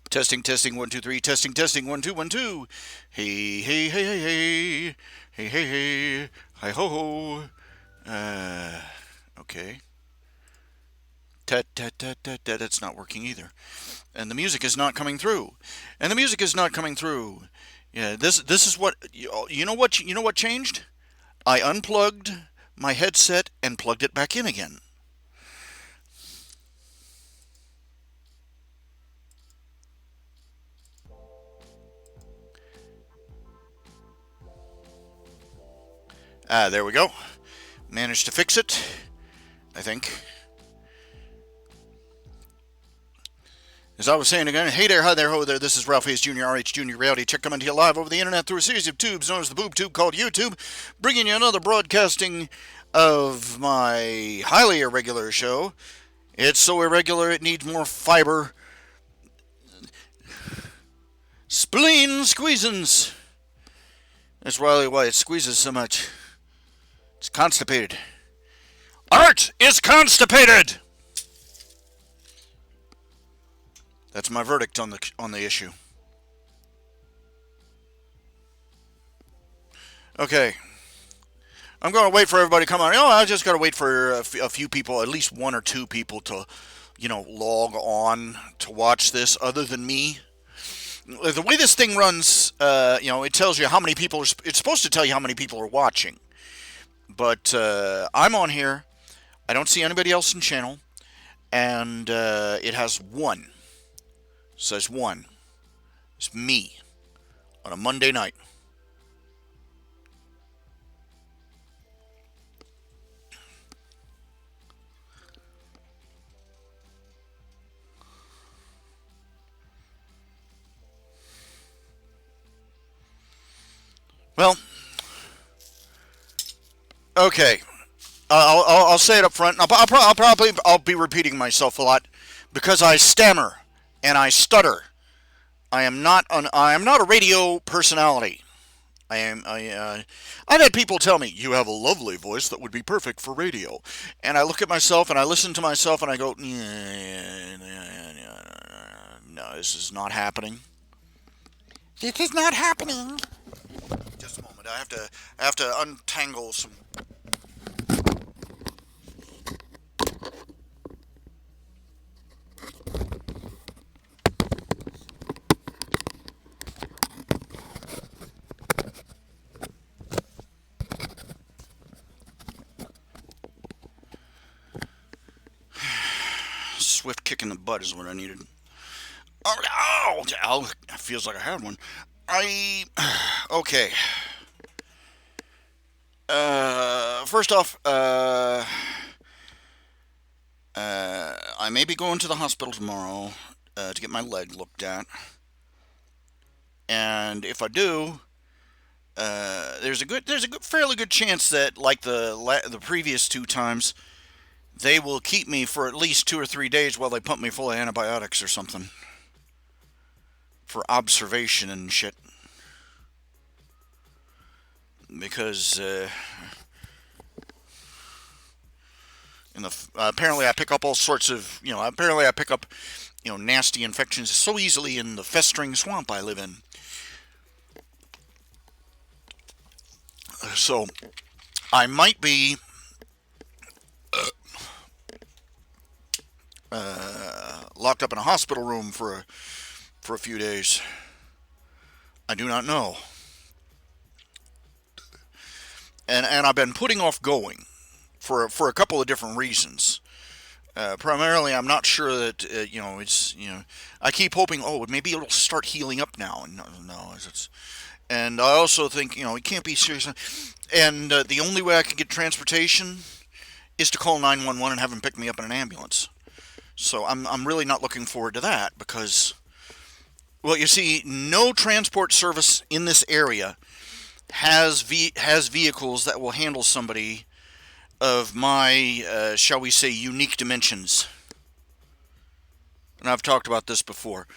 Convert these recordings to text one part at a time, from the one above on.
Testing, testing, 1, 2, 3. Testing, testing, 1, 2, 1, 2. Hey, hey, hey, hey, hey, hey, hey, hey, hi ho ho. Uh, okay. Tat tat tat tat tat. That's not working either, and the music is not coming through, and the music is not coming through. Yeah, this is what you know what changed? I unplugged my headset and plugged it back in again. There we go. Managed to fix it, I think. As I was saying again, hey there, hi there, ho there, this is RHJunior, RHJunior Reality Check coming to you live over the internet through a series of tubes known as the boob tube called YouTube, bringing you another broadcasting of my highly irregular show. It's so irregular it needs more fiber. Spleen squeezins. That's probably why it squeezes so much. It's constipated. Art is constipated! That's my verdict on the issue. Okay. I'm going to wait for everybody to come on. I just got to wait for a few people, at least one or two people to, log on to watch this other than me. The way this thing runs, it tells you how many people it's supposed to tell you how many people are watching. But I'm on here. I don't see anybody else in channel. And it has one. It says one. It's me on a Monday night. Well, okay. I'll say it up front. I'll be repeating myself a lot because I stammer and I stutter. I am not a radio personality. I've had people tell me you have a lovely voice that would be perfect for radio, and I look at myself and I listen to myself and I go, no, this is not happening. This is not happening. Just a moment. I have to untangle some. Swift kick in the butt is what I needed. Oh, it feels like I had one. Okay. First off, I may be going to the hospital tomorrow to get my leg looked at, and if I do, there's a fairly good chance that, like the previous two times, they will keep me for at least 2 or 3 days while they pump me full of antibiotics or something for observation and shit. Because apparently I pick up all sorts of apparently I pick up nasty infections so easily in the festering swamp I live in. So I might be locked up in a hospital room for a few days. I do not know. And I've been putting off going for a couple of different reasons. Primarily, I'm not sure that it's I keep hoping, maybe it'll start healing up now, and no, it's. And I also think it can't be serious. And the only way I can get transportation is to call 911 and have them pick me up in an ambulance. So I'm really not looking forward to that because, well, you see, no transport service in this area has vehicles that will handle somebody of my, shall we say, unique dimensions. And I've talked about this before.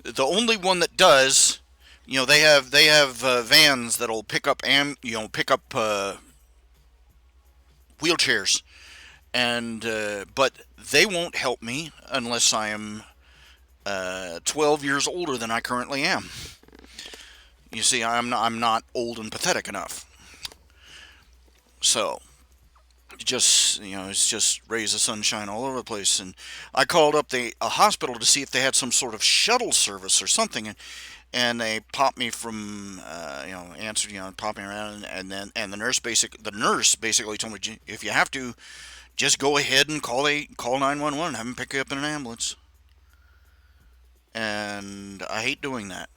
The only one that does, they have vans that'll pick up wheelchairs, and but they won't help me unless I am 12 years older than I currently am. You see, I'm not old and pathetic enough. So, it's just rays of sunshine all over the place. And I called up a hospital to see if they had some sort of shuttle service or something, and they popped me from, answered, popped me around, and the nurse basically told me, if you have to, just go ahead and call 911, have them pick you up in an ambulance. And I hate doing that.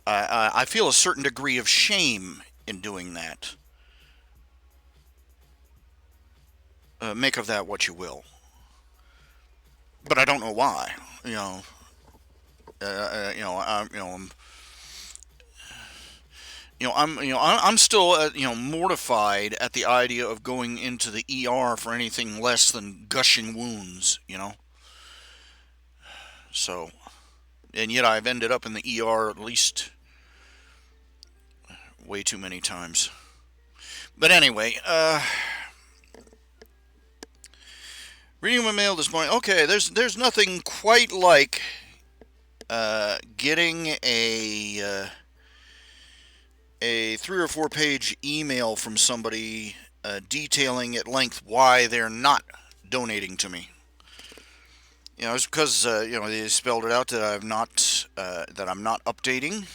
I feel a certain degree of shame in doing that. Make of that what you will, but I don't know why. You know, I'm still mortified at the idea of going into the ER for anything less than gushing wounds. So, and yet I've ended up in the ER at least way too many times. But anyway, reading my mail this morning. Okay, there's nothing quite like getting a 3 or 4 page email from somebody detailing at length why they're not donating to me. It's because they spelled it out that I'm not updating,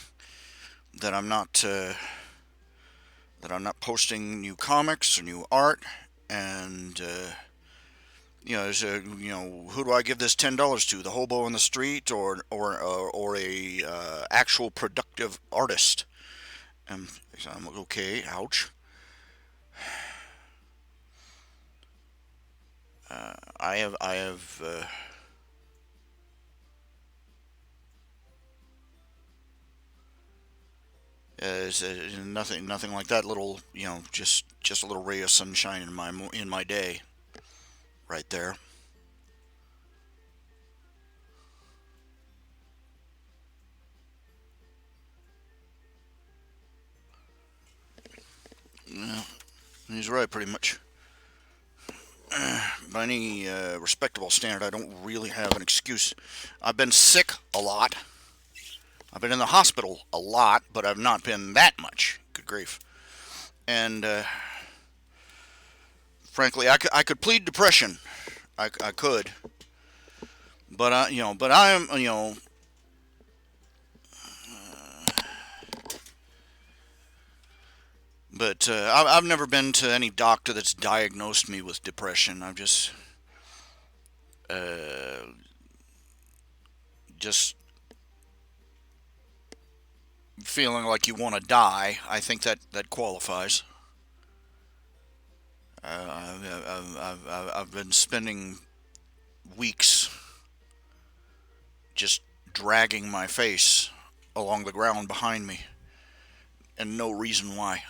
that I'm not posting new comics or new art, and who do I give this $10 to? The hobo on the street, or a actual productive artist? And I'm okay. Ouch. I have. Nothing like that little, just a little ray of sunshine in my day, right there. Yeah, he's right, pretty much. By any respectable standard, I don't really have an excuse. I've been sick a lot. I've been in the hospital a lot, but I've not been that much. Good grief. And frankly, I could plead depression. I could, but I am, but I've never been to any doctor that's diagnosed me with depression. I've uh, just feeling like you want to die. I think that qualifies. I've been spending weeks just dragging my face along the ground behind me, and no reason why.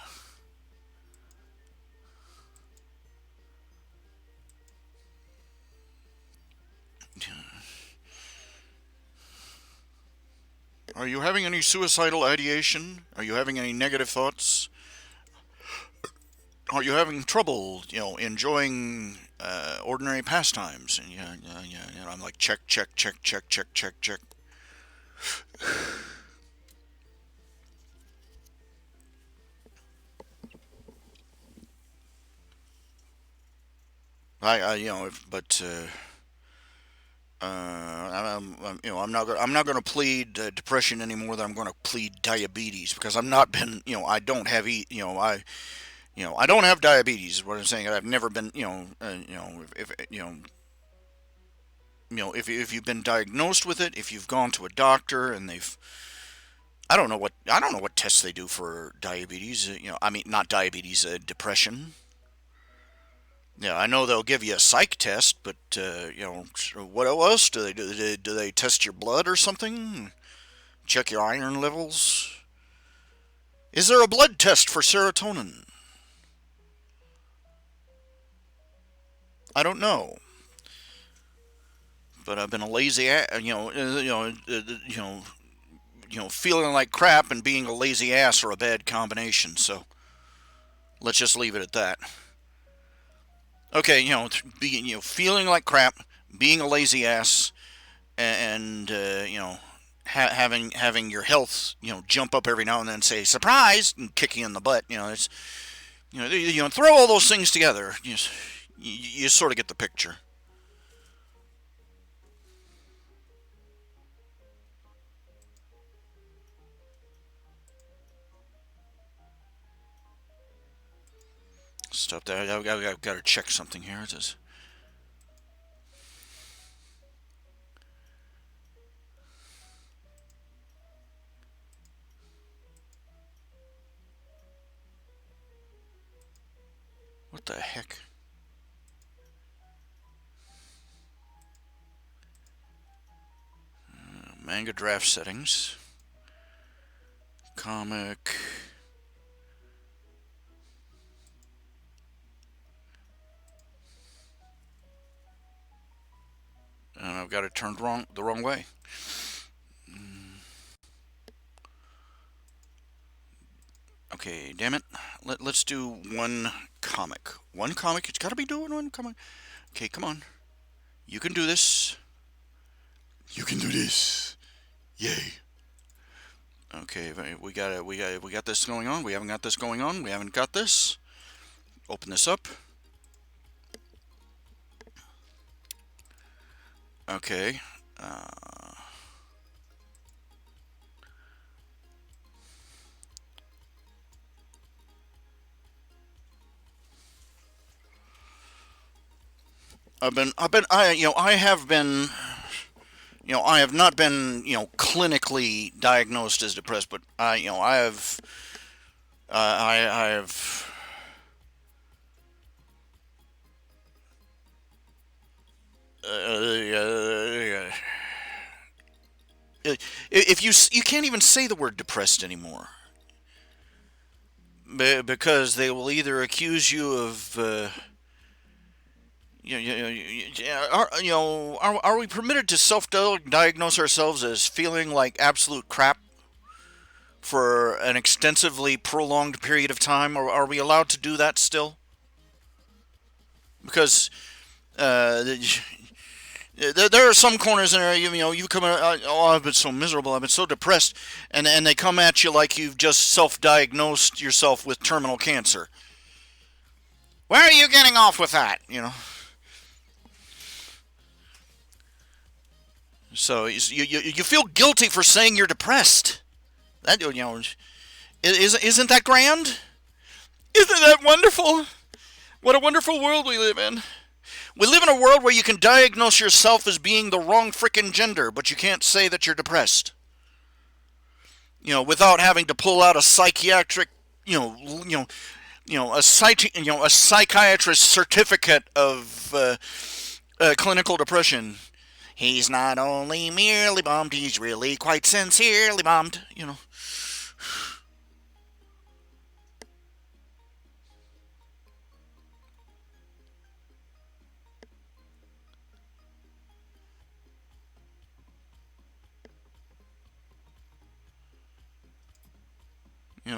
Are you having any suicidal ideation? Are you having any negative thoughts? Are you having trouble, enjoying ordinary pastimes? And I'm like, check, check, check, check, check, check, check. But I'm not going to plead depression any more than I'm going to plead diabetes, because I don't have, I don't have diabetes. What I'm saying, I've never been, if you've been diagnosed with it, if you've gone to a doctor and I don't know what tests they do for diabetes. I mean, not diabetes, depression. Yeah, I know they'll give you a psych test, but what else do they do? Do they test your blood or something? Check your iron levels? Is there a blood test for serotonin? I don't know, but I've been a lazy, feeling like crap and being a lazy ass are a bad combination. So let's just leave it at that. Okay, being, feeling like crap, being a lazy ass, and having your health jump up every now and then, say surprise, and kick you in the butt. It's throw all those things together. You sort of get the picture. Stop there. I've got to check something here. It says, what the heck? Manga draft settings. Comic. And I've got it turned the wrong way. Okay, damn it. Let's do one comic. One comic. It's got to be doing one comic. Okay, come on. You can do this. You can do this. Yay. Okay, we got this going on. We haven't got this going on. We haven't got this. Open this up. Okay. I have not been, clinically diagnosed as depressed, but I have, I have, if you can't even say the word depressed anymore, because they will either accuse you of, are we permitted to self-diagnose ourselves as feeling like absolute crap for an extensively prolonged period of time, or are we allowed to do that still? Because there are some corners in there, you come in, oh, I've been so miserable, I've been so depressed, and they come at you like you've just self-diagnosed yourself with terminal cancer. Where are you getting off with that? So you feel guilty for saying you're depressed. That isn't that grand? Isn't that wonderful? What a wonderful world we live in. We live in a world where you can diagnose yourself as being the wrong frickin' gender, but you can't say that you're depressed. Without having to pull out a psychiatric, a psychiatrist certificate of clinical depression. He's not only merely bummed, he's really quite sincerely bummed.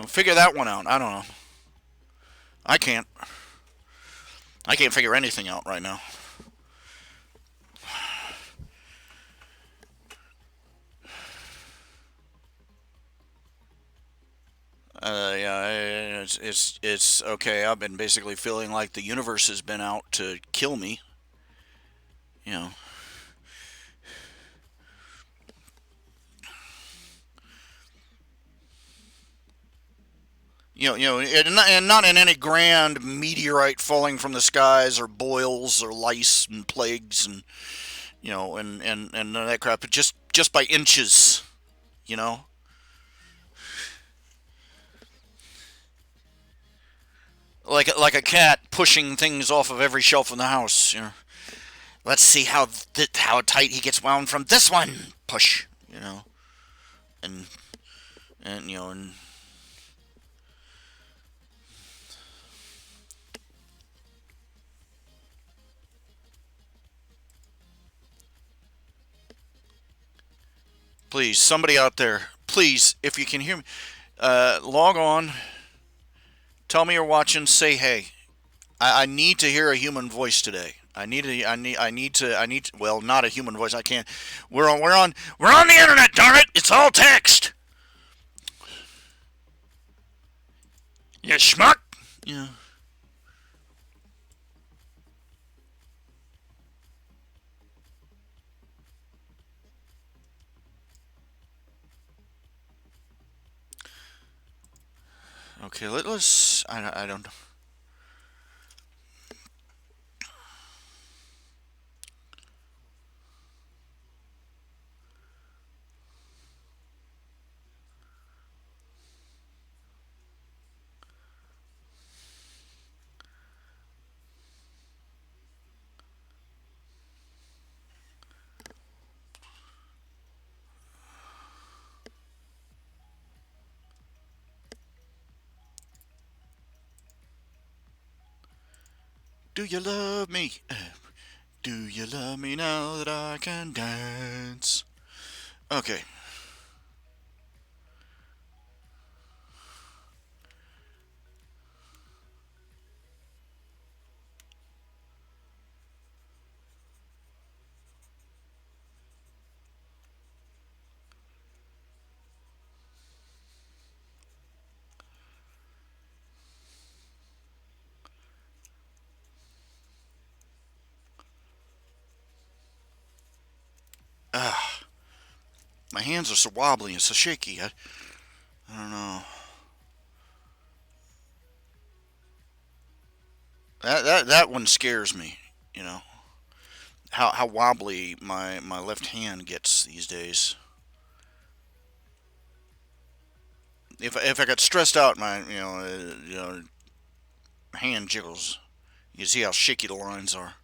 Figure that one out. I don't know. I can't. I can't figure anything out right now. Yeah, it's okay. I've been basically feeling like the universe has been out to kill me. You know. And not in any grand meteorite falling from the skies, or boils, or lice and plagues, and and that crap. But just by inches, you know. Like a cat pushing things off of every shelf in the house. Let's see how tight he gets wound from this one. Push, and and. Please, somebody out there, please, if you can hear me, log on. Tell me you're watching. Say hey. I need to hear a human voice today. well, not a human voice. I can't. We're on the internet. Darn it! It's all text. You schmuck. Yeah. Okay. Let's. I don't. Do you love me? Do you love me now that I can dance? Okay. Ah, my hands are so wobbly and so shaky. I don't know. That one scares me. You know how wobbly my left hand gets these days. If I got stressed out, my hand jiggles. You can see how shaky the lines are.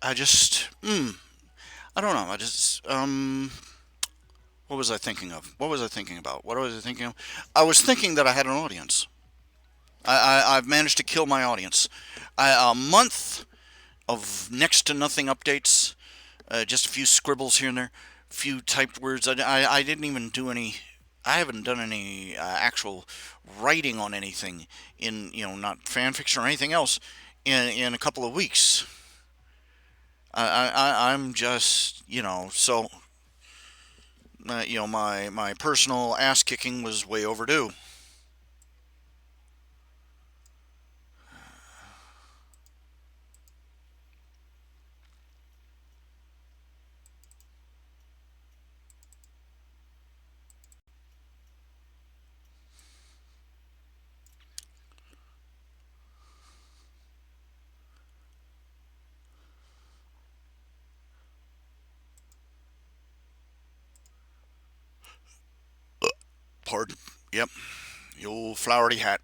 I just, I don't know. What was I thinking of? What was I thinking about? What was I thinking of? I was thinking that I had an audience. I've managed to kill my audience. A month of next to nothing updates, just a few scribbles here and there, few typed words. I didn't even do any. I haven't done any actual writing on anything in not fan fiction or anything else in a couple of weeks. I'm just so my personal ass kicking was way overdue. Pardon. Yep, the old flowery hat.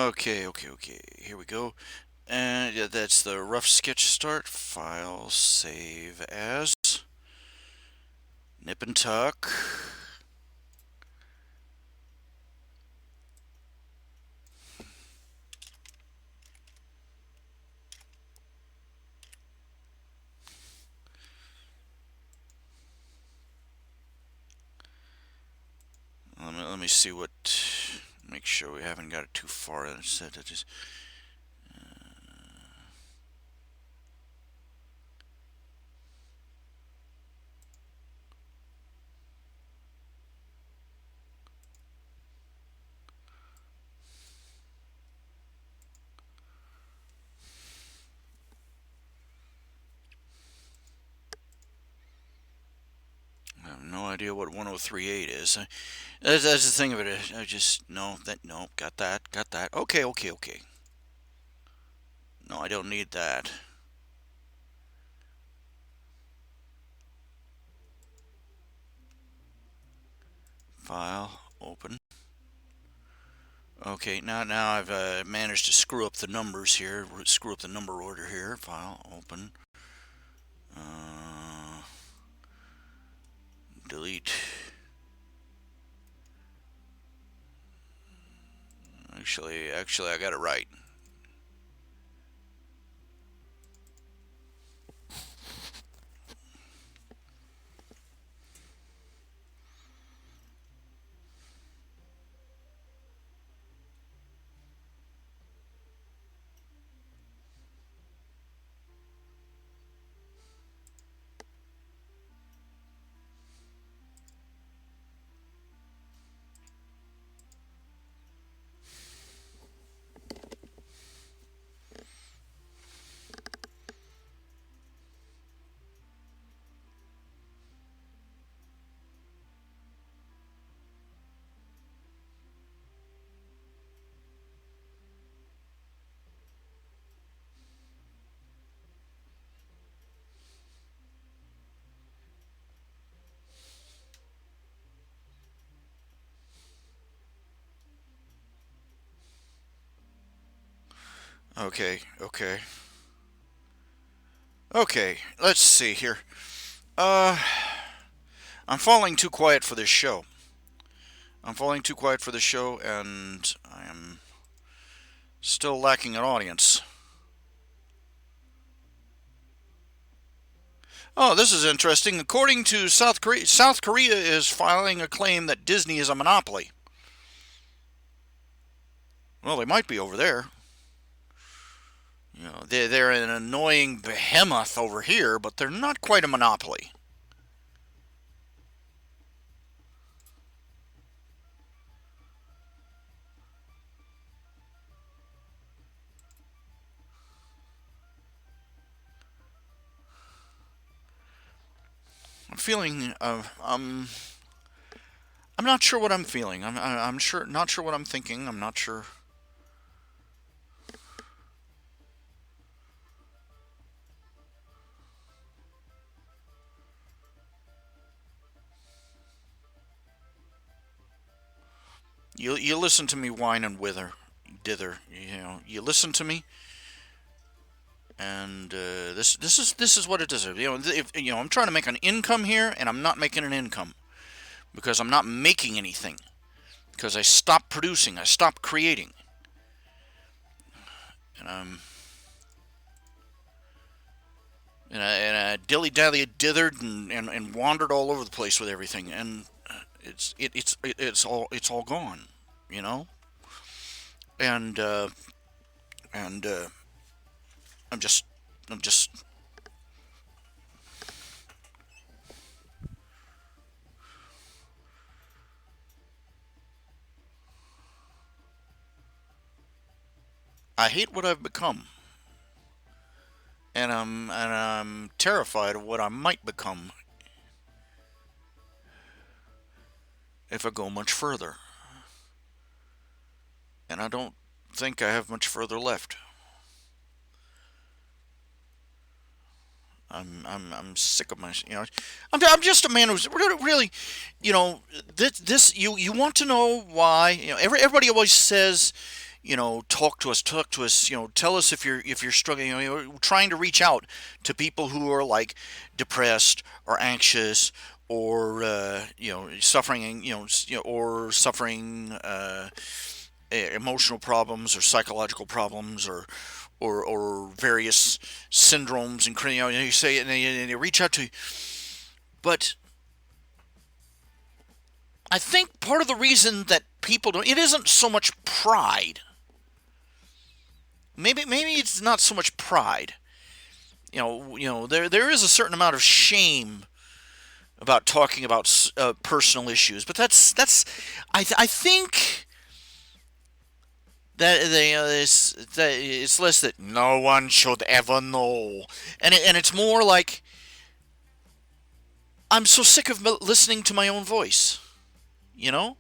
Okay. Here we go. And yeah, that's the rough sketch start. File, save as. Nip and tuck. Let me see what. Make sure we haven't got it too far. Instead, just. I have no idea what 1038 is. That's the thing of it. I just no, got that. Okay. No, I don't need that. File, open. Okay, now I've managed to screw up the numbers here. Screw up the number order here. File, open. Delete. Actually, I got it right. Okay. Okay, let's see here. Uh, I'm falling too quiet for this show. I'm falling too quiet for this show, and I am still lacking an audience. Oh, this is interesting. According to South Korea is filing a claim that Disney is a monopoly. Well, they might be over there. They're an annoying behemoth over here, but they're not quite a monopoly. I'm feeling. I'm not sure what I'm feeling. I'm not sure what I'm thinking. I'm not sure. You listen to me whine and wither, dither. You listen to me, and this is what it does. I'm trying to make an income here, and I'm not making an income because I'm not making anything because I stopped producing, I stopped creating, and I dilly dally dithered and wandered all over the place with everything, and it's all gone, you know, and and I'm just I'm just I hate what I've become, and I'm terrified of what I might become if I go much further, and I don't think I have much further left. I'm sick of I'm just a man who's really, this you want to know why, everybody always says, talk to us, tell us if you're struggling, trying to reach out to people who are like depressed or anxious or suffering, or suffering emotional problems or psychological problems or various syndromes and you say and they reach out to you. But I think part of the reason that people don't, it isn't so much pride. Maybe it's not so much pride. There is a certain amount of shame about talking about personal issues, but I think that it's less that no one should ever know, and it's more like I'm so sick of listening to my own voice. You know,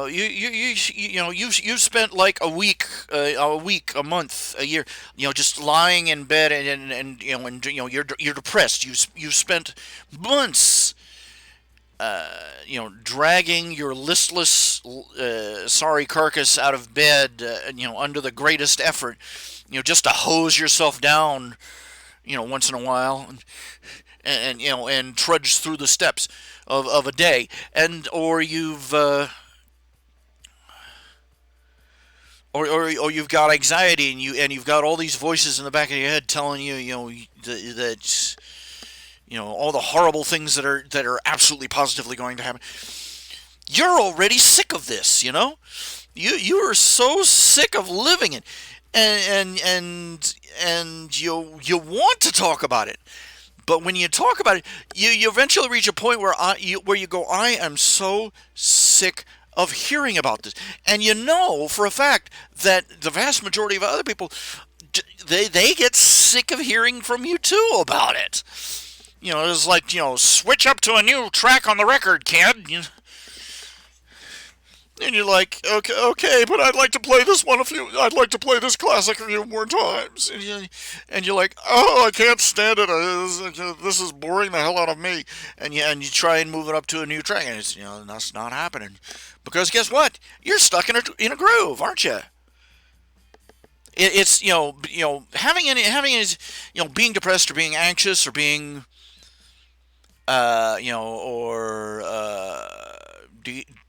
you've spent like a week, a month, a year, just lying in bed and you're depressed. You've spent months, dragging your listless, sorry carcass out of bed, under the greatest effort, just to hose yourself down, once in a while, and trudge through the steps of a day, and or you've or you've got anxiety and you've got all these voices in the back of your head telling you that all the horrible things that are absolutely positively going to happen. You're already sick of this, you are so sick of living it, and you want to talk about it. But when you talk about it, you eventually reach a point where you go, I am so sick of hearing about this. And you know for a fact that the vast majority of other people, they get sick of hearing from you too about it. It's like, switch up to a new track on the record, kid. And you're like, okay, but I'd like to play this I'd like to play this classic a few more times. And you're like, oh, I can't stand it. This is boring the hell out of me. And you try and move it up to a new track, and it's, that's not happening. Because guess what? You're stuck in a groove, aren't you? It's, being depressed or being anxious or being,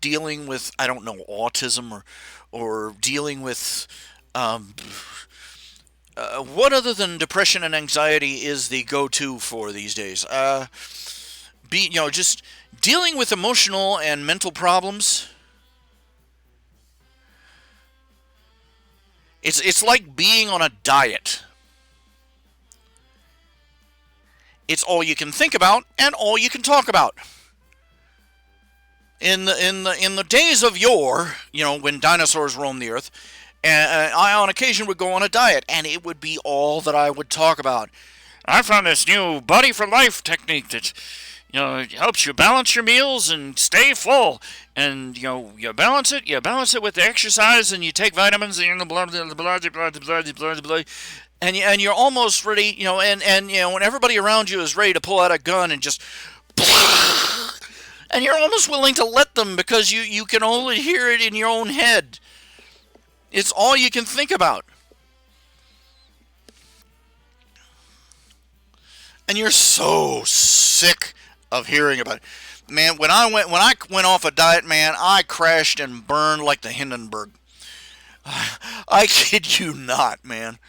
dealing with, I don't know, autism or dealing with what other than depression and anxiety is the go-to for these days? Just dealing with emotional and mental problems. It's like being on a diet. It's all you can think about and all you can talk about. In the days of yore, when dinosaurs roamed the earth, and I on occasion would go on a diet, and it would be all that I would talk about. I found this new Body for Life technique that it helps you balance your meals and stay full. And you balance it with the exercise, and you take vitamins and blah blah blah blah blah blah blah. And you're almost ready, and when everybody around you is ready to pull out a gun and just, and you're almost willing to let them because you can only hear it in your own head. It's all you can think about. And you're so sick of hearing about it. Man, when I went off a diet, man, I crashed and burned like the Hindenburg. I kid you not, man.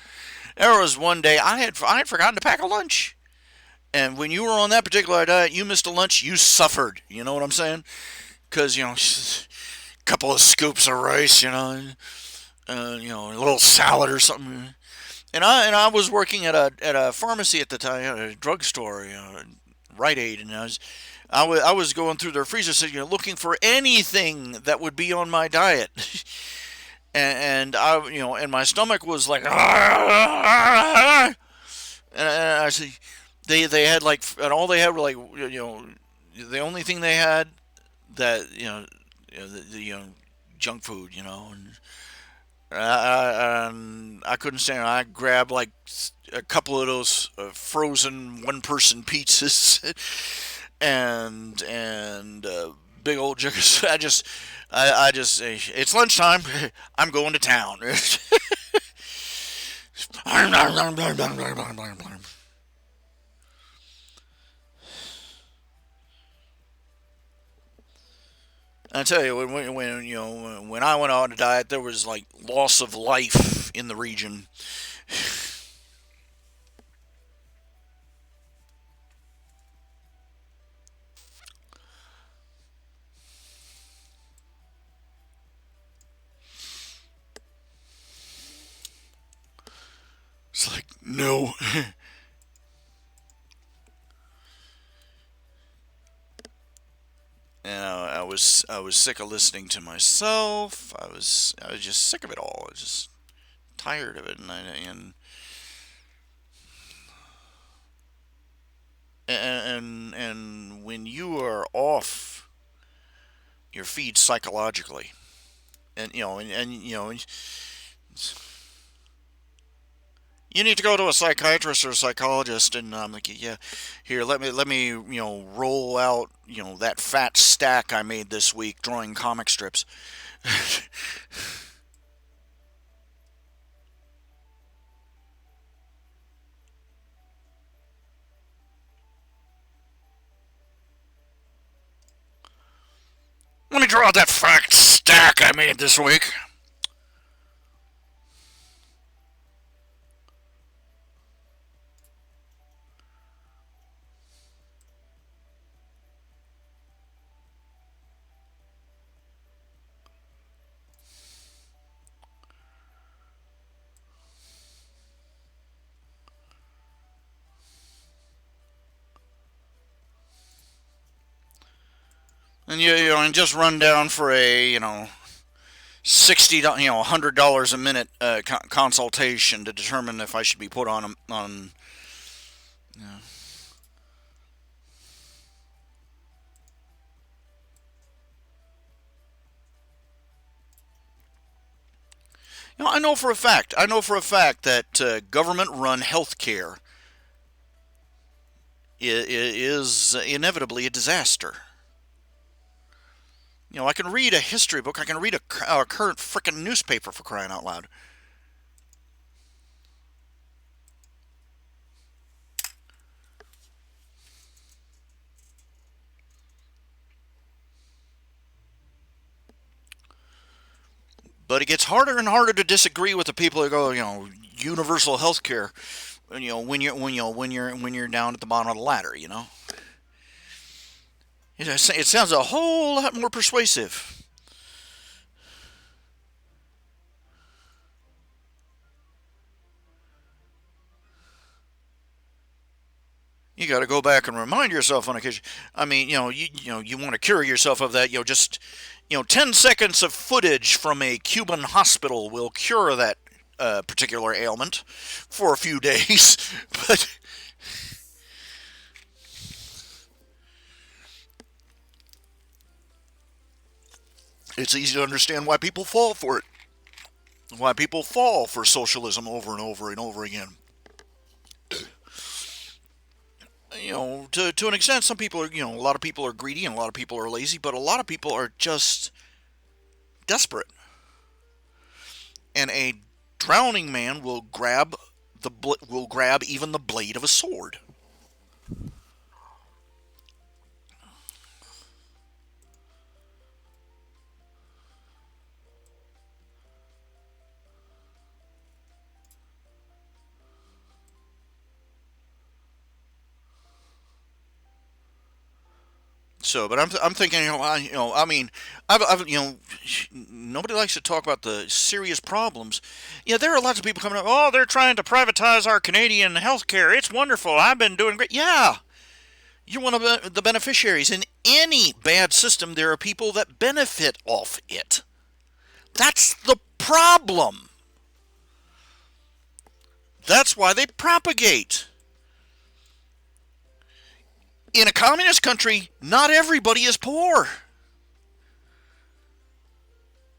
There was one day I had forgotten to pack a lunch. And when you were on that particular diet, you missed a lunch, you suffered. You know what I'm saying? Because, a couple of scoops of rice, a little salad or something. And I was working at a pharmacy at the time, at a drugstore, Rite Aid, and I was going through their freezer, looking for anything that would be on my diet. and and my stomach was like, and I said, they had like, and all they had were like, the only thing they had that, the junk food, and I couldn't stand it. I grabbed like a couple of those frozen one-person pizzas and big old jug of, I just, it's lunchtime. I'm going to town. I tell you, when I went on a diet, there was like loss of life in the region. It's like no. I was sick of listening to myself. I was just sick of it all. I was just tired of it, and when you are off your feed psychologically, and you need to go to a psychiatrist or a psychologist, and I'm like, yeah, here, let me roll out that fat stack I made this week drawing comic strips. Let me draw out that fat stack I made this week. And and just run down for a 60 $100 a minute consultation to determine if I should be put on. I know for a fact that government run healthcare is inevitably a disaster. I can read a history book. I can read a current frickin' newspaper, for crying out loud. But it gets harder and harder to disagree with the people that go, universal health care. When you're down at the bottom of the ladder. It sounds a whole lot more persuasive. You got to go back and remind yourself on occasion. I mean, you want to cure yourself of that. Just 10 seconds of footage from a Cuban hospital will cure that particular ailment for a few days. But it's easy to understand why people fall for it. Why people fall for socialism over and over and over again. To an extent, some people are, a lot of people are greedy and a lot of people are lazy, but a lot of people are just desperate. And a drowning man will grab even the blade of a sword. So, but I'm thinking, I mean, I've, nobody likes to talk about the serious problems. Yeah, there are lots of people coming up. Oh, they're trying to privatize our Canadian healthcare. It's wonderful. I've been doing great. Yeah, you're one of the beneficiaries. In any bad system, there are people that benefit off it. That's the problem. That's why they propagate. In a communist country, not everybody is poor.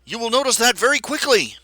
You will notice that very quickly.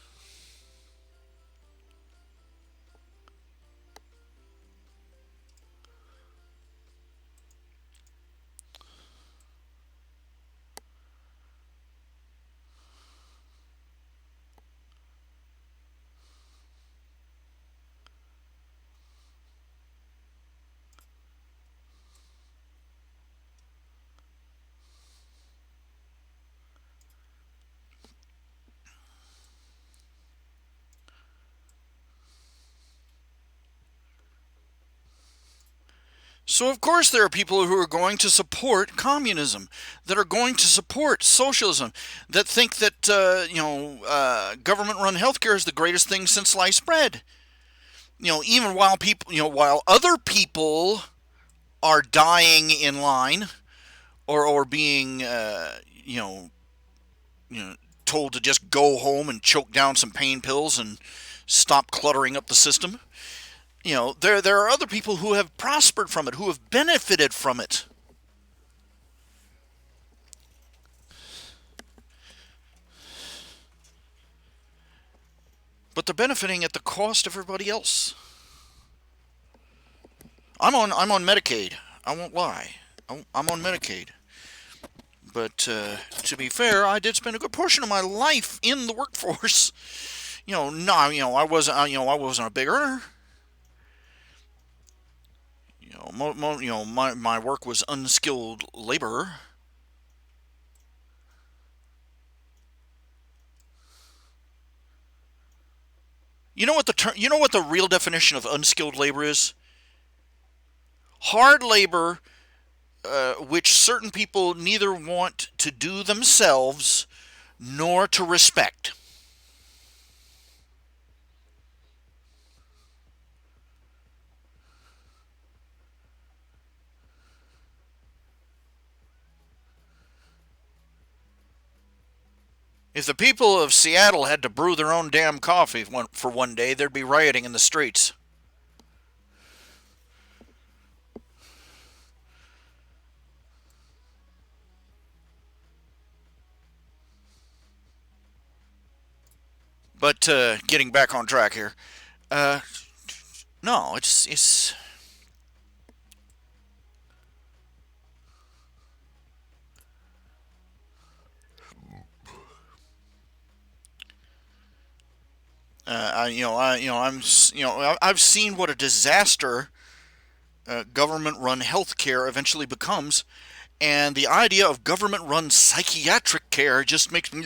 So, of course, there are people who are going to support communism, that are going to support socialism, that think that, government run healthcare is the greatest thing since sliced bread. Even while while other people are dying in line or being, you know, told to just go home and choke down some pain pills and stop cluttering up the system. There are other people who have prospered from it, who have benefited from it. But they're benefiting at the cost of everybody else. I'm on Medicaid. I won't lie. I'm on Medicaid. But to be fair, I did spend a good portion of my life in the workforce. No, I wasn't a big earner. My work was unskilled labor. You know what the real definition of unskilled labor is? Hard labor, which certain people neither want to do themselves nor to respect. If the people of Seattle had to brew their own damn coffee for one day, there'd be rioting in the streets. But getting back on track here, uh, no, it's I've seen what a disaster government-run healthcare eventually becomes, and the idea of government-run psychiatric care just makes me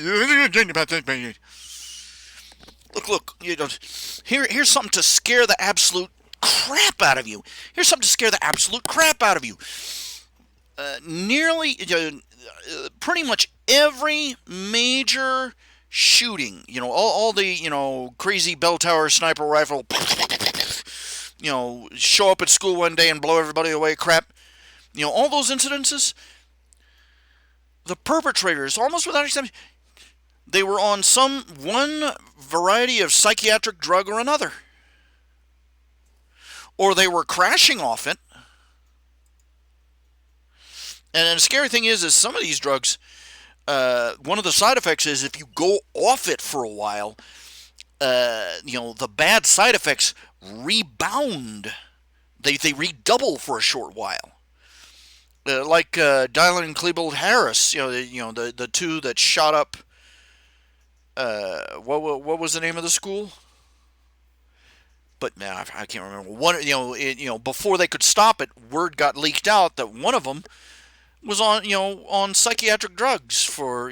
look. Here's something to scare the absolute crap out of you. Here's something to scare the absolute crap out of you. Pretty much every major shooting, all the, crazy bell tower sniper rifle, show up at school one day and blow everybody away crap, all those incidences, the perpetrators, almost without exception, they were on some one variety of psychiatric drug or another. Or they were crashing off it. And the scary thing is some of these drugs, one of the side effects is if you go off it for a while, the bad side effects rebound. They redouble for a short while. Like Dylan and Klebold Harris, the two that shot up. What was the name of the school? But man, I can't remember. Before they could stop it, word got leaked out that one of them was on psychiatric drugs for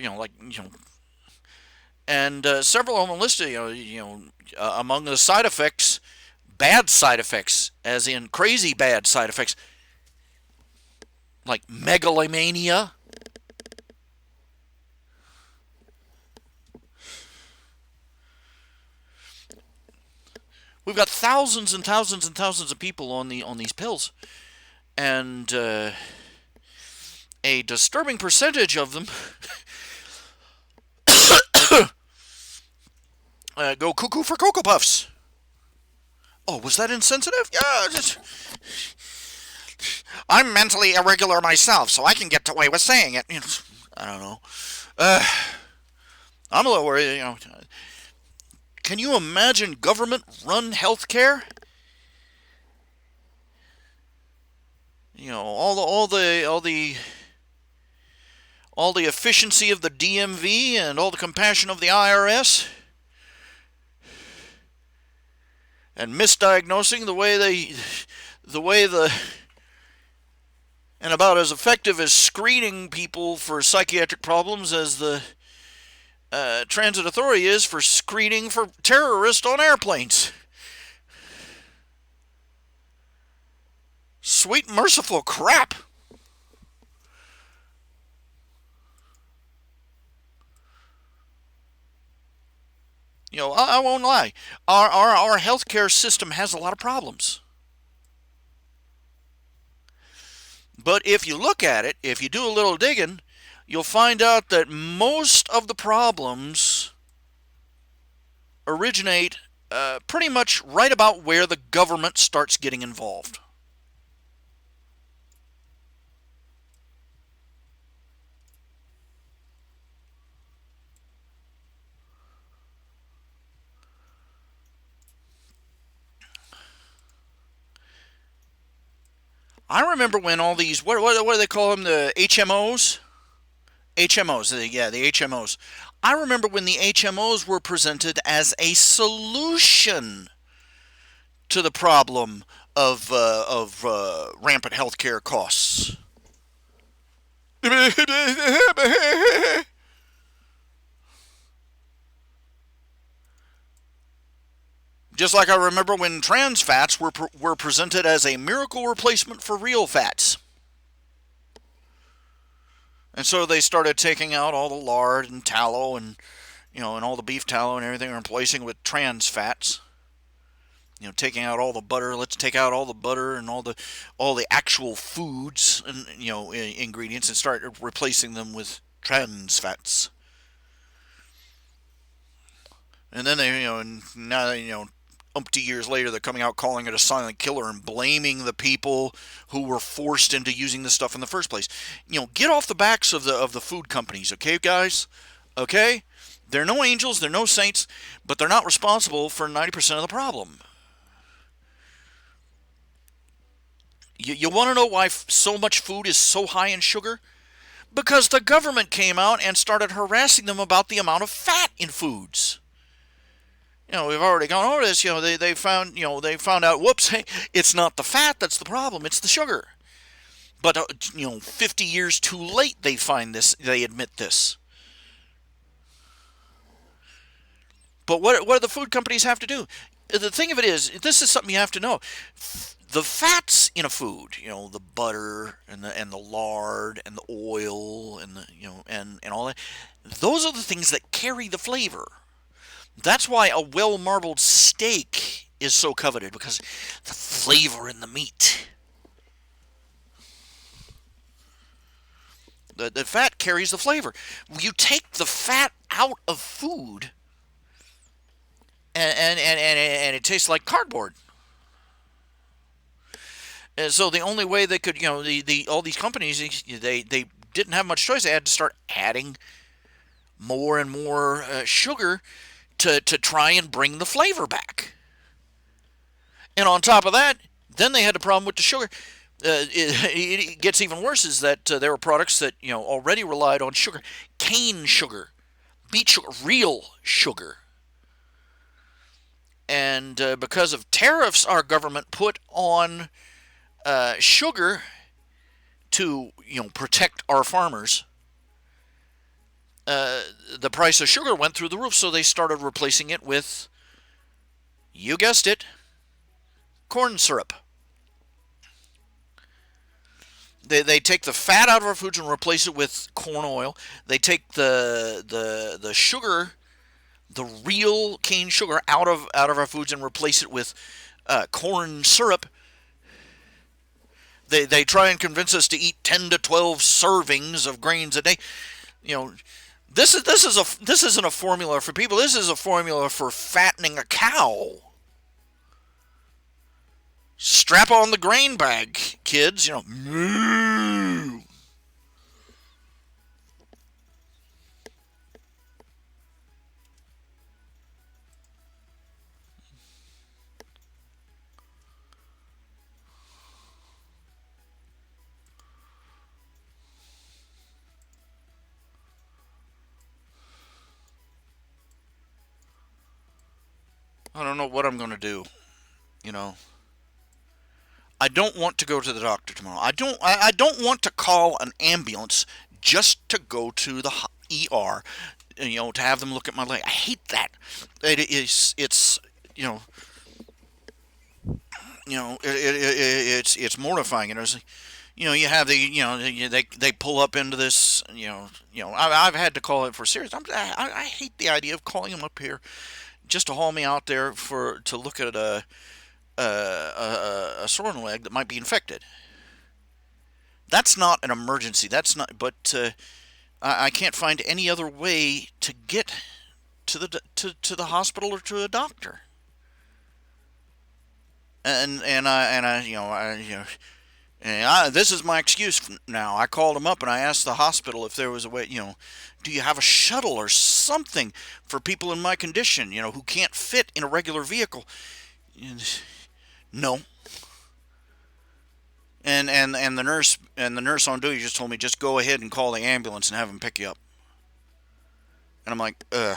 and several of them listed among the side effects, bad side effects, as in crazy bad side effects, like megalomania. We've got thousands and thousands and thousands of people on these pills, and a disturbing percentage of them go cuckoo for Cocoa Puffs. Oh, was that insensitive? Yeah, I'm mentally irregular myself, so I can get away with saying it. I don't know. I'm a little worried. Can you imagine government-run healthcare? All the efficiency of the DMV and all the compassion of the IRS, and misdiagnosing and about as effective as screening people for psychiatric problems as the transit authority is for screening for terrorists on airplanes. Sweet merciful crap. I won't lie. Our healthcare system has a lot of problems. But if you look at it, if you do a little digging, you'll find out that most of the problems originate pretty much right about where the government starts getting involved. I remember when all these, what do they call them, the HMOs? HMOs, yeah, the HMOs. I remember when the HMOs were presented as a solution to the problem of rampant healthcare costs. Just like I remember when trans fats were presented as a miracle replacement for real fats. And so they started taking out all the lard and tallow and all the beef tallow and everything and replacing with trans fats. Taking out all the butter. Let's take out all the butter and all the actual foods and ingredients and start replacing them with trans fats. And then they and now umpty years later they're coming out calling it a silent killer and blaming the people who were forced into using this stuff in the first place. Get off the backs of the food companies, okay, guys? Okay? They're no angels, they're no saints, but they're not responsible for 90% of the problem. You want to know why so much food is so high in sugar? Because the government came out and started harassing them about the amount of fat in foods. We've already gone over this. They found out. Whoops! Hey, it's not the fat that's the problem. It's the sugar. But 50 years too late, they find this. They admit this. But what do the food companies have to do? The thing of it is, this is something you have to know. The fats in a food, the butter and the lard and the oil and and all that, those are the things that carry the flavor. That's why a well marbled steak is so coveted, because the flavor in the meat. The fat carries the flavor. You take the fat out of food, and it tastes like cardboard. And so the only way they could, all these companies, they didn't have much choice. They had to start adding more and more sugar to try and bring the flavor back. And on top of that, then they had a problem with the sugar. It gets even worse, is that there were products that already relied on sugar, cane sugar, beet sugar, real sugar. And because of tariffs our government put on sugar to protect our farmers, the price of sugar went through the roof, so they started replacing it with, you guessed it, corn syrup. They take the fat out of our foods and replace it with corn oil. They take the sugar, the real cane sugar, out of our foods and replace it with corn syrup. They try and convince us to eat 10 to 12 servings of grains a day. This isn't a formula for people. This is a formula for fattening a cow. Strap on the grain bag, kids. Moo. I don't know what I'm going to do. I don't want to go to the doctor tomorrow. I don't want to call an ambulance just to go to the ER, to have them look at my leg. I hate that. It's It's mortifying. You have they pull up into this. I've had to call it for serious. I hate the idea of calling them up here just to haul me out there for to look at a sore in the leg that might be infected. That's not an emergency. That's not. But I can't find any other way to get to the hospital or to a doctor. This is my excuse now. I called them up and I asked the hospital if there was a way. Do you have a shuttle or something for people in my condition? Who can't fit in a regular vehicle. No. And the nurse on duty just told me just go ahead and call the ambulance and have them pick you up. And I'm like, ugh.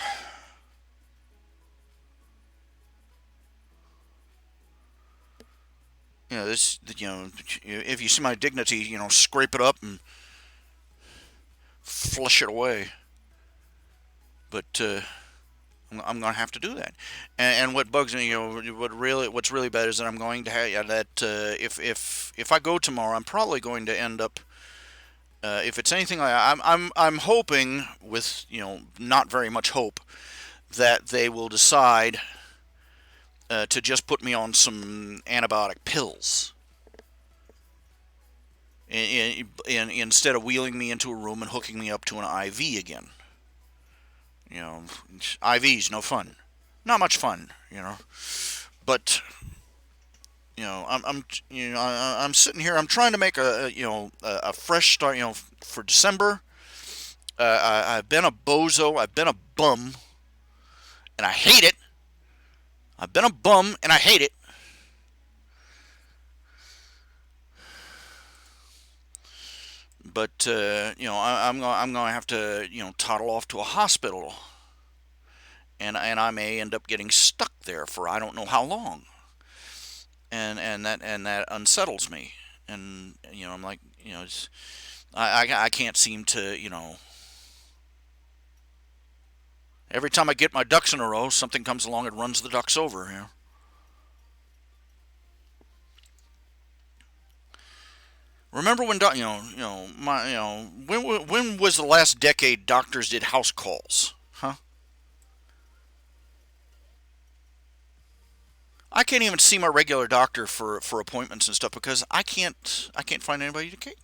This, if you see my dignity, scrape it up and flush it away. But I'm going to have to do that. And what bugs me, what's really bad is that I'm going to have that if I go tomorrow, I'm probably going to end up. If it's anything like I'm hoping with not very much hope that they will decide to just put me on some antibiotic pills. Instead of wheeling me into a room and hooking me up to an IV again. IVs, no fun. Not much fun, But I'm sitting here. I'm trying to make a fresh start. For December. I've been a bozo. I've been a bum, and I hate it. I've been a bum, and I hate it. But I'm going to have to toddle off to a hospital, and I may end up getting stuck there for I don't know how long, and that unsettles me, and I'm like I can't seem to every time I get my ducks in a row, something comes along and runs the ducks over. Remember when when was the last decade doctors did house calls? Huh? I can't even see my regular doctor for appointments and stuff because I can't find anybody to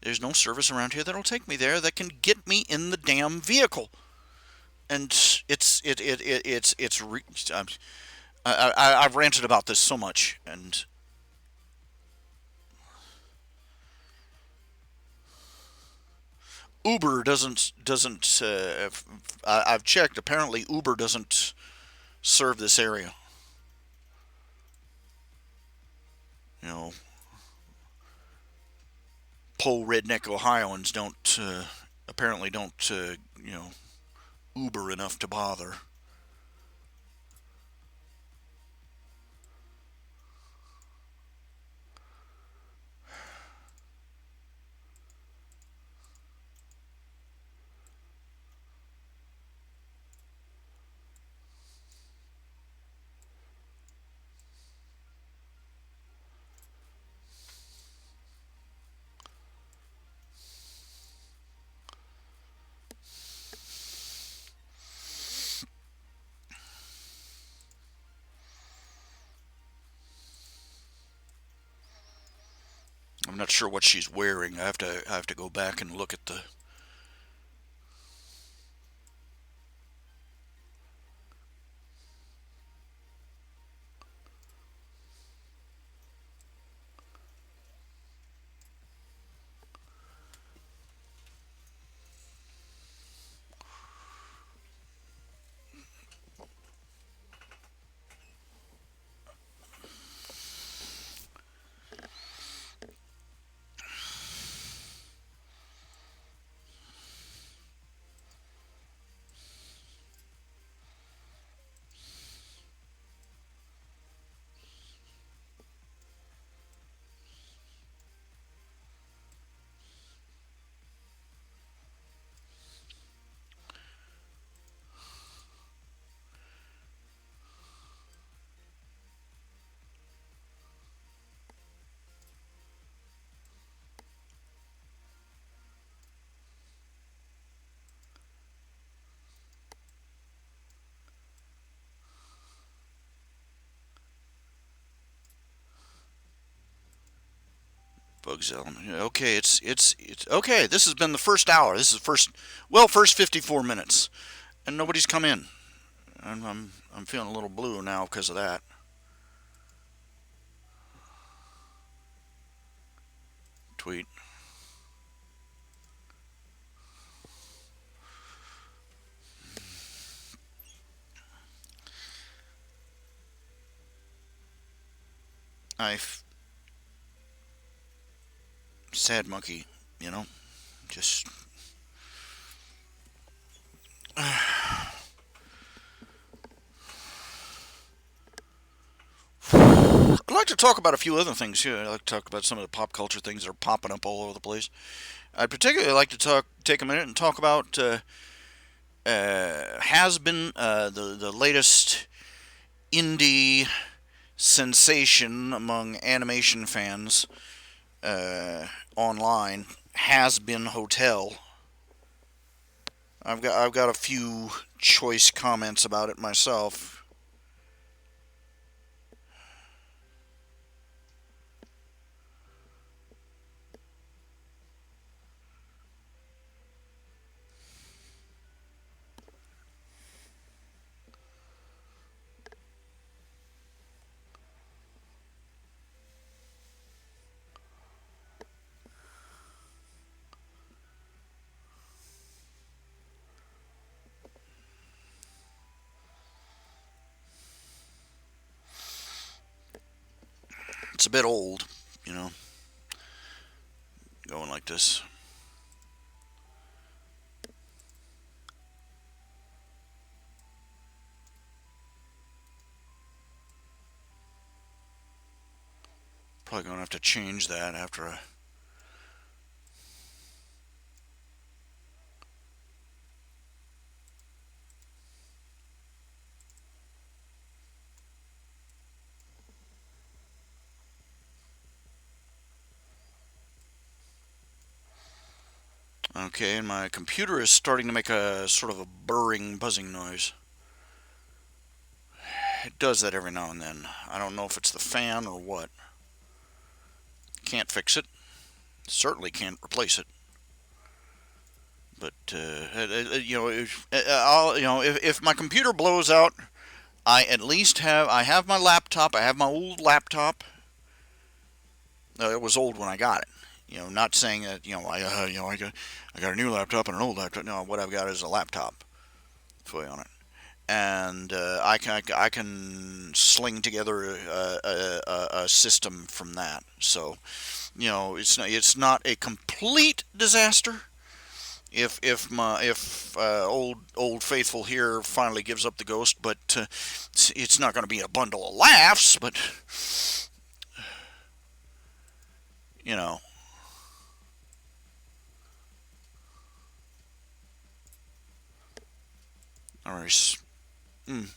there's no service around here that'll take me there that can get me in the damn vehicle. And I've ranted about this so much, and Uber doesn't I've checked. Apparently, Uber doesn't serve this area. You know, po redneck Ohioans don't apparently don't Uber enough to bother. I'm not sure what she's wearing. I have to go back and look at the. Bugs element. Okay, it's okay. This has been the first hour. This is first 54 minutes, and nobody's come in. I'm feeling a little blue now because of that. Tweet. I sad monkey. You know, just. I'd like to talk about a few other things here. I'd like to talk about some of the pop culture things that are popping up all over the place. I'd particularly like to take a minute and talk about has been the latest indie sensation among animation fans online. Has been Hotel. I've got a few choice comments about it myself. It's a bit old, you know, going like this. Probably gonna have to change that after I. Okay, and my computer is starting to make a sort of a burring, buzzing noise. It does that every now and then. I don't know if it's the fan or what. Can't fix it. Certainly can't replace it. But if my computer blows out, I have my laptop. I have my old laptop. It was old when I got it. Not saying that I got a new laptop and an old laptop. No, what I've got is a laptop fully on it, and I can sling together a system from that. So it's not a complete disaster. If old faithful here finally gives up the ghost, but it's not going to be a bundle of laughs. But you know, all right. Mm.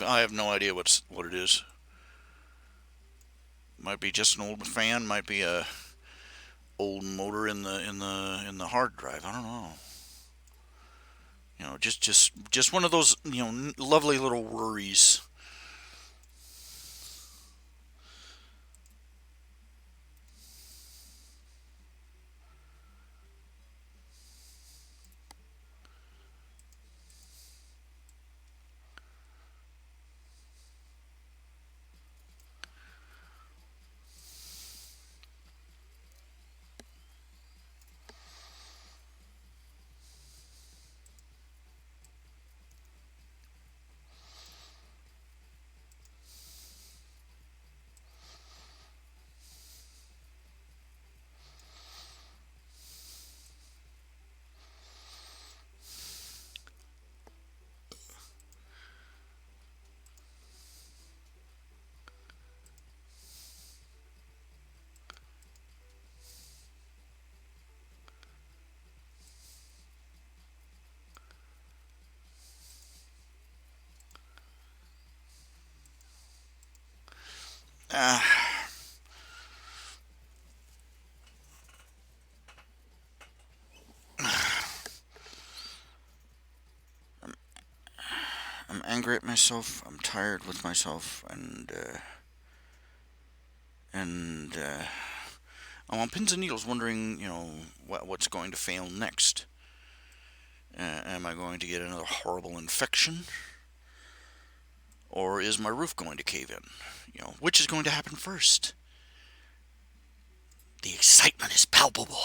I have no idea what it is. Might be just an old fan. Might be a old motor in the hard drive. I don't know. Just one of those lovely little worries. Uh, I'm angry at myself. I'm tired with myself, and I'm on pins and needles, wondering, what's going to fail next. Am I going to get another horrible infection, or is my roof going to cave in? Which is going to happen first? The excitement is palpable.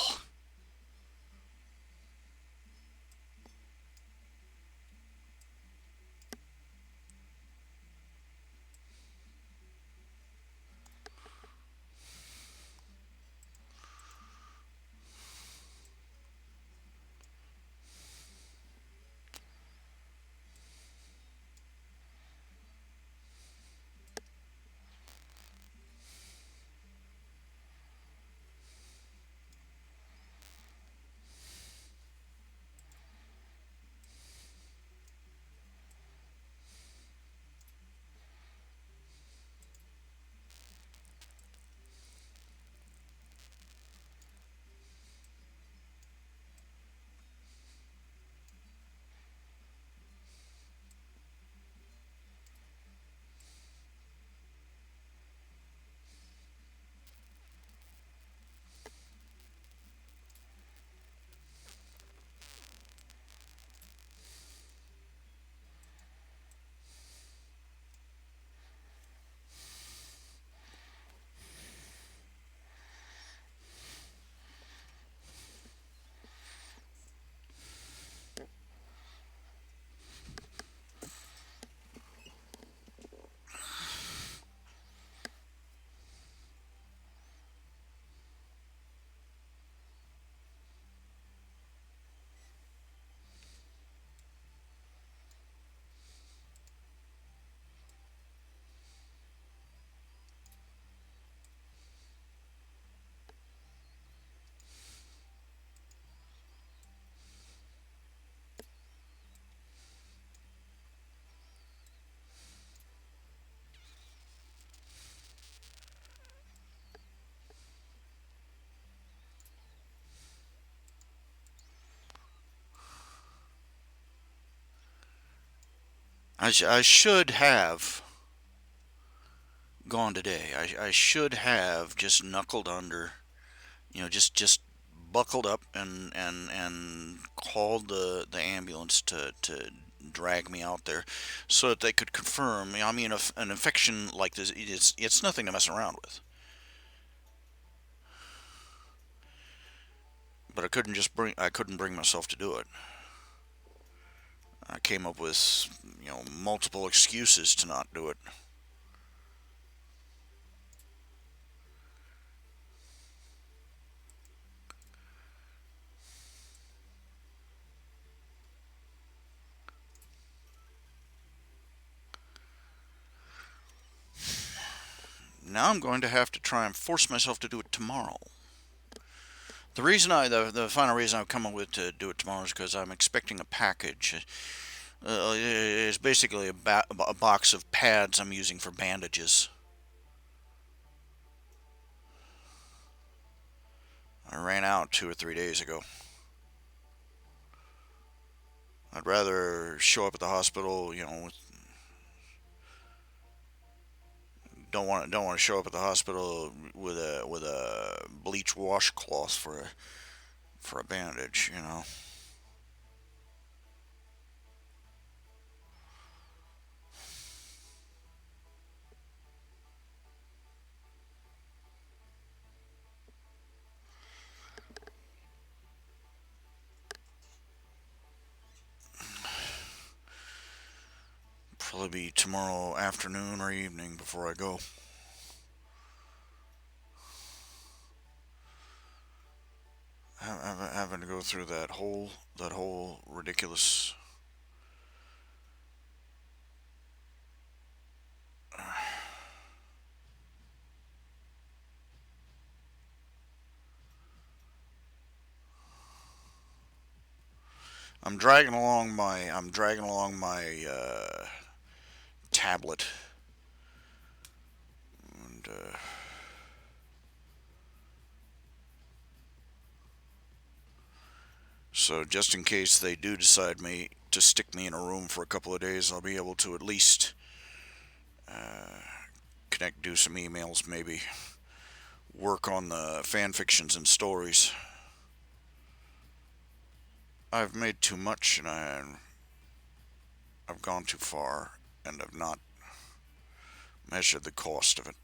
I should have gone today. I should have just knuckled under, just buckled up and called the ambulance to drag me out there, so that they could confirm. I mean, an infection like this, it's nothing to mess around with. But I couldn't bring myself to do it. I came up with multiple excuses to not do it. Now I'm going to have to try and force myself to do it tomorrow. The final reason I've come up with to do it tomorrow is because I'm expecting a package. It's basically a box of pads I'm using for bandages. 2 or 3 days ago. I'd rather show up at the hospital, don't want to show up at the hospital with a bleach washcloth for a bandage. Probably be tomorrow afternoon or evening before I go. Having to go through that whole ridiculous. I'm dragging along my tablet, and so just in case they do decide to stick me in a room for a couple of days, I'll be able to at least connect, do some emails, maybe work on the fan fictions and stories. I've made too much, and I've gone too far, and I've not measured the cost of it.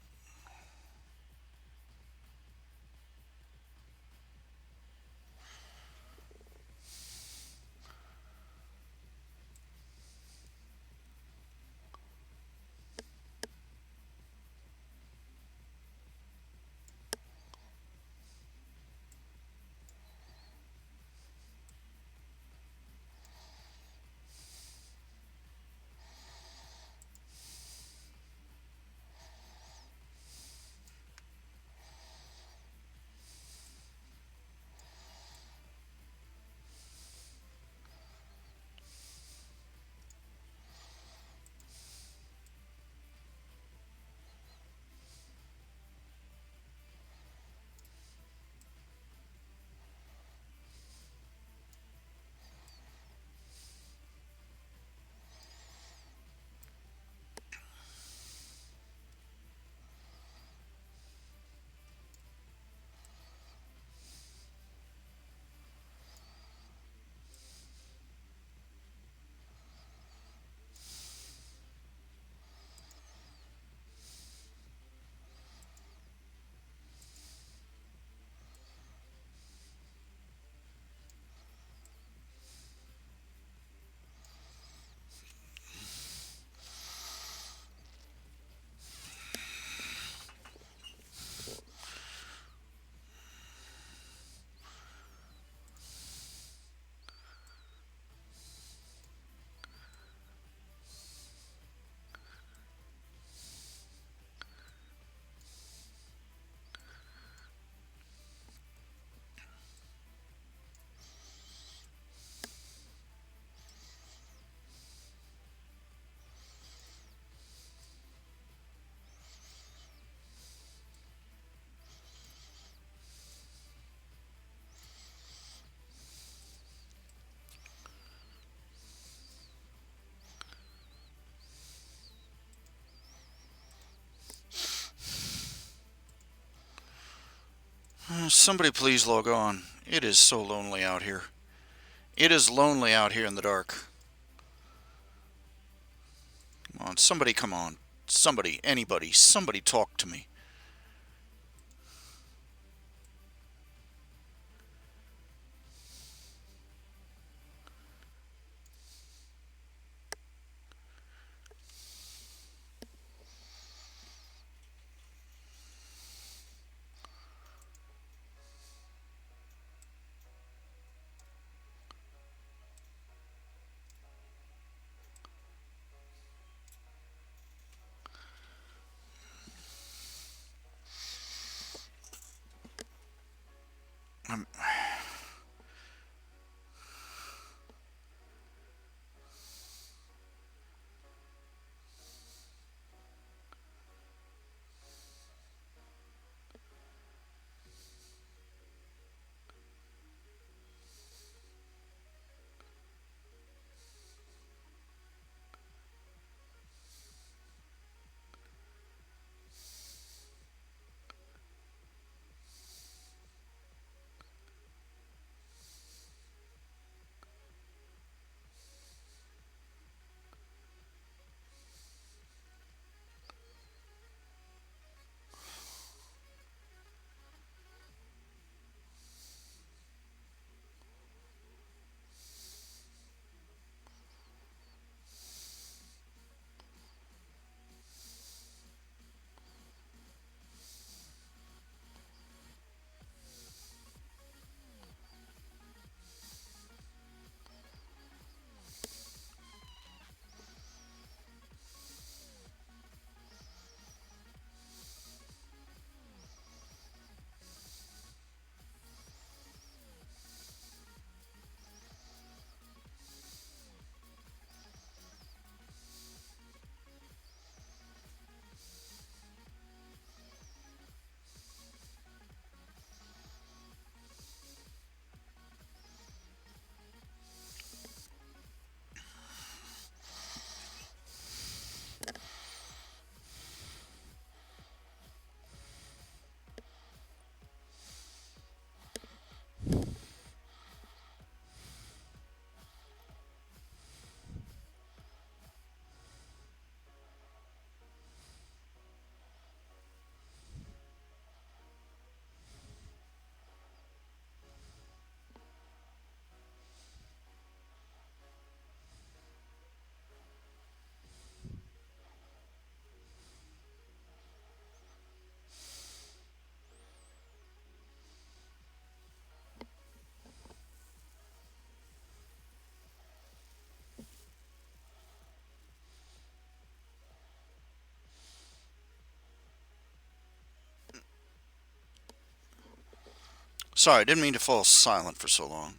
Somebody please log on. It is so lonely out here. It is lonely out here in the dark. Come on, somebody come on. Somebody, anybody, somebody talk to me. I'm, Sorry, I didn't mean to fall silent for so long.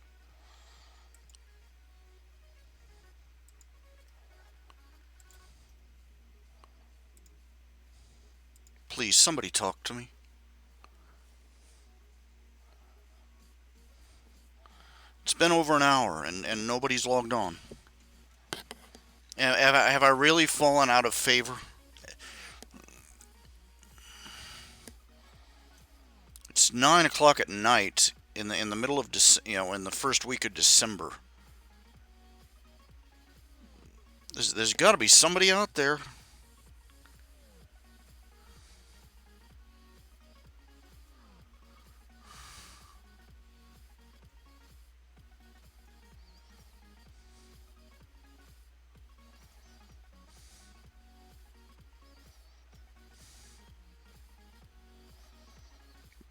Please, somebody talk to me. It's been over an hour and nobody's logged on. Have I really fallen out of favor? It's 9 o'clock at night in the middle of in the first week of December. There's got to be somebody out there.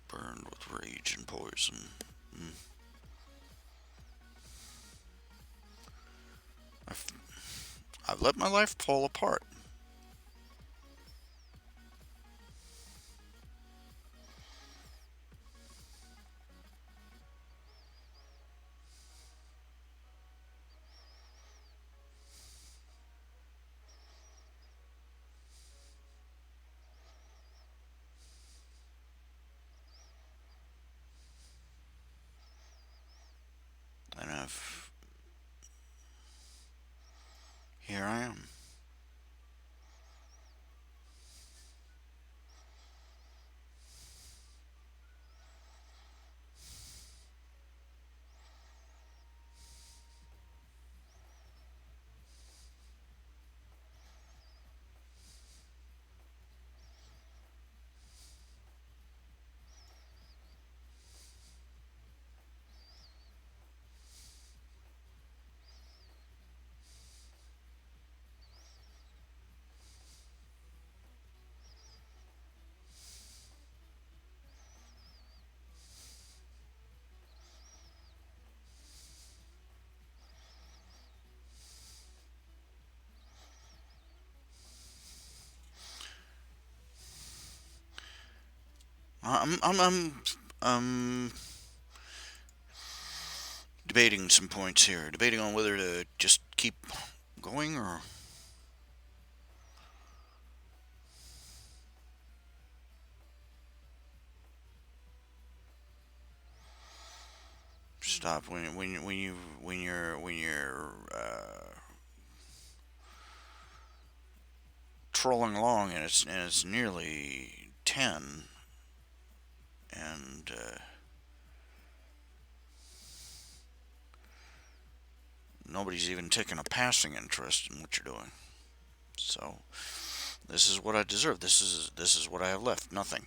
Burned with rage and poison. Mm. I've, I've let my life fall apart. And here I am. I'm debating some points here. Debating on whether to just keep going or stop when you're trolling along and it's nearly 10 and nobody's even taking a passing interest in what you're doing. So this is what I deserve. This is what I have left. Nothing.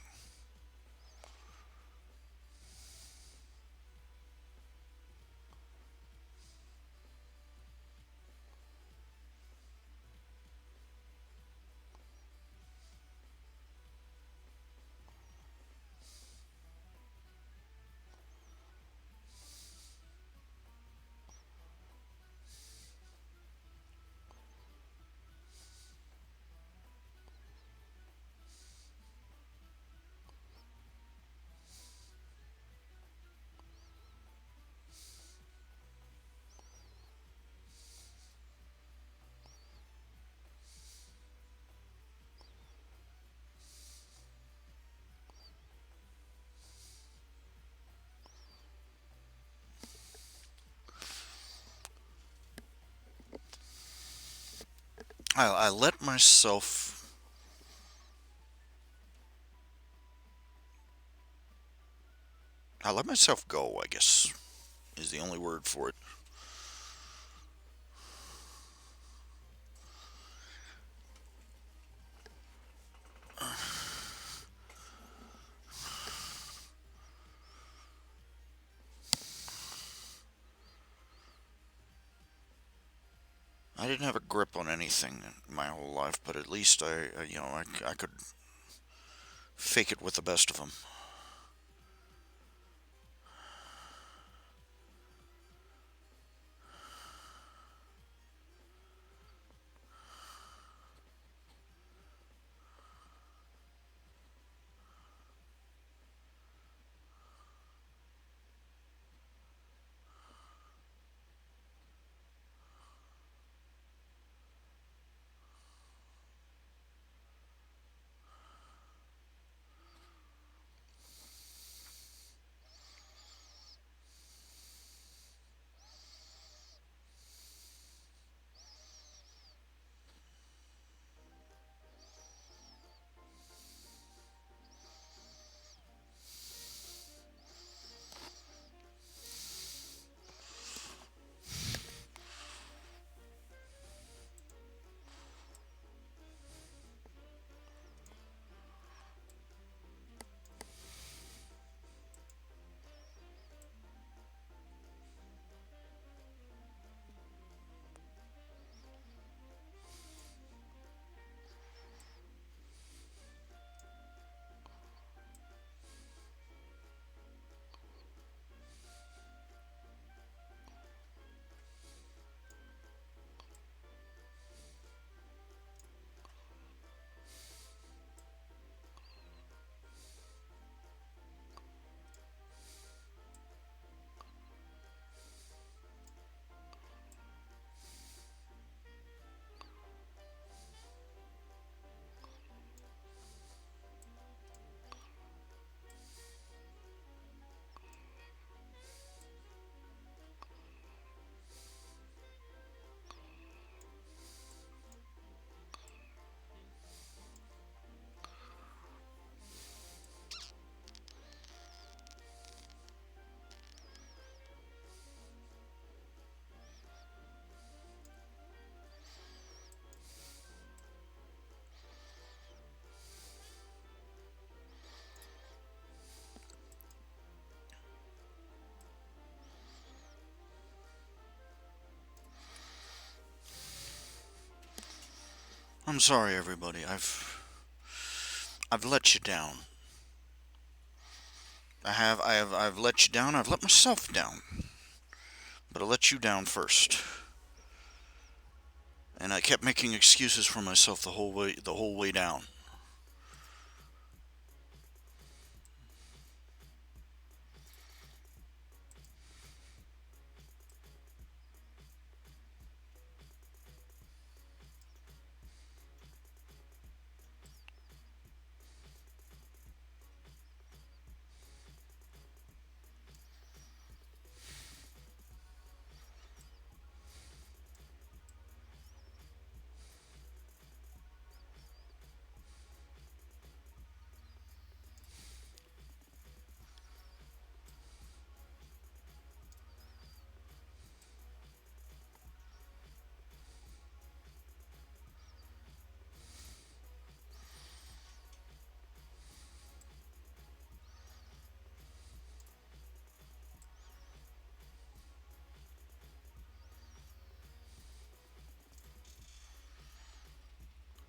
I let myself. I let myself go, I guess, is the only word for it. I didn't have a grip on anything my whole life, but at least I could fake it with the best of them. I'm sorry, everybody. I've let you down. I've let you down. I've let myself down. But I let you down first. And I kept making excuses for myself the whole way down.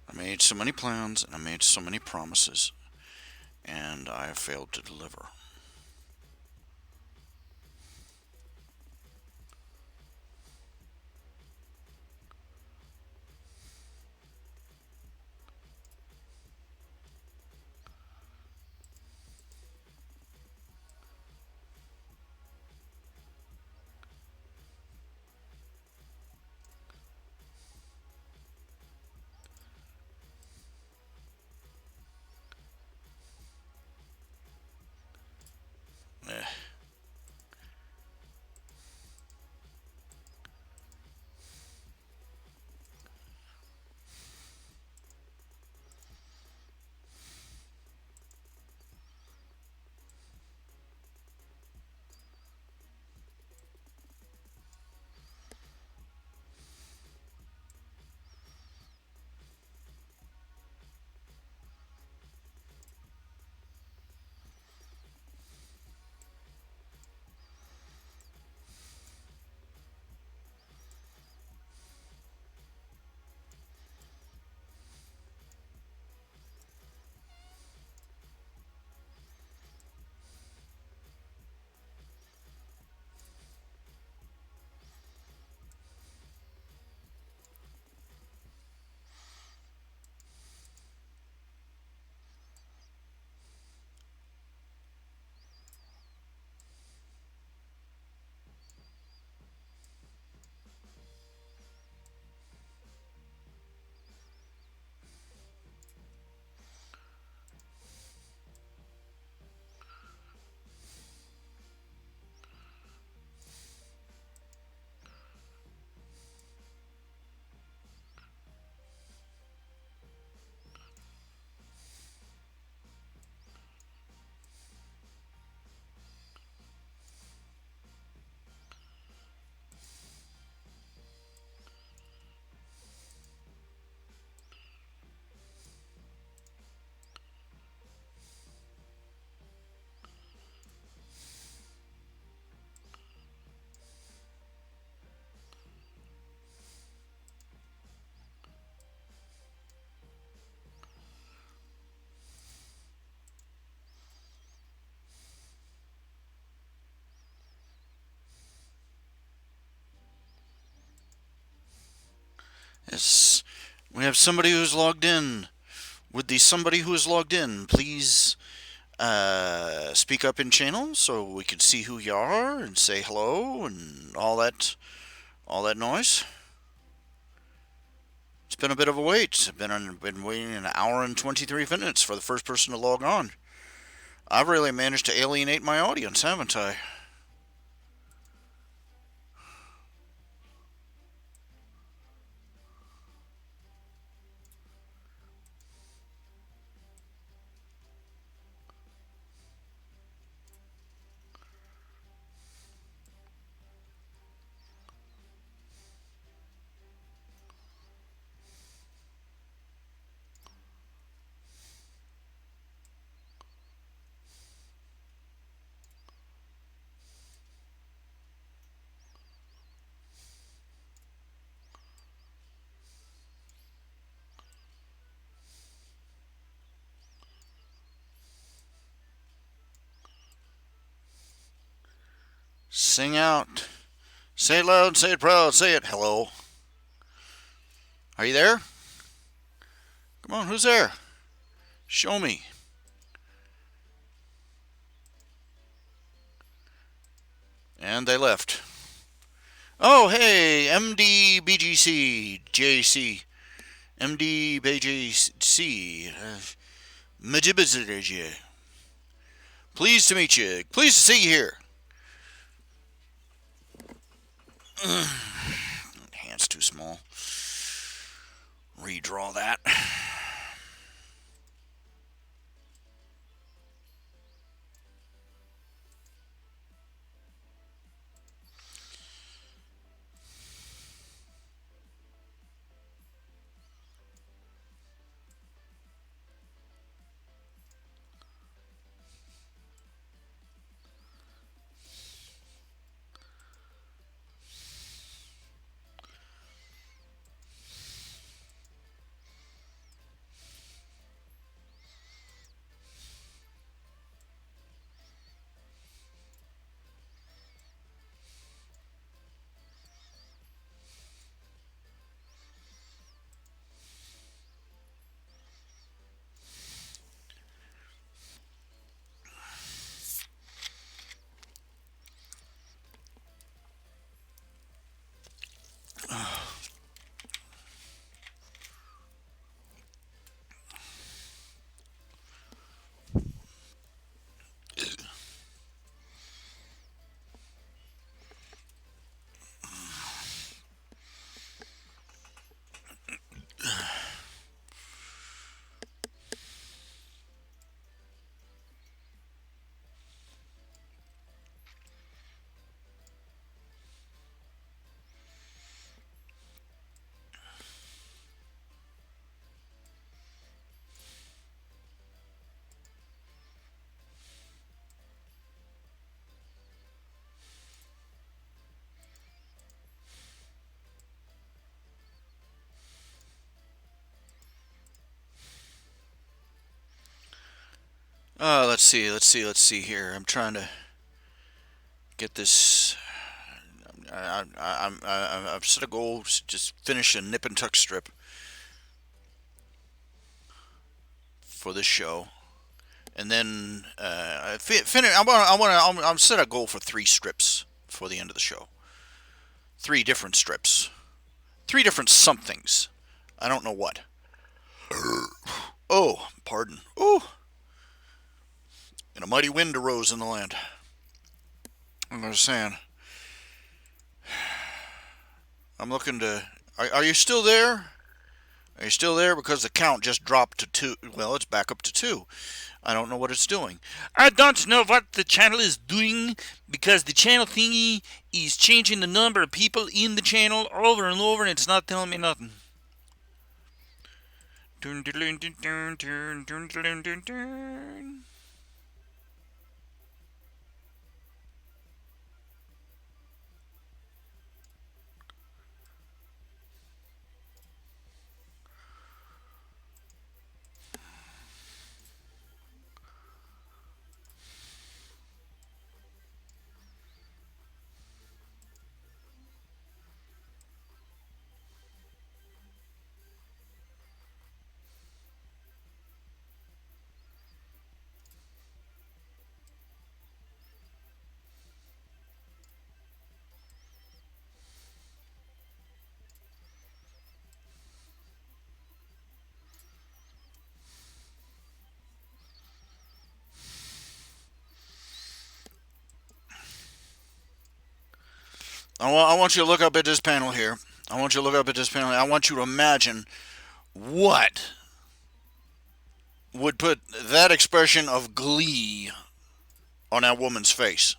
I made so many plans and I made so many promises, and I have failed to deliver. Eh. Yes, we have somebody who's logged in. Would the somebody who is logged in please speak up in channel so we can see who you are and say hello and all that noise? It's been a bit of a wait. I've been waiting an hour and 23 minutes for the first person to log on. I've really managed to alienate my audience, haven't I? Sing out. Say it loud, say it proud, say it. Hello. Are you there? Come on, who's there? Show me. And they left. Oh, hey, MDBGC, JC, MDBGC, Majibazirajie. Pleased to meet you. Pleased to see you here. Hand's too small. Redraw that. Let's see here. I'm trying to get this. I've set a goal to just finish a nip and tuck strip for this show, and then finish. I'm set a goal for 3 strips for the end of the show. 3 different strips, 3 different somethings. I don't know what. Oh, pardon. Oh, and a mighty wind arose in the land. I'm just saying. I'm looking to. Are you still there? Are you still there? Because the count just dropped to 2. Well, it's back up to 2. I don't know what it's doing. I don't know what the channel is doing because the channel thingy is changing the number of people in the channel over and over and it's not telling me nothing. I want you to look up at this panel here. I want you to look up at this panel. I want you to imagine what would put that expression of glee on that woman's face.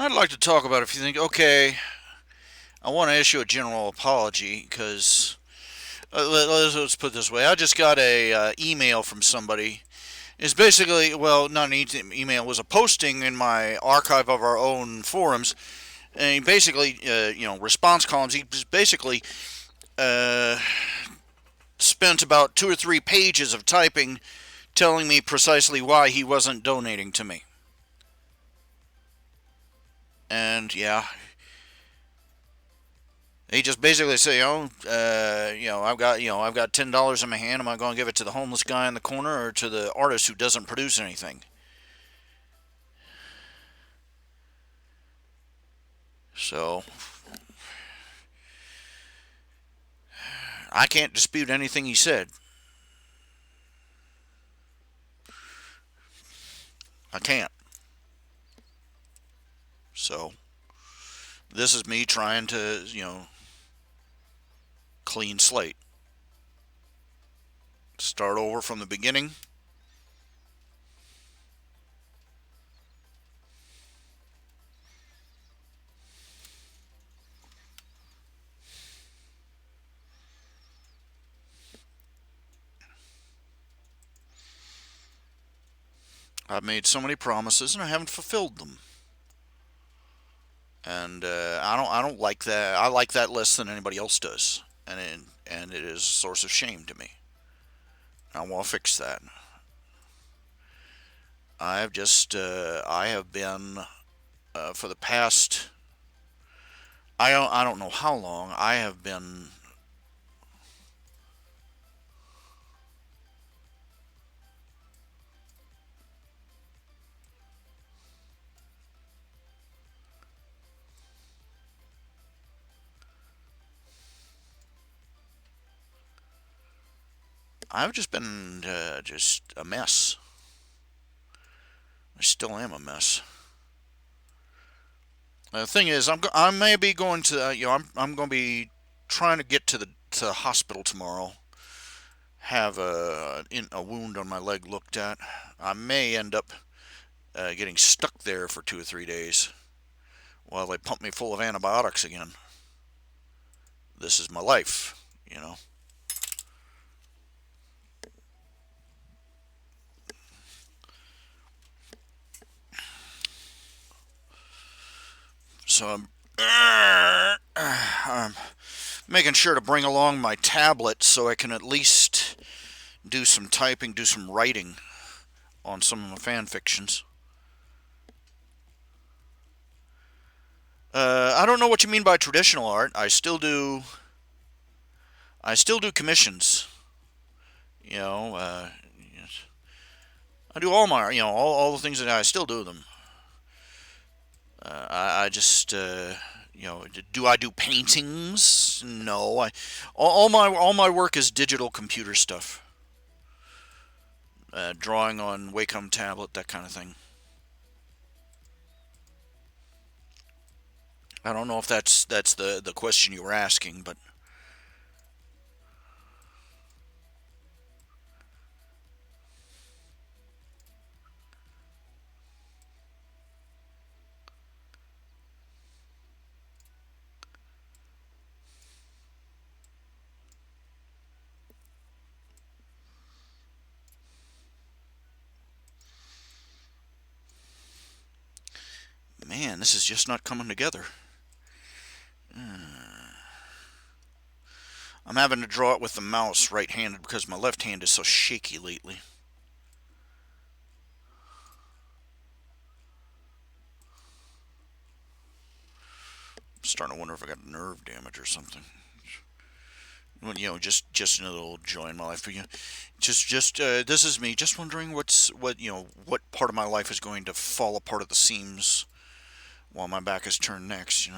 I'd like to talk about if you think, okay, I want to issue a general apology because let's put it this way. I just got a email from somebody. It's basically, well, not an email, it was a posting in my archive of our own forums. And he basically, response columns. He basically uh, spent about 2 or 3 pages of typing telling me precisely why he wasn't donating to me. And yeah, he just basically say, I've got $10 in my hand. Am I going to give it to the homeless guy in the corner or to the artist who doesn't produce anything? So I can't dispute anything he said. I can't. So this is me trying to, clean slate. Start over from the beginning. I've made so many promises and I haven't fulfilled them. And I don't like that. I like that less than anybody else does, and it is a source of shame to me. I want to fix that. I have been for the past I don't know how long I have been. I've just been just a mess. I still am a mess. The thing is, I may be going to I'm going to be trying to get to the hospital tomorrow. Have a wound on my leg looked at. I may end up getting stuck there for 2 or 3 days while they pump me full of antibiotics again. This is my life. So I'm making sure to bring along my tablet so I can at least do some typing, do some writing on some of my fan fictions. I don't know what you mean by traditional art. I still do. I still do commissions. You know, I do all my, all the things that I still do them. I just, do I do paintings? No, all my work is digital computer stuff. Drawing on Wacom tablet, that kind of thing. I don't know if that's the question you were asking, but man, this is just not coming together. I'm having to draw it with the mouse right-handed because my left hand is so shaky lately. I'm starting to wonder if I got nerve damage or something. Well, just another little joy in my life. But just this is me. Just wondering what part of my life is going to fall apart at the seams while my back is turned next.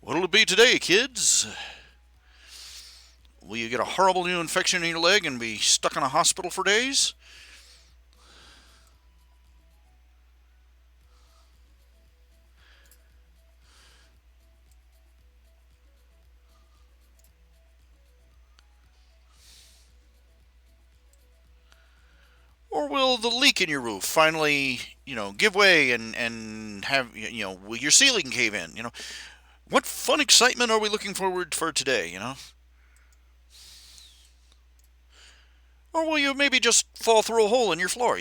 What'll it be today, kids? Will you get a horrible new infection in your leg and be stuck in a hospital for days? Or will the leak in your roof finally, give way and have, will your ceiling cave in? What fun excitement are we looking forward for today? Or will you maybe just fall through a hole in your floor?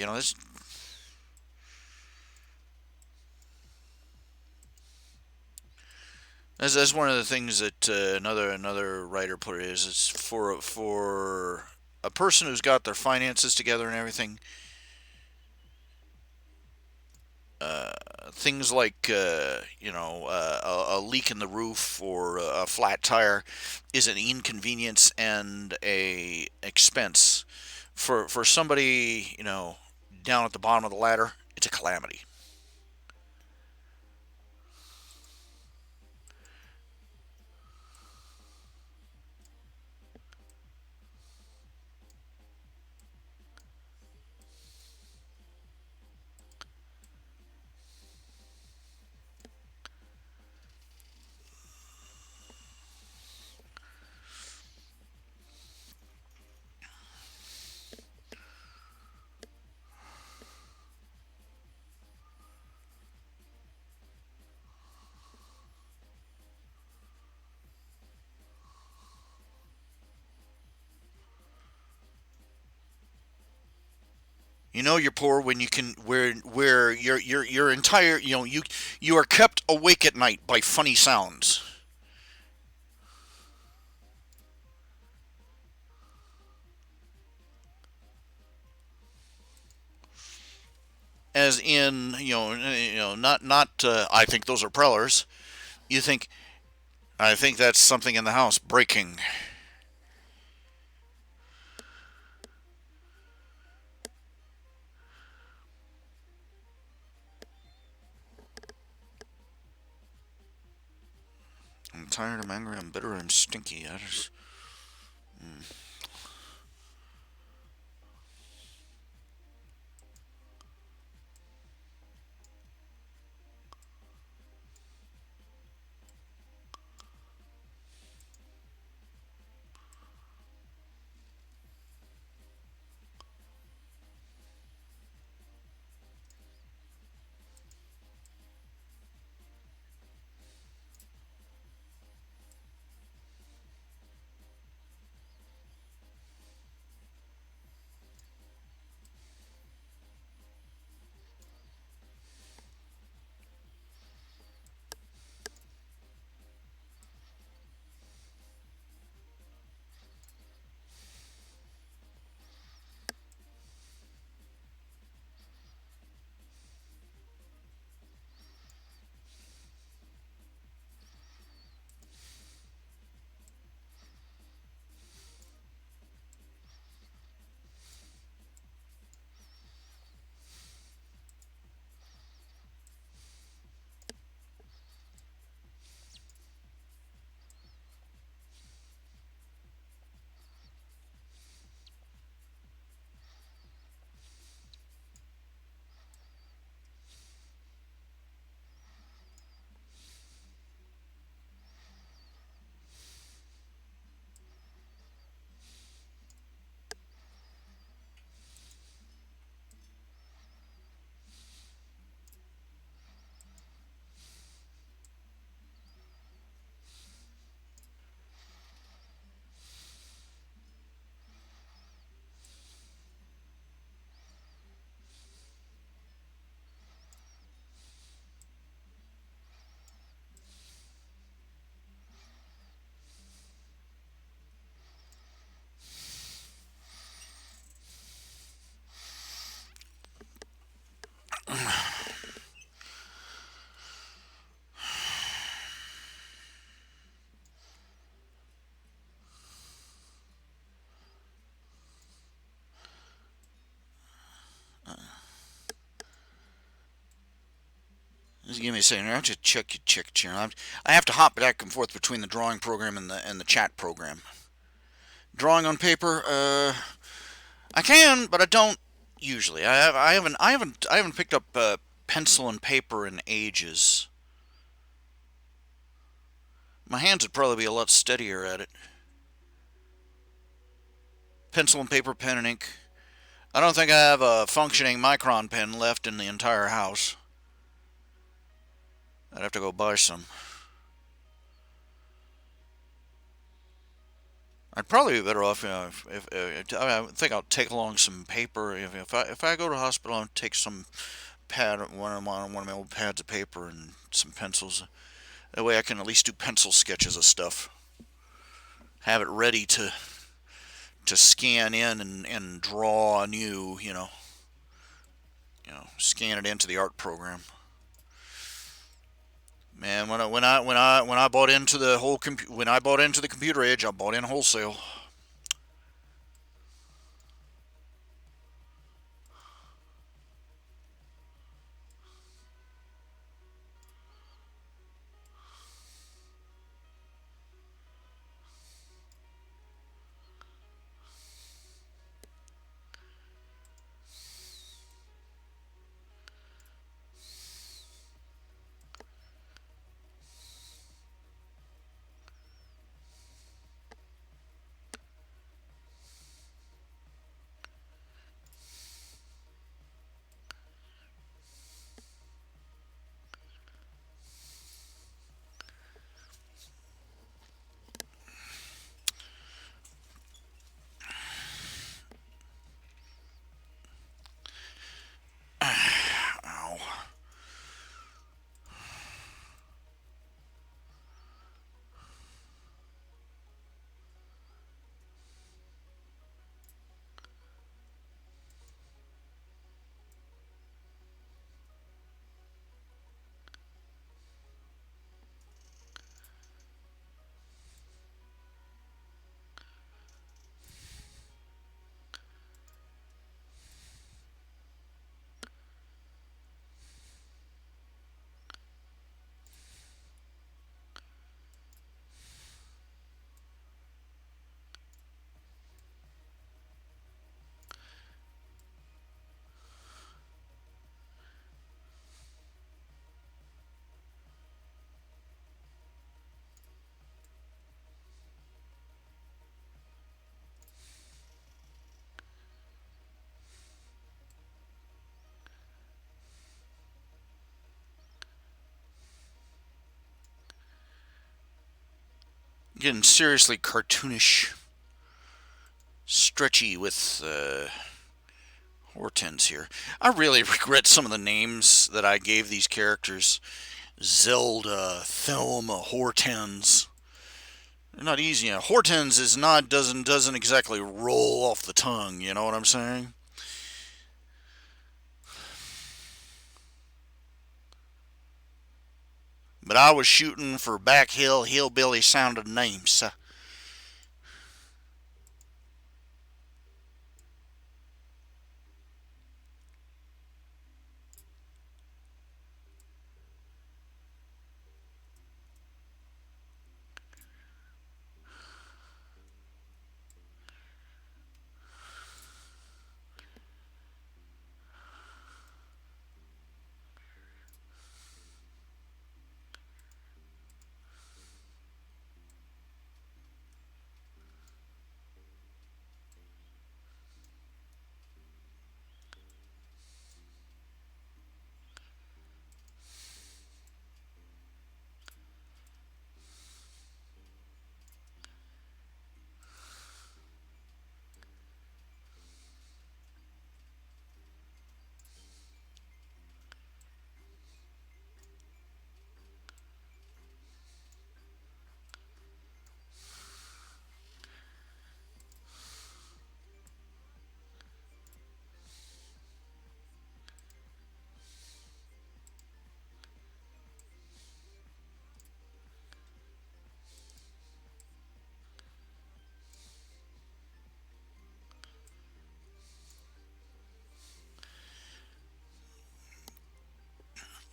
As one of the things that another writer put it is it's for a person who's got their finances together and everything. Things like a leak in the roof or a flat tire is an inconvenience and a expense. For somebody down at the bottom of the ladder, it's a calamity. You're poor when you can where your entire you are kept awake at night by funny sounds. As in not I think those are prellers. You think I think that's something in the house breaking. I'm tired, I'm angry, I'm bitter, I'm stinky. I just just give me a second. I'll just check here. I have to hop back and forth between the drawing program and the chat program. Drawing on paper, I can, but I don't usually. I haven't picked up pencil and paper in ages. My hands would probably be a lot steadier at it. Pencil and paper, pen and ink. I don't think I have a functioning micron pen left in the entire house. I'd have to go buy some. I'd probably be better off, if I think I'll take along some paper. If I go to the hospital, I'll take some one of my old pads of paper and some pencils. That way, I can at least do pencil sketches of stuff. Have it ready to scan in and draw anew. Scan it into the art program. Man, when I bought into the when I bought into the computer age, I bought in wholesale. Ow. Getting seriously cartoonish, stretchy with Hortense here. I really regret some of the names that I gave these characters. Zelda, Thelma, Hortense. They're not easy. Hortense is not doesn't exactly roll off the tongue. You know what I'm saying? But I was shooting for back hill hillbilly sounding names.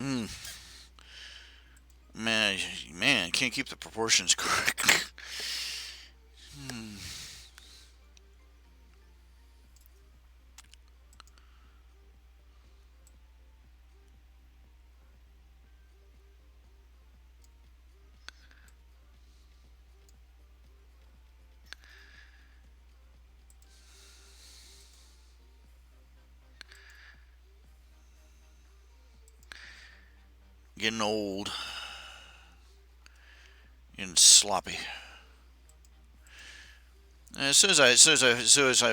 Mm, man, can't keep the proportions correct. Getting old. Getting sloppy. As soon as I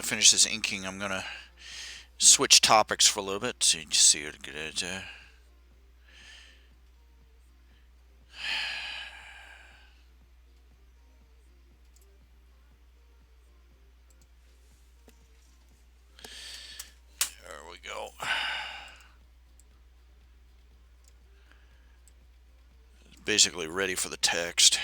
finish this inking, I'm gonna switch topics for a little bit. So you see what good at. There we go. Basically ready for the text.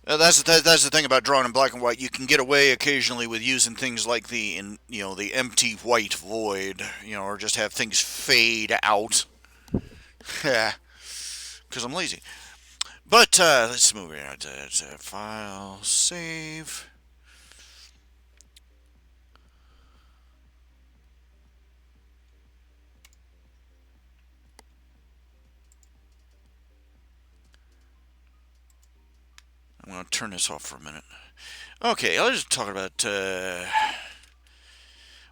That's the thing about drawing in black and white. You can get away occasionally with using things like the empty white void, or just have things fade out. Yeah, because I'm lazy. But let's move it out. File, save. I'm going to turn this off for a minute. Okay, let's talk about.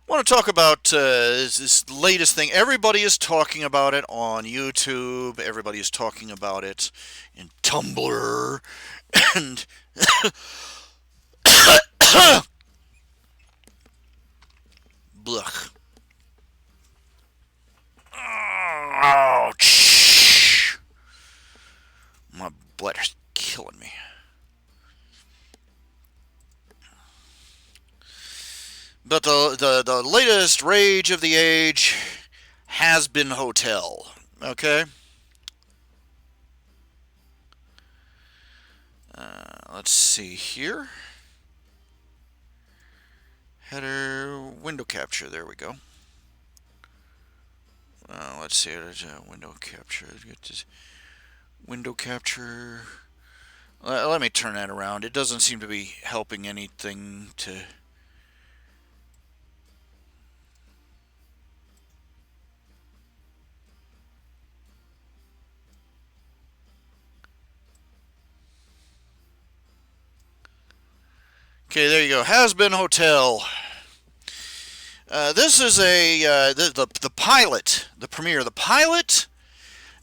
Want to talk about this latest thing. Everybody is talking about it on YouTube. Everybody is talking about it in Tumblr, and blech. Ouch! My bladder's killing me. But the latest rage of the age has been Hotel. Okay? Let's see here. Header, window capture. There we go. Let's see. Window capture. Get this window capture. Let me turn that around. It doesn't seem to be helping anything to. Okay, there you go. Has Been Hotel. This is the pilot, the premiere, the pilot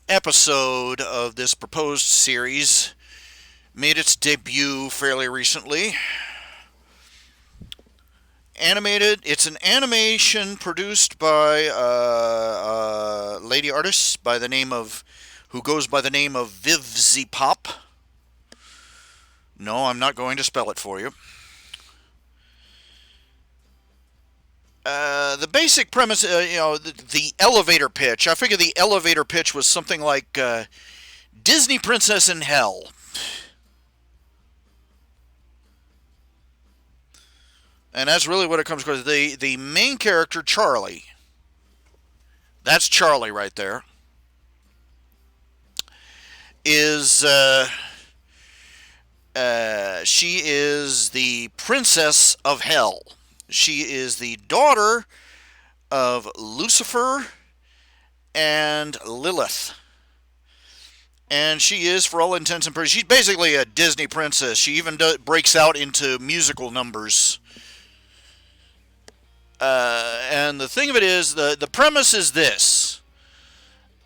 episode of this proposed series made its debut fairly recently. Animated. It's an animation produced by a lady artist who goes by the name of Vivzy Pop. No, I'm not going to spell it for you. The basic premise, the elevator pitch. I figure the elevator pitch was something like Disney Princess in Hell. And that's really what it comes across. The main character, Charlie. That's Charlie right there. She is the Princess of Hell. She is the daughter of Lucifer and Lilith. And she is, for all intents and purposes, she's basically a Disney princess. She even breaks out into musical numbers. And the thing of it is, the premise is this.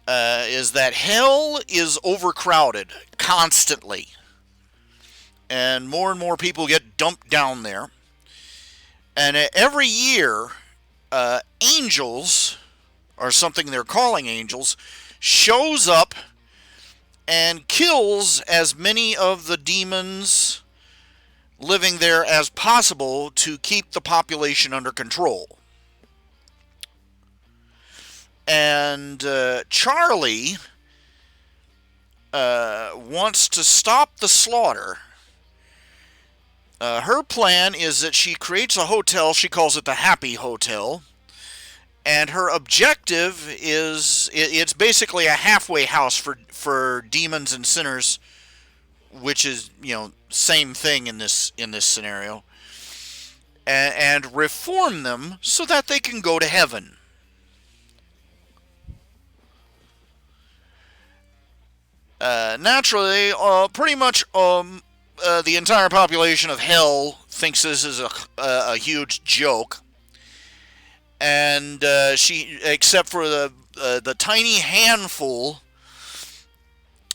Is that hell is overcrowded constantly. And more people get dumped down there. And every year, angels, or something they're calling angels, shows up and kills as many of the demons living there as possible to keep the population under control. And Charlie wants to stop the slaughter. Her plan is that she creates a hotel. She calls it the Happy Hotel. And her objective is, it's basically a halfway house for demons and sinners, which is, same thing in this scenario. And reform them so that they can go to heaven. Naturally, pretty much the entire population of hell thinks this is a huge joke. and she, except for the tiny handful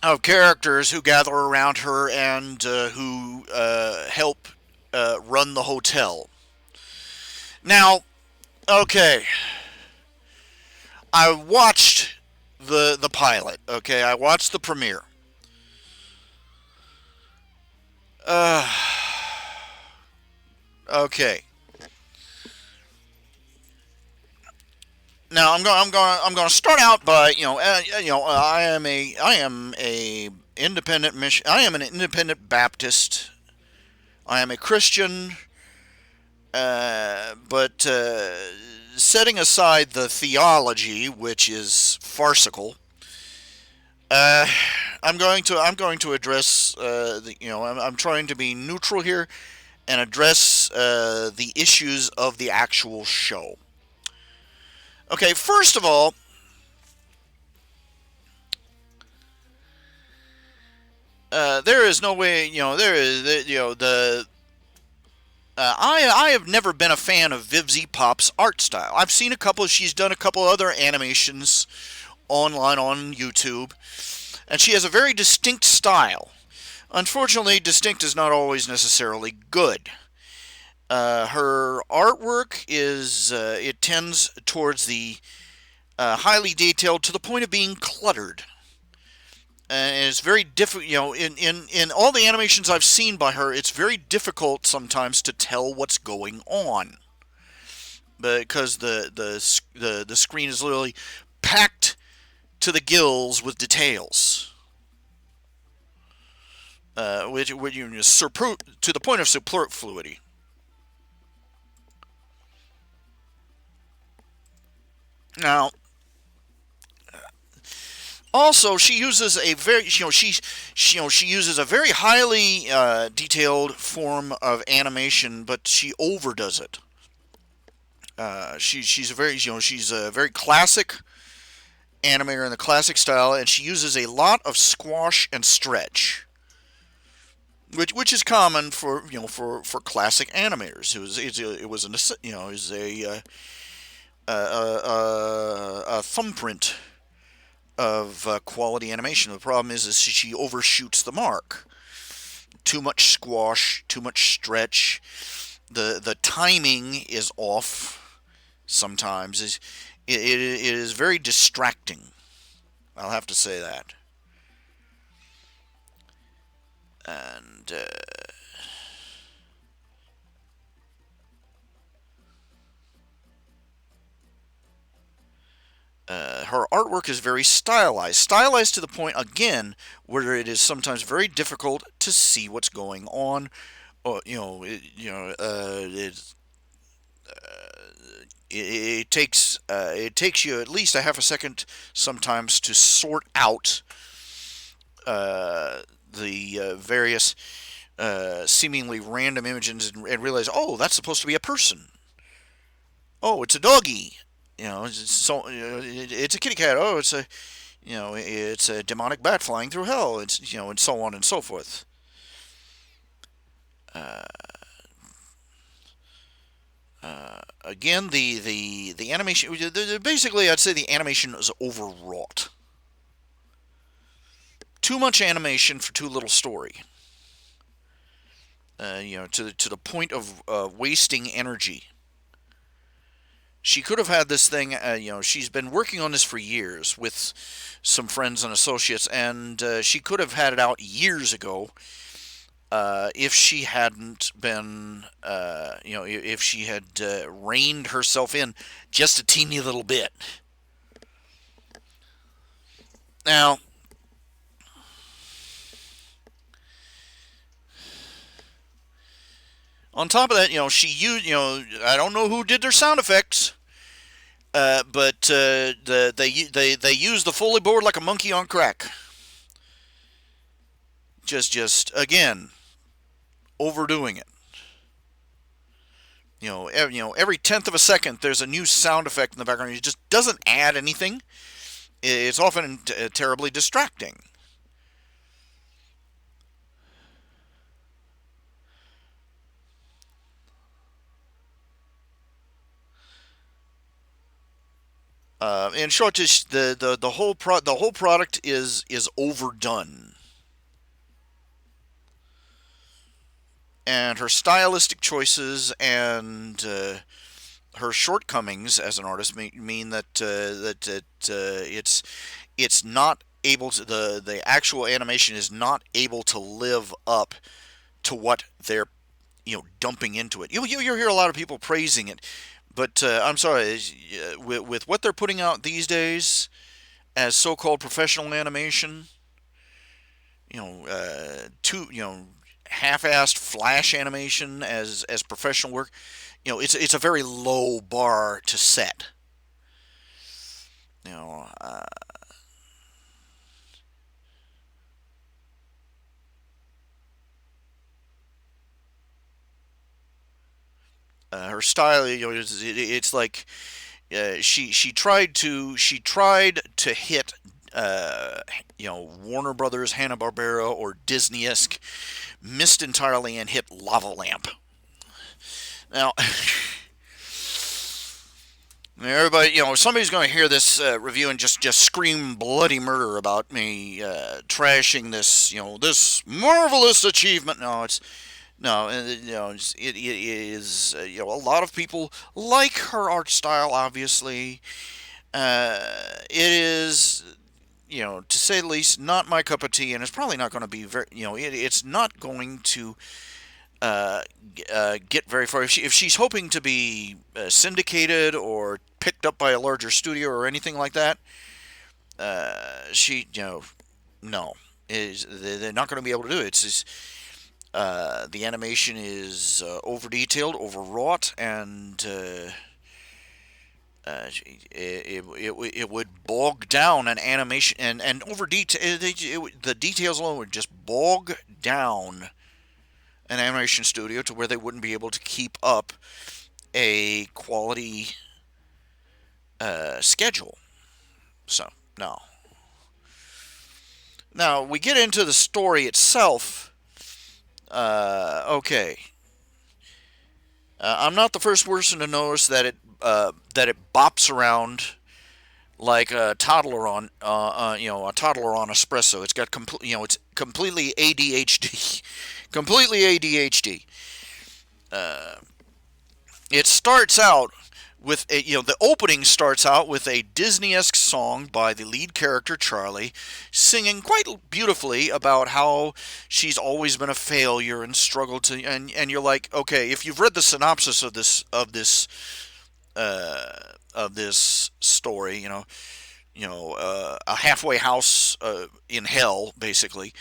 of characters who gather around her and who help run the hotel. Now, okay, I watched the pilot. Okay, I watched the premiere. Uh, okay. Now I'm going to start out by I am a independent mission. I am an independent Baptist. I am a Christian, but setting aside the theology, which is farcical, uh, I'm going to address I'm trying to be neutral here and address the issues of the actual show. Okay, first of all, there is no way, there is, I have never been a fan of Vivzy Pop's art style. I've seen a couple. She's done a couple other animations online on YouTube, and she has a very distinct style. Unfortunately, distinct is not always necessarily good. Her artwork is it tends towards the highly detailed to the point of being cluttered. And it's very difficult. In all the animations I've seen by her, it's very difficult sometimes to tell what's going on because the screen is literally packed to the gills with details, which to the point of superfluity. Now, also, she uses a very, she uses a very highly detailed form of animation, but she overdoes it. She's a very, she's a very classic animator in the classic style, and she uses a lot of squash and stretch, which is common for for classic animators. It was a thumbprint of quality animation. The problem is she overshoots the mark. Too much squash, too much stretch. The timing is off sometimes. It is very distracting. I'll have to say that. And her artwork is very stylized to the point again where it is sometimes very difficult to see what's going on. Or, it takes you at least a half a second sometimes to sort out the various seemingly random images and realize, oh, that's supposed to be a person. Oh, it's a doggy. It's a kitty cat. Oh, it's a demonic bat flying through hell. It's and so on and so forth. Uh, Again, the animation. Basically, I'd say the animation is overwrought. Too much animation for too little story. To the point of wasting energy. She could have had this thing. She's been working on this for years with some friends and associates, and she could have had it out years ago if she hadn't been, if she had reined herself in just a teeny little bit. Now, on top of that, she used, I don't know who did their sound effects, but they used the Foley board like a monkey on crack. Just again, overdoing it. Every tenth of a second, there's a new sound effect in the background. It just doesn't add anything. It's often terribly distracting. In short, just the whole product is overdone, and her stylistic choices and her shortcomings as an artist mean it's not able to the actual animation is not able to live up to what they're dumping into it. You hear a lot of people praising it, but I'm sorry, with what they're putting out these days as so-called professional animation, two half-assed flash animation as professional work, it's a very low bar to set. You know, uh, Her style, it's like she tried to hit Warner Brothers, Hanna Barbera, or Disney esque, missed entirely and hit Lava Lamp. Now, everybody, somebody's going to hear this review and just scream bloody murder about me trashing this marvelous achievement. No, it's no, it is. A lot of people like her art style. Obviously, it is. To say the least, not my cup of tea, and it's probably not going to be very. It's not going to uh, get very far. If she's hoping to be syndicated or picked up by a larger studio or anything like that, she, no, they're not going to be able to do it. It's just, the animation is over detailed, overwrought, and it would bog down an animation and over detail. The details alone would just bog down an animation studio to where they wouldn't be able to keep up a quality schedule. So no. Now we get into the story itself. Okay, I'm not the first person to notice that it bops around like a toddler on a toddler on espresso. It's got it's completely ADHD, completely ADHD. Uh, it starts out with the opening starts out with a Disney-esque song by the lead character Charlie, singing quite beautifully about how she's always been a failure and struggled to, and you're like, okay, if you've read the synopsis of this story, a halfway house in hell, basically.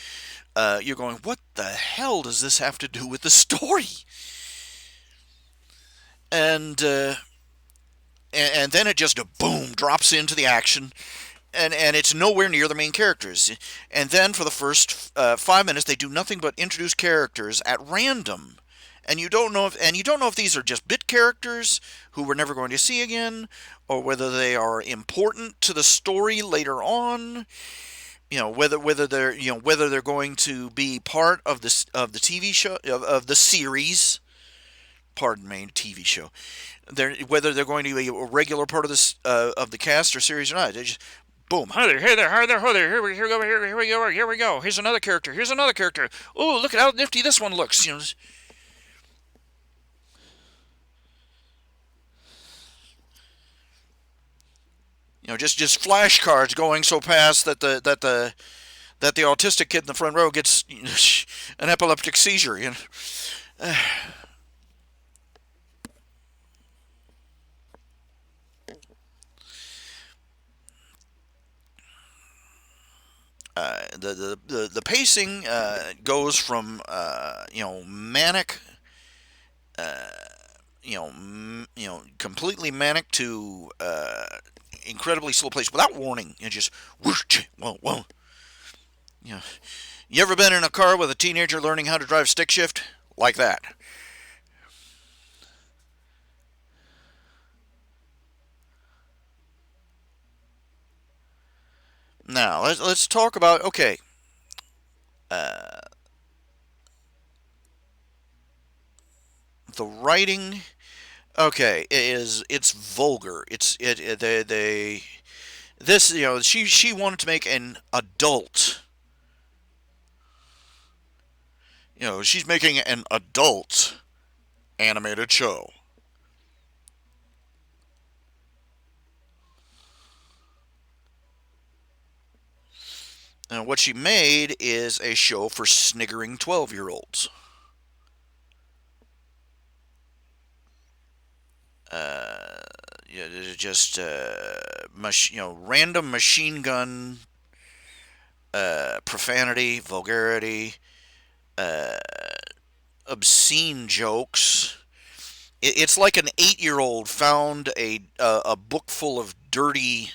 You're going, what the hell does this have to do with the story? And and then it just boom drops into the action, and it's nowhere near the main characters. And then for the first 5 minutes, they do nothing but introduce characters at random, and you don't know if these are just bit characters who we're never going to see again, or whether they are important to the story later on. Whether they're going to be part of the TV show of the series. Pardon me, TV show. Whether they're going to be a regular part of this of the cast or series or not. They just boom, hi there, hey there, hi there, hi there. Here we go. Here's another character. Here's another character. Oh, look at how nifty this one looks. Just flashcards going so fast that the autistic kid in the front row gets an epileptic seizure. The pacing goes from manic, completely manic to incredibly slow pace without warning. Just whoosh, whoa, whoa. You know, you ever been in a car with a teenager learning how to drive stick shift like that? Now let's talk about uh, the writing. Okay, it's vulgar. They this she wanted to make an adult. She's making an adult animated show. And what she made is a show for sniggering 12-year-olds. Uh, yeah, just random machine gun profanity, vulgarity, uh, obscene jokes. It's like an 8-year-old found a book full of dirty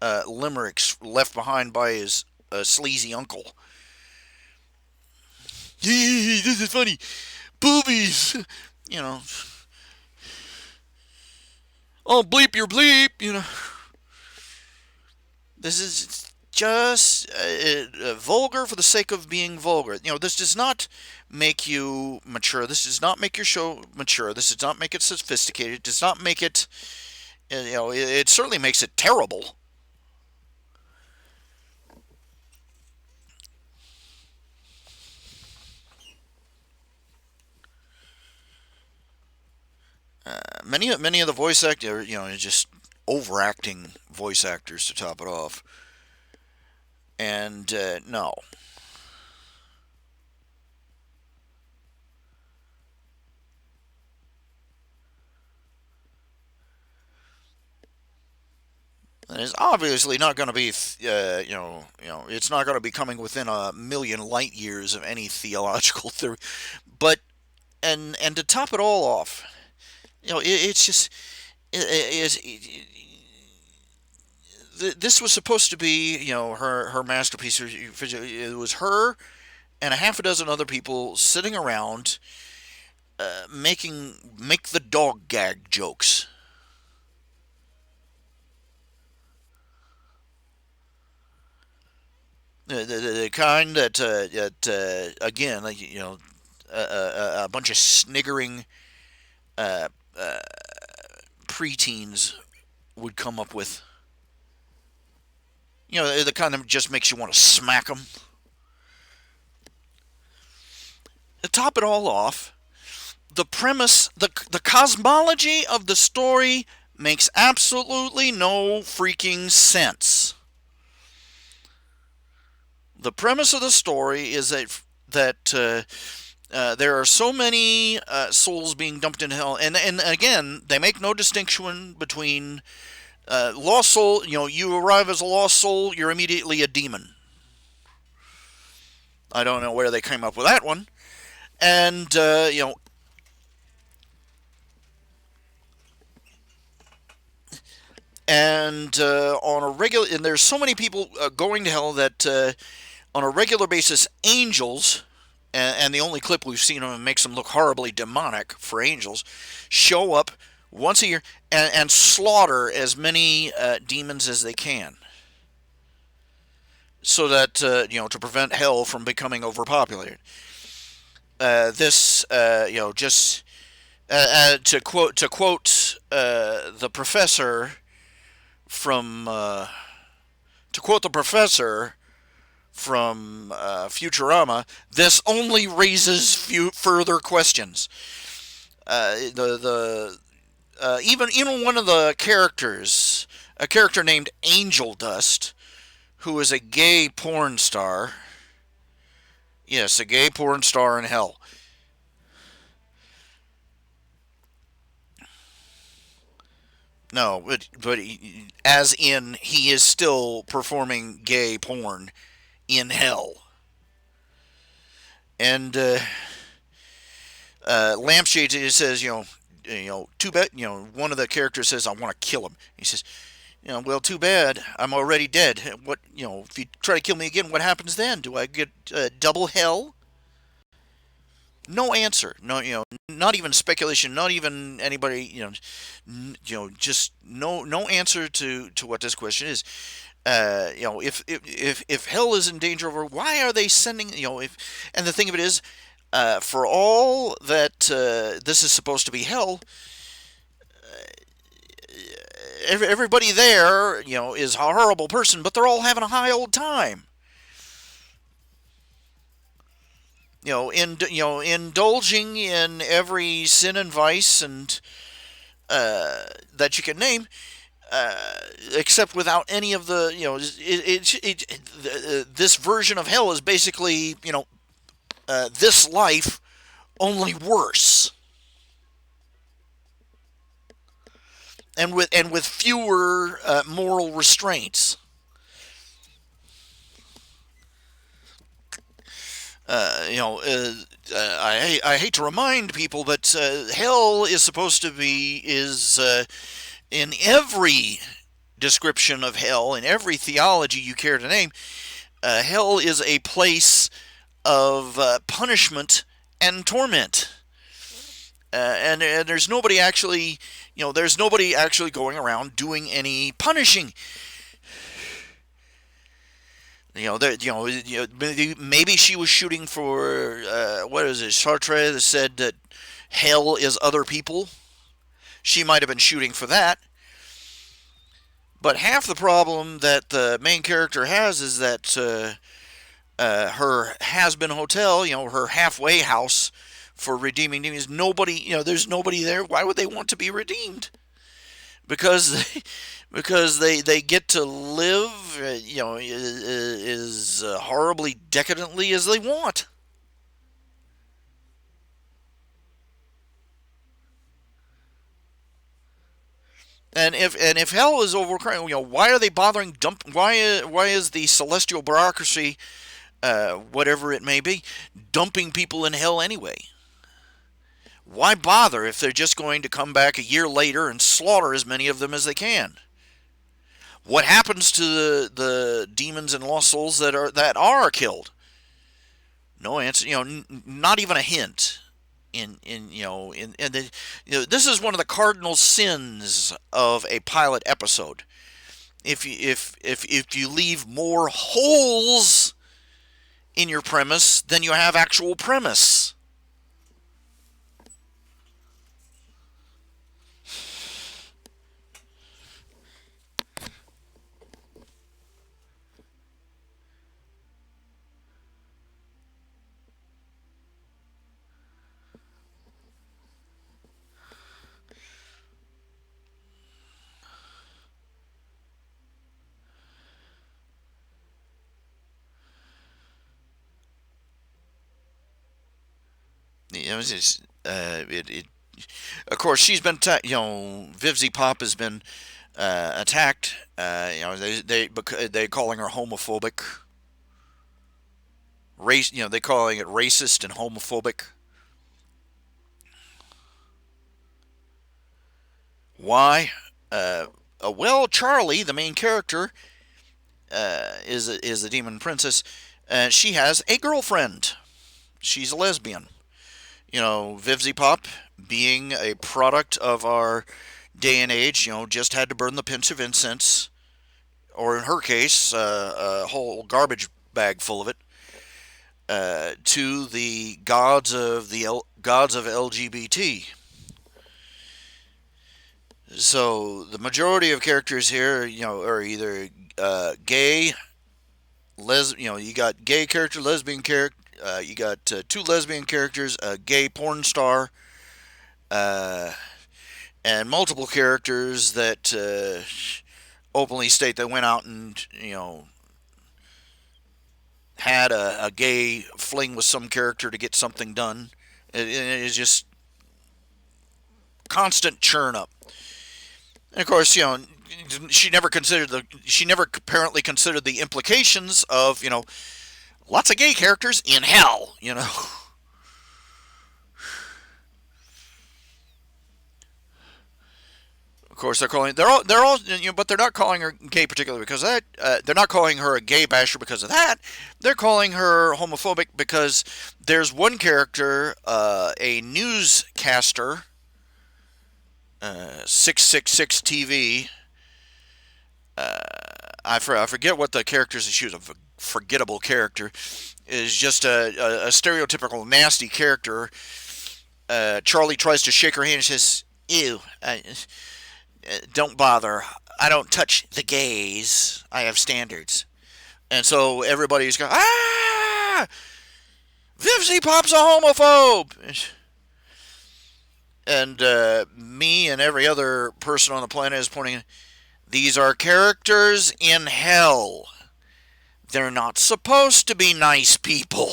limericks left behind by his sleazy uncle. This is funny. Boobies. You know. Oh, bleep your bleep. This is just vulgar for the sake of being vulgar. This does not make you mature. This does not make your show mature. This does not make it sophisticated. It does not make it. It certainly makes it terrible. Many of the voice actors, just overacting voice actors to top it off. And no, and it's obviously not going to be, it's not going to be coming within a million light years of any theological theory. But and to top it all off, it's just this was supposed to be, her masterpiece. It was her and a half a dozen other people sitting around make the dog gag jokes. The kind that again, like, a bunch of sniggering uh, uh, preteens would come up with. The kind that just makes you want to smack them. To top it all off, the premise, the cosmology of the story makes absolutely no freaking sense. The premise of the story is that there are so many souls being dumped into hell, and again, they make no distinction between lost soul. You arrive as a lost soul, you're immediately a demon. I don't know where they came up with that one, and on a regular, and there's so many people going to hell that on a regular basis, angels, and the only clip we've seen of them makes them look horribly demonic for angels, show up once a year and slaughter as many demons as they can, so that to prevent hell from becoming overpopulated. This just to quote the professor from to quote the professor from Futurama, this only raises further questions. The even one of the characters, a character named Angel Dust, who is a gay porn star. Yes, a gay porn star in hell. No, but as in he is still performing gay porn in hell. And Lampshade says, too bad. One of the characters says, "I want to kill him." He says, well, too bad. I'm already dead. What, if you try to kill me again, what happens then? Do I get double hell? No answer. No, not even speculation. Not even anybody. Just no answer to what this question is. If hell is in danger over, why are they sending? If and the thing of it is, for all that this is supposed to be hell, everybody there, is a horrible person, but they're all having a high old time. Indulging in every sin and vice and that you can name, except without any of the, this version of hell is basically, this life only worse, and with fewer moral restraints. I hate to remind people, but hell is supposed to be is in every description of hell, in every theology you care to name, hell is a place of punishment and torment. And there's nobody actually going around doing any punishing. Maybe she was shooting for what is it? Sartre that said that hell is other people. She might have been shooting for that. But half the problem that the main character has is that her has-been hotel, her halfway house for redeeming demons, there's nobody there. Why would they want to be redeemed? Because they get to live, as horribly decadently as they want. And if hell is overcrowded, why are they bothering Why is the celestial bureaucracy, whatever it may be, dumping people in hell anyway? Why bother if they're just going to come back a year later and slaughter as many of them as they can? What happens to the demons and lost souls that are killed? No answer. Not even a hint. This is one of the cardinal sins of a pilot episode. If you leave more holes in your premise than you have actual premise. It's just, of course, she's been, Vivzy Pop has been attacked. They calling her homophobic, they calling it racist and homophobic. Why? Well, Charlie, the main character, is a demon princess. She has a girlfriend. She's a lesbian. Vivzy Pop, being a product of our day and age, just had to burn the pinch of incense, or in her case, a whole garbage bag full of it, to the gods of LGBT. So the majority of characters here, are either gay, you got gay character, lesbian character. You got two lesbian characters, a gay porn star, uh, and multiple characters that openly state they went out and had a gay fling with some character to get something done. It is just constant churn up. And of course, she never apparently considered the implications of lots of gay characters in hell. Of course, they're all, but they're not calling her gay particularly because of that. They're not calling her a gay basher because of that. They're calling her homophobic because there's one character, a newscaster, 666 TV. I forget what the character is. She was a forgettable character. Is just a stereotypical nasty character. Charlie tries to shake her hand and says, Ew, don't bother. I don't touch the gays. I have standards. And so everybody's going, ah, Vivzy Pop's a homophobe. And me and every other person on the planet is pointing, these are characters in hell. They're not supposed to be nice people.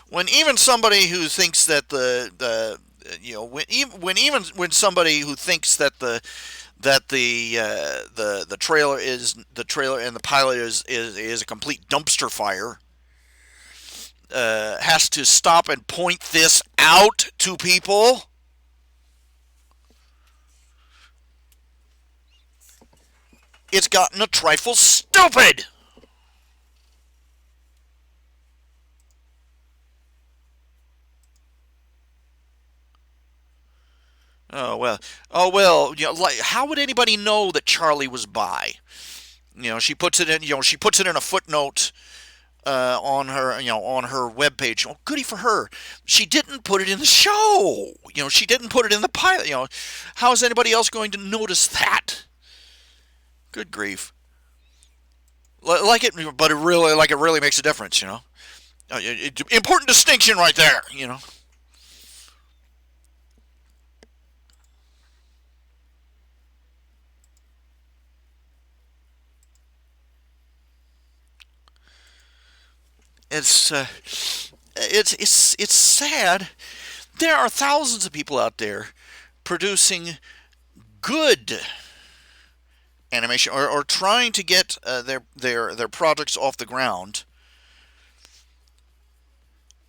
When even somebody who thinks that the when somebody who thinks that the trailer and the pilot is a complete dumpster fire, has to stop and point this out to people. It's gotten a trifle stupid. Oh well. Oh well. Like, how would anybody know that Charlie was bi? She puts it in. She puts it in a footnote on her. On her webpage. Oh, goody for her. She didn't put it in the show. She didn't put it in the pilot. How is anybody else going to notice that? Good grief. Like it, but it really makes a difference. Important distinction right there. It's it's sad. There are thousands of people out there producing good animation, or trying to get their projects off the ground,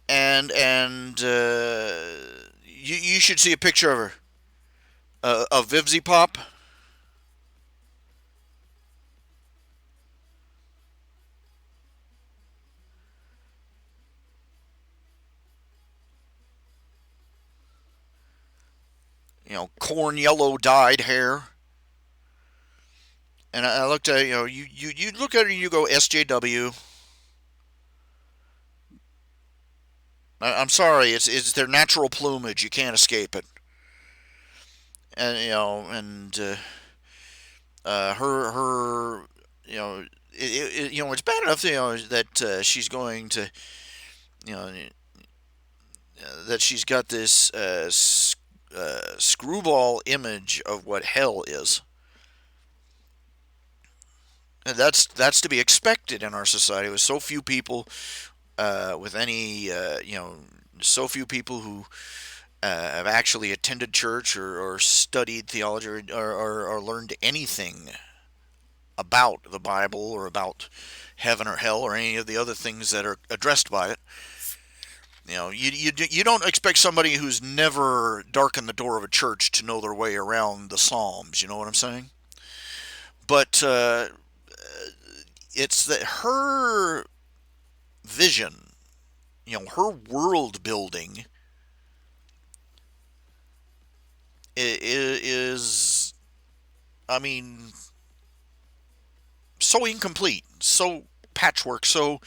and you should see a picture of her, of Vivzy Pop. Corn yellow dyed hair. And I looked at you look at it and you go SJW. I'm sorry, it's their natural plumage. You can't escape it. And her it's bad enough that she's going to you know that she's got this screwball image of what hell is. And that's to be expected in our society with so few people with any so few people who have actually attended church, or studied theology, or learned anything about the Bible, or about heaven or hell, or any of the other things that are addressed by it. You don't expect somebody who's never darkened the door of a church to know their way around the Psalms. You know what I'm saying? But it's that her vision, her world building is, I mean, so incomplete, so patchwork, so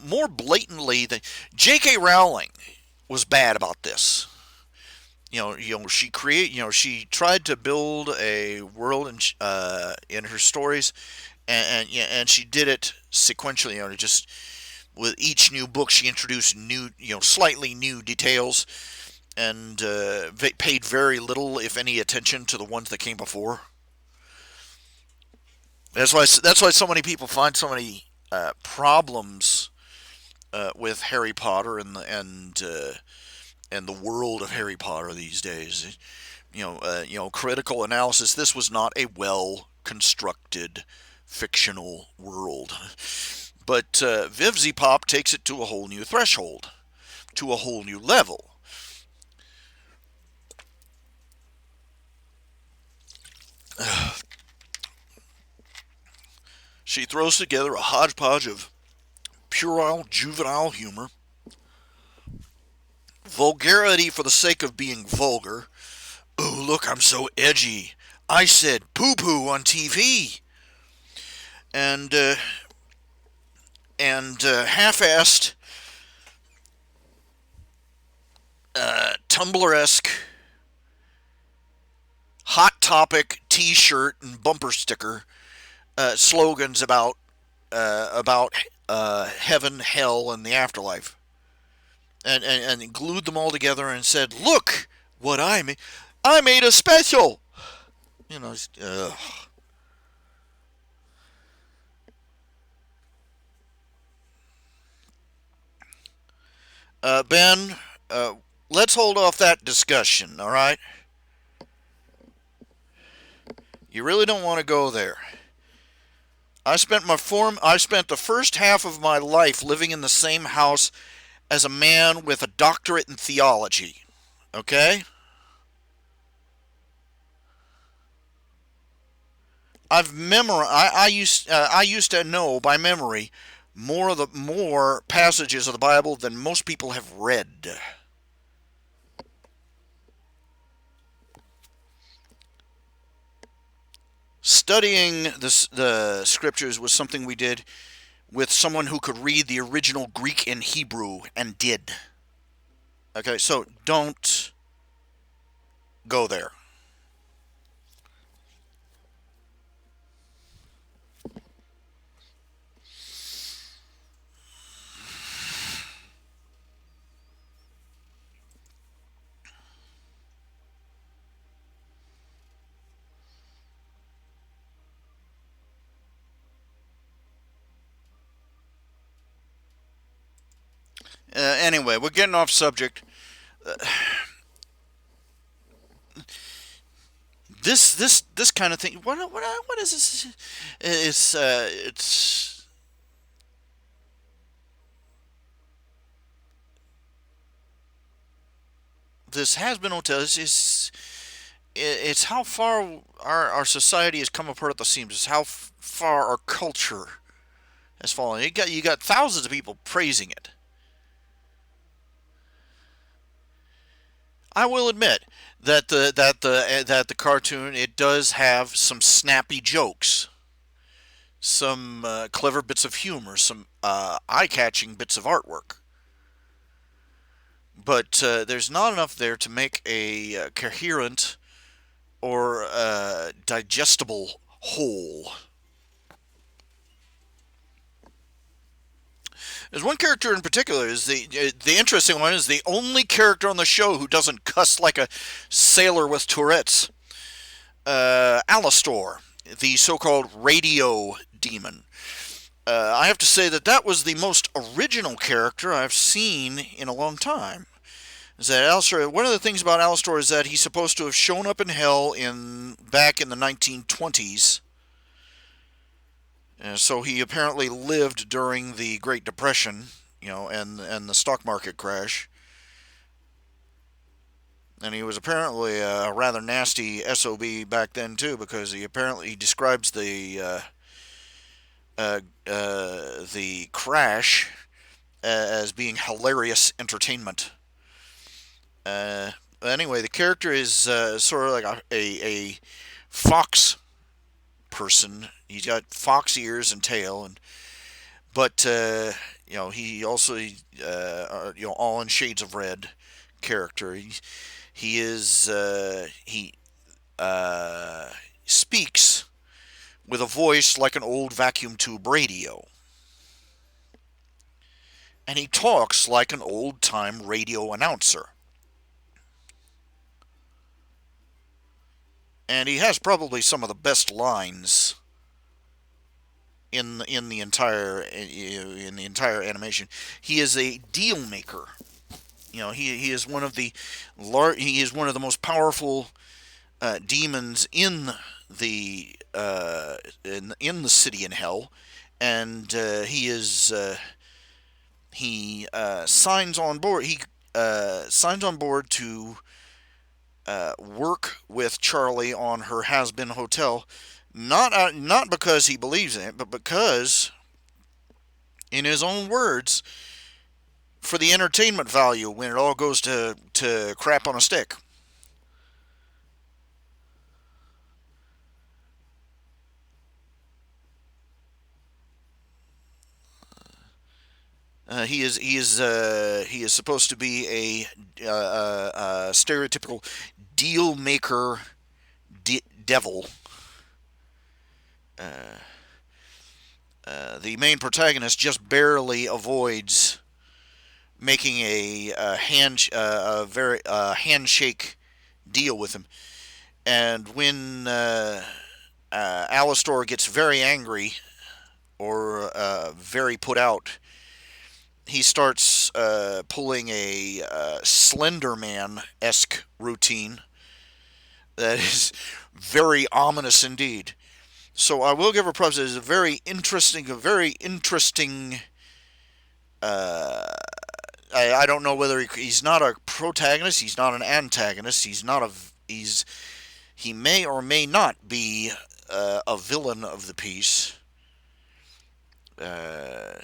more blatantly than J.K. Rowling was bad about this. She tried to build a world in her stories, and she did it sequentially. Just with each new book, she introduced new, slightly new details, and paid very little, if any, attention to the ones that came before. That's why so many people find so many problems with Harry Potter and the world of Harry Potter these days. Critical analysis. This was not a well constructed fictional world, but Vivzy Pop takes it to a whole new threshold, to a whole new level. She throws together a hodgepodge of puerile, juvenile humor, vulgarity for the sake of being vulgar. Oh, look, I'm so edgy. I said poo poo on TV. And half-assed Tumblr-esque hot topic T-shirt and bumper sticker slogans about heaven, hell, and the afterlife, and glued them all together and said, "Look what I made! I made a special." You know, Ben, let's hold off that discussion. All right, you really don't want to go there. I spent the first half of my life living in the same house as a man with a doctorate in theology. Okay? I used to know by memory more passages of the Bible than most people have read. Studying the scriptures was something we did with someone who could read the original Greek and Hebrew and did. Okay, so don't go there. Anyway, we're getting off subject. This kind of thing. What is this? It's this has been hotel. It's how far our society has come apart at the seams. It's how far our culture has fallen. You got thousands of people praising it. I will admit that the cartoon, it does have some snappy jokes, some clever bits of humor, some eye-catching bits of artwork. But there's not enough there to make a coherent or digestible whole. There's one character in particular. Is the interesting one is the only character on the show who doesn't cuss like a sailor with Tourette's. Alastor, the so-called radio demon. I have to say that was the most original character I've seen in a long time. Is that Alastor? One of the things about Alastor is that he's supposed to have shown up in hell back in the 1920s. So he apparently lived during the Great Depression, and the stock market crash. And he was apparently a rather nasty SOB back then too, because he describes the crash as being hilarious entertainment. Anyway, the character is sort of like a fox person. He's got fox ears and tail, but he also all in shades of red character. He speaks with a voice like an old vacuum tube radio, and he talks like an old time radio announcer. And he has probably some of the best lines in the entire animation. He is a deal maker. He is one of the most powerful demons in the city in hell, and he signs on board. He signs on board to work with Charlie on her has-been hotel, not because he believes in it, but because, in his own words, for the entertainment value when it all goes to crap on a stick. He is supposed to be a stereotypical deal maker devil. Uh, the main protagonist just barely avoids making a very handshake deal with him, and when Alistor gets very angry or very put out, he starts pulling a Slender Man esque routine that is very ominous indeed. So I will give her props. It is a very interesting. Uh, I don't know whether he's not a protagonist. He's not an antagonist. He's not a. He may or may not be a villain of the piece. Uh,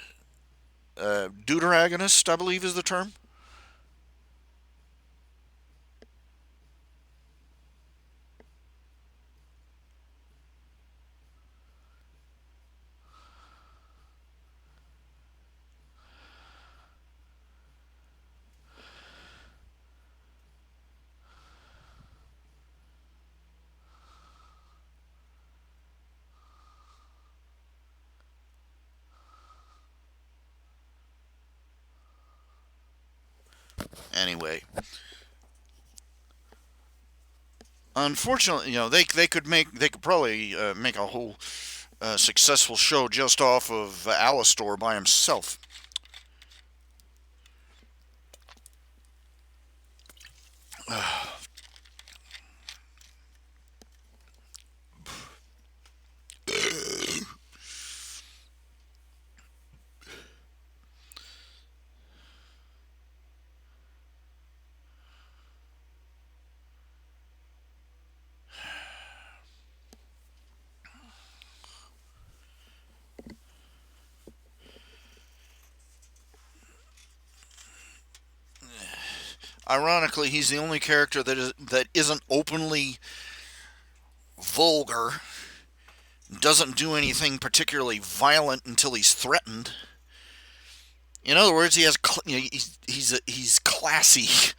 Deuteragonist, I believe, is the term. Anyway, unfortunately, they could probably make a whole successful show just off of Alistor by himself. Ironically, he's the only character that isn't openly vulgar, doesn't do anything particularly violent until he's threatened. In other words, he's classy.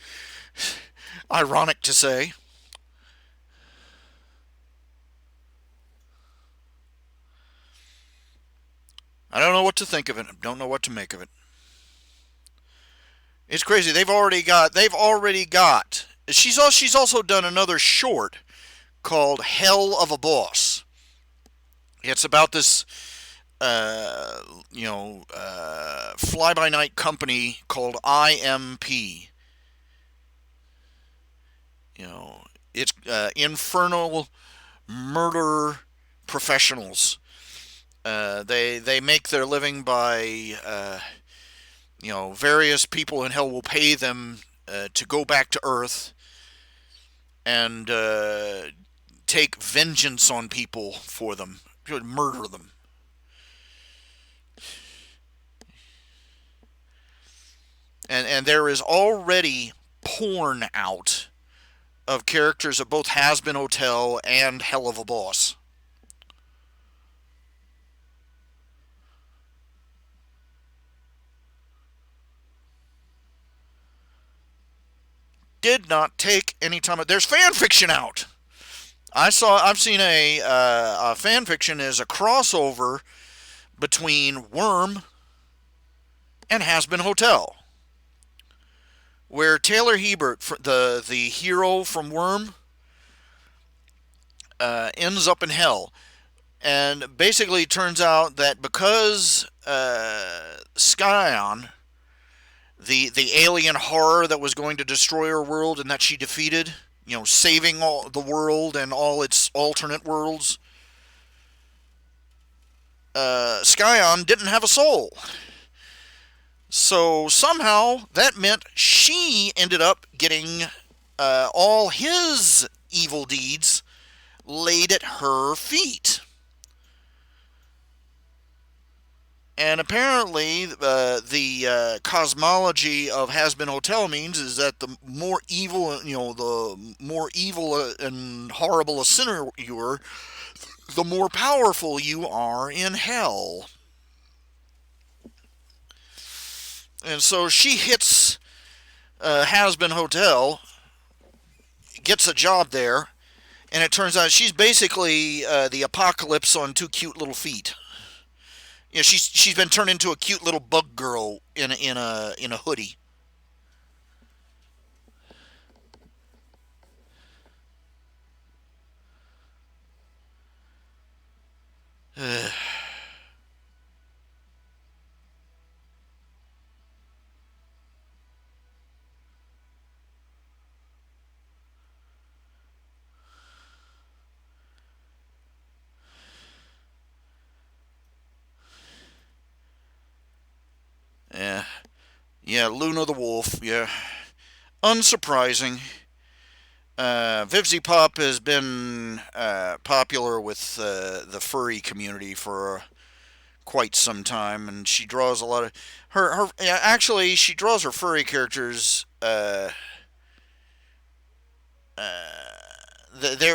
Ironic to say. I don't know what to think of it. Don't know what to make of it. It's crazy. They've already got. She's also done another short called Hell of a Boss. It's about this fly by night company called IMP. You know, it's infernal murder professionals. They make their living by various people in hell will pay them to go back to Earth and take vengeance on people for them, to murder them. And there is already porn out of characters of both Has Been Hotel and Hell of a Boss. Did not take any time. There's fan fiction out. I've seen a fan fiction is a crossover between Worm and Has Been Hotel, where Taylor Hebert, the hero from Worm, ends up in hell, and basically it turns out that because Scion, the alien horror that was going to destroy her world and that she defeated, saving all the world and all its alternate worlds, Scion didn't have a soul. So somehow that meant she ended up getting all his evil deeds laid at her feet. And apparently, the cosmology of Has Been Hotel means is that the more evil, and horrible a sinner you are, the more powerful you are in hell. And so she hits Has-Been Hotel, gets a job there, and it turns out she's basically the apocalypse on two cute little feet. She's been turned into a cute little bug girl in a hoodie. Yeah, yeah, Luna the wolf. Yeah, unsurprising. Vivzy Pop has been popular with the furry community for quite some time, and she draws a lot of her. Yeah, actually, she draws her furry characters. They're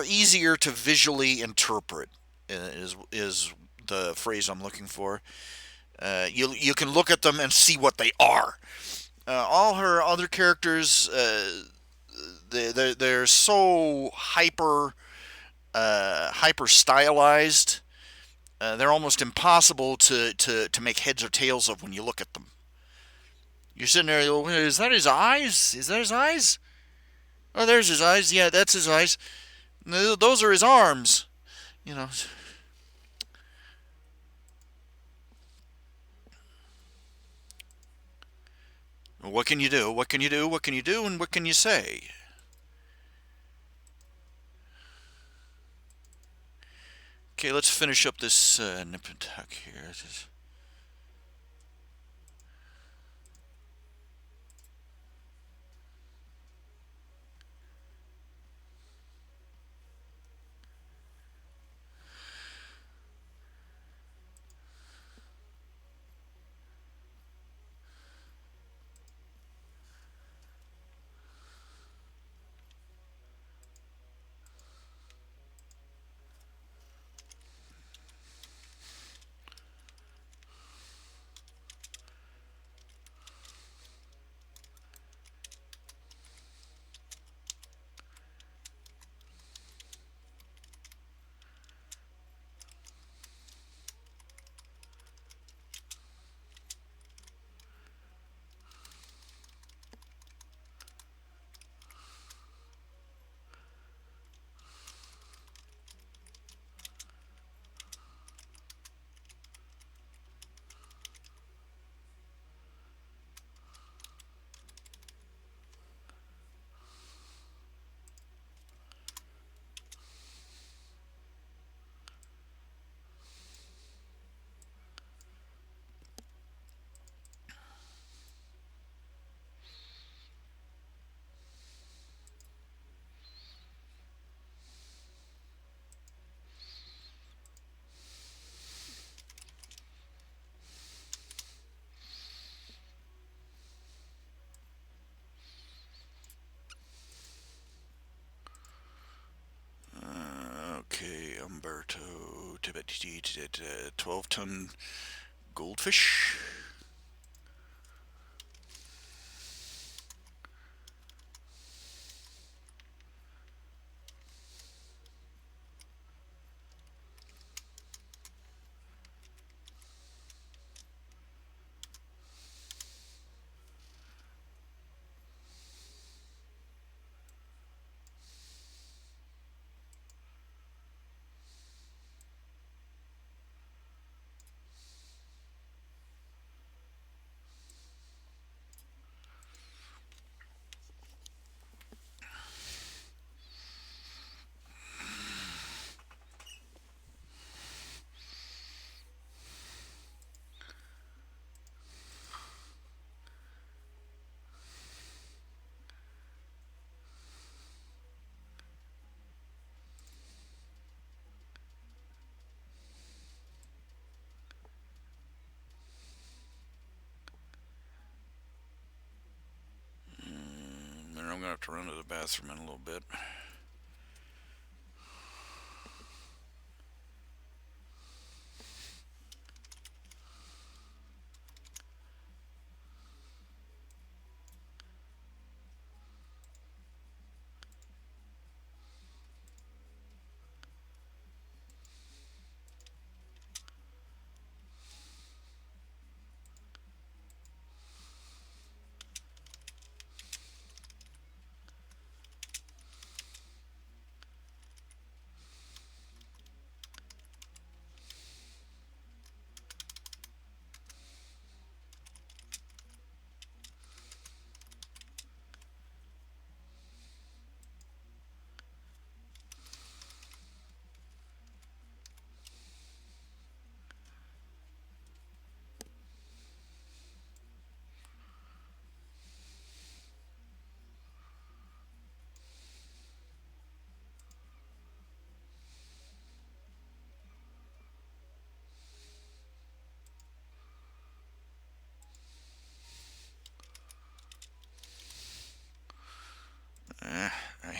easier to visually interpret. Is the phrase I'm looking for. You can look at them and see what they are. All her other characters, they're so hyper stylized. They're almost impossible to make heads or tails of when you look at them. You're sitting there, is that his eyes? Is that his eyes? Oh, there's his eyes. Yeah, that's his eyes. No, those are his arms. You know, what can you do? What can you do? What can you do? And what can you say? Okay, let's finish up this nip and tuck here. Okay, Umberto, 12-ton goldfish. And I'm gonna have to run to the bathroom in a little bit.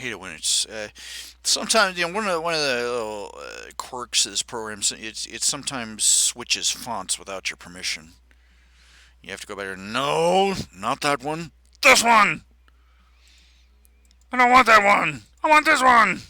hate it when it's sometimes one of the little quirks of this program. It sometimes switches fonts without your permission. You have to go back there. No, not that one. This one! I don't want that one! I want this one!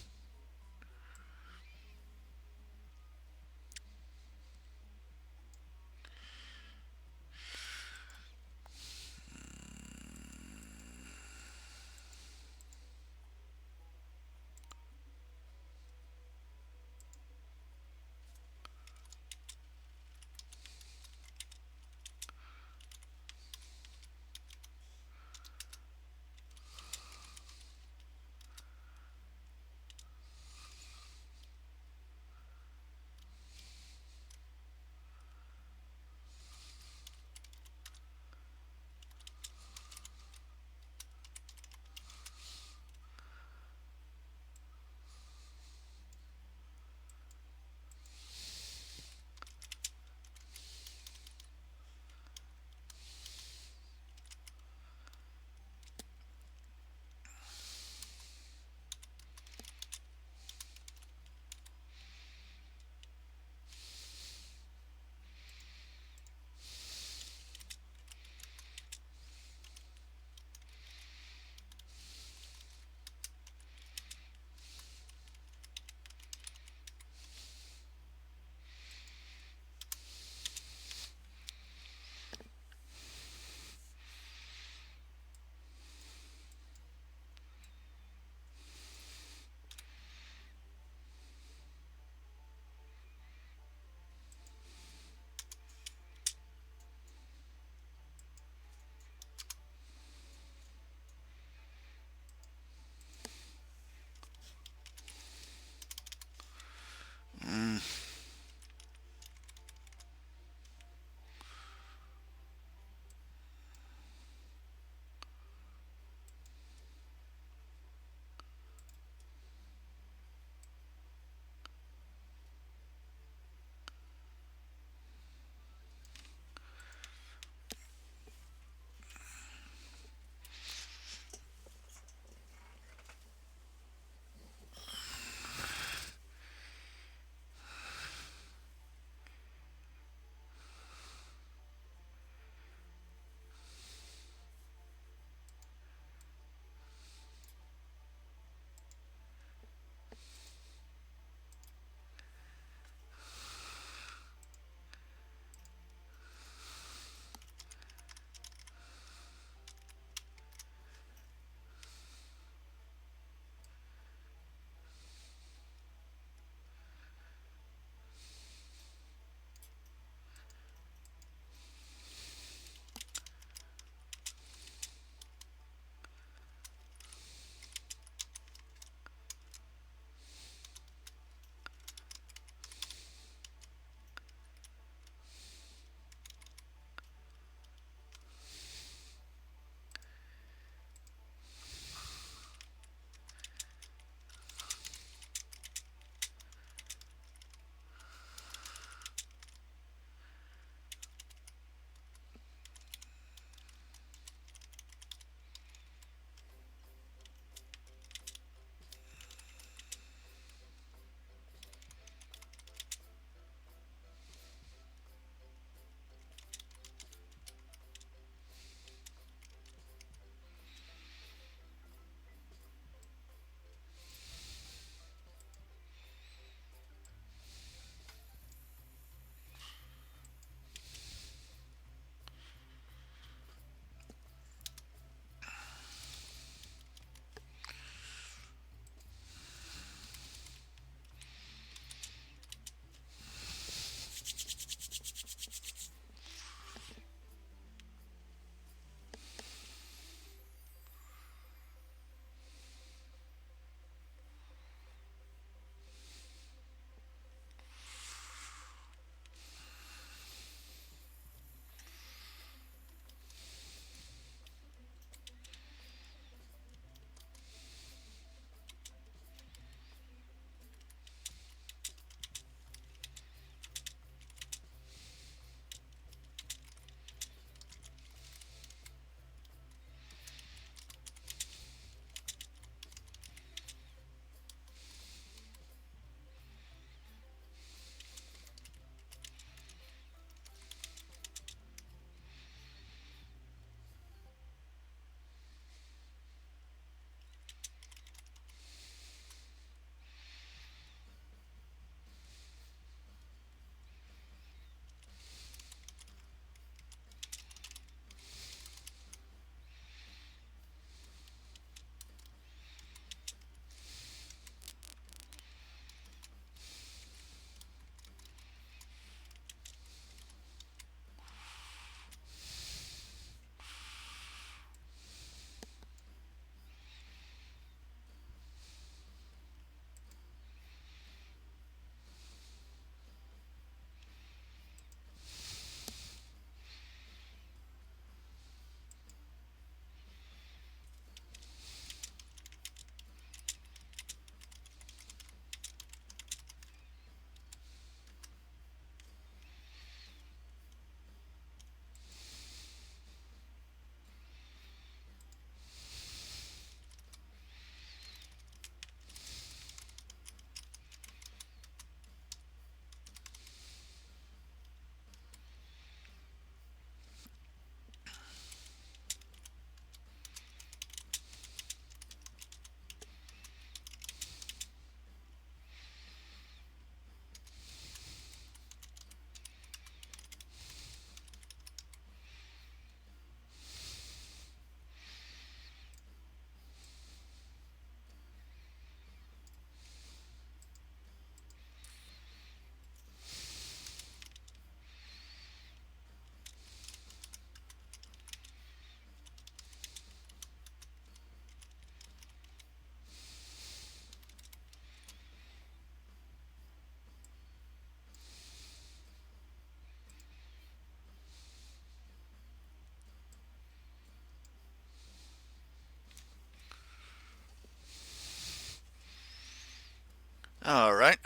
All right.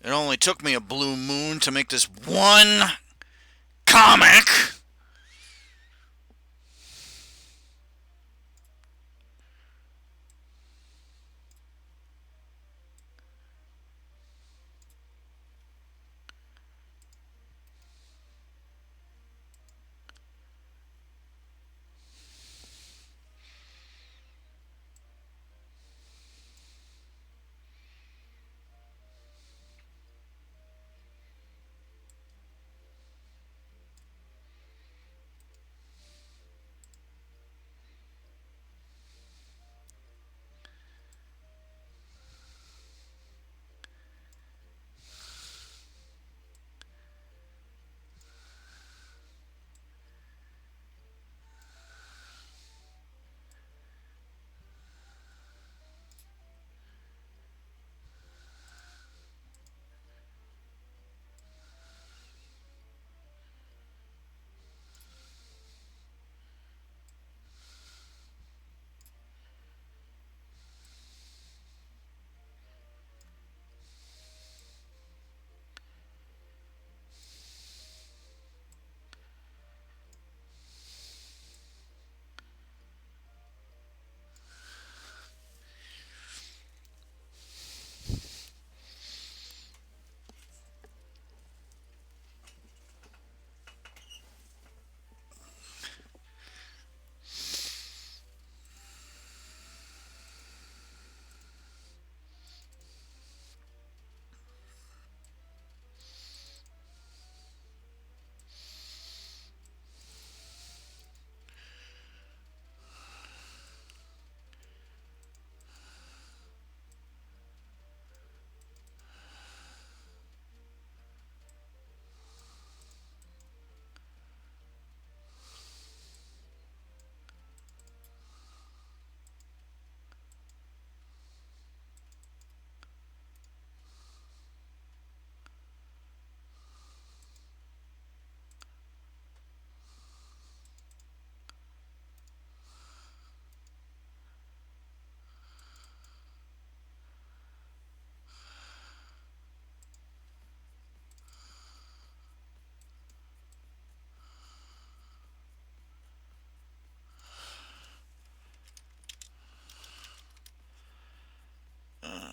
It only took me a blue moon to make this one comic.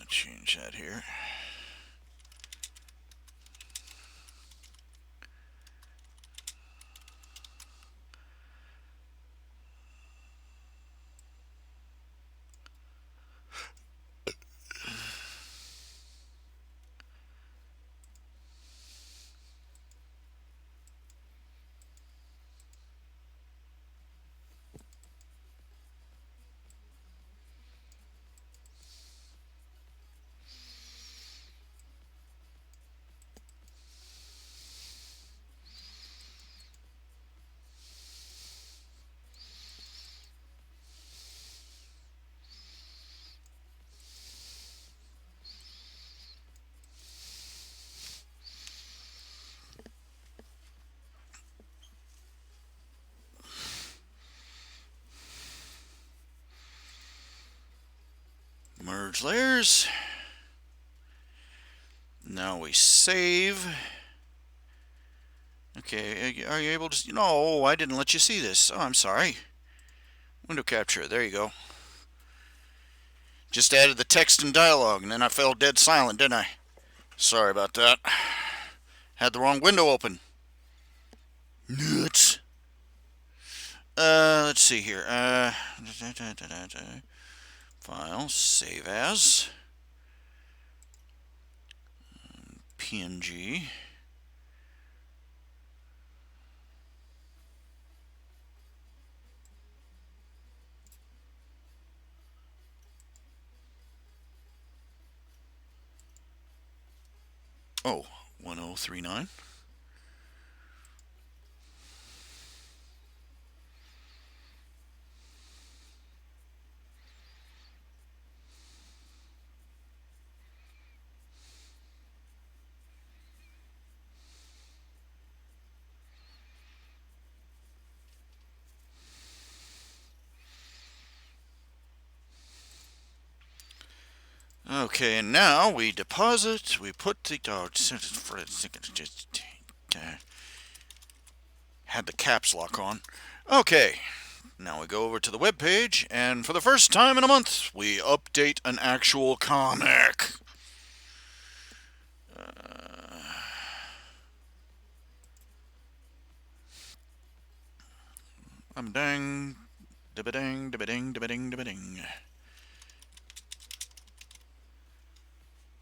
Change that here. Merge layers. Now we save. Okay, are you able to? No, I didn't let you see this. Oh, I'm sorry. Window capture. There you go. Just added the text and dialogue, and then I fell dead silent, didn't I? Sorry about that. Had the wrong window open. Nuts. Let's see here. File, save as. PNG. Oh, 1039. Okay, and now we deposit. We put the. Oh, just had the caps lock on. Okay, now we go over to the web page, and for the first time in a month, we update an actual comic. I'm dang, dibba dang, dibba ding, dibba ding, dibba ding.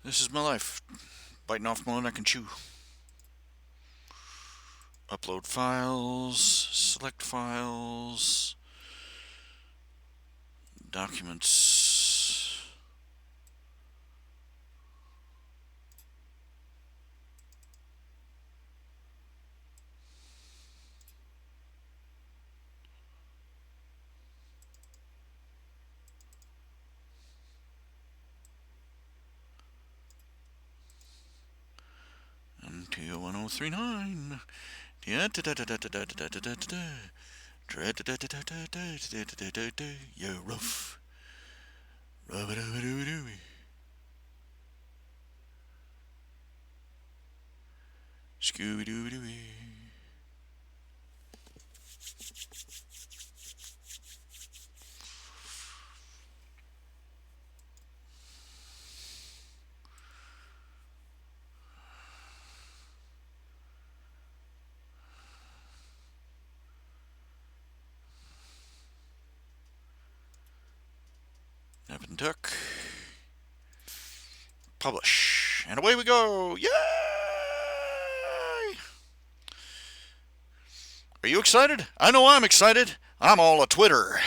This is my life, biting off more than I can chew. Upload files, select files, documents. Until 1039. Yeah, you're rough. Scooby Doo Doo. Nip and tuck. Publish. And away we go. Yay! Are you excited? I know I'm excited. I'm all a Twitter.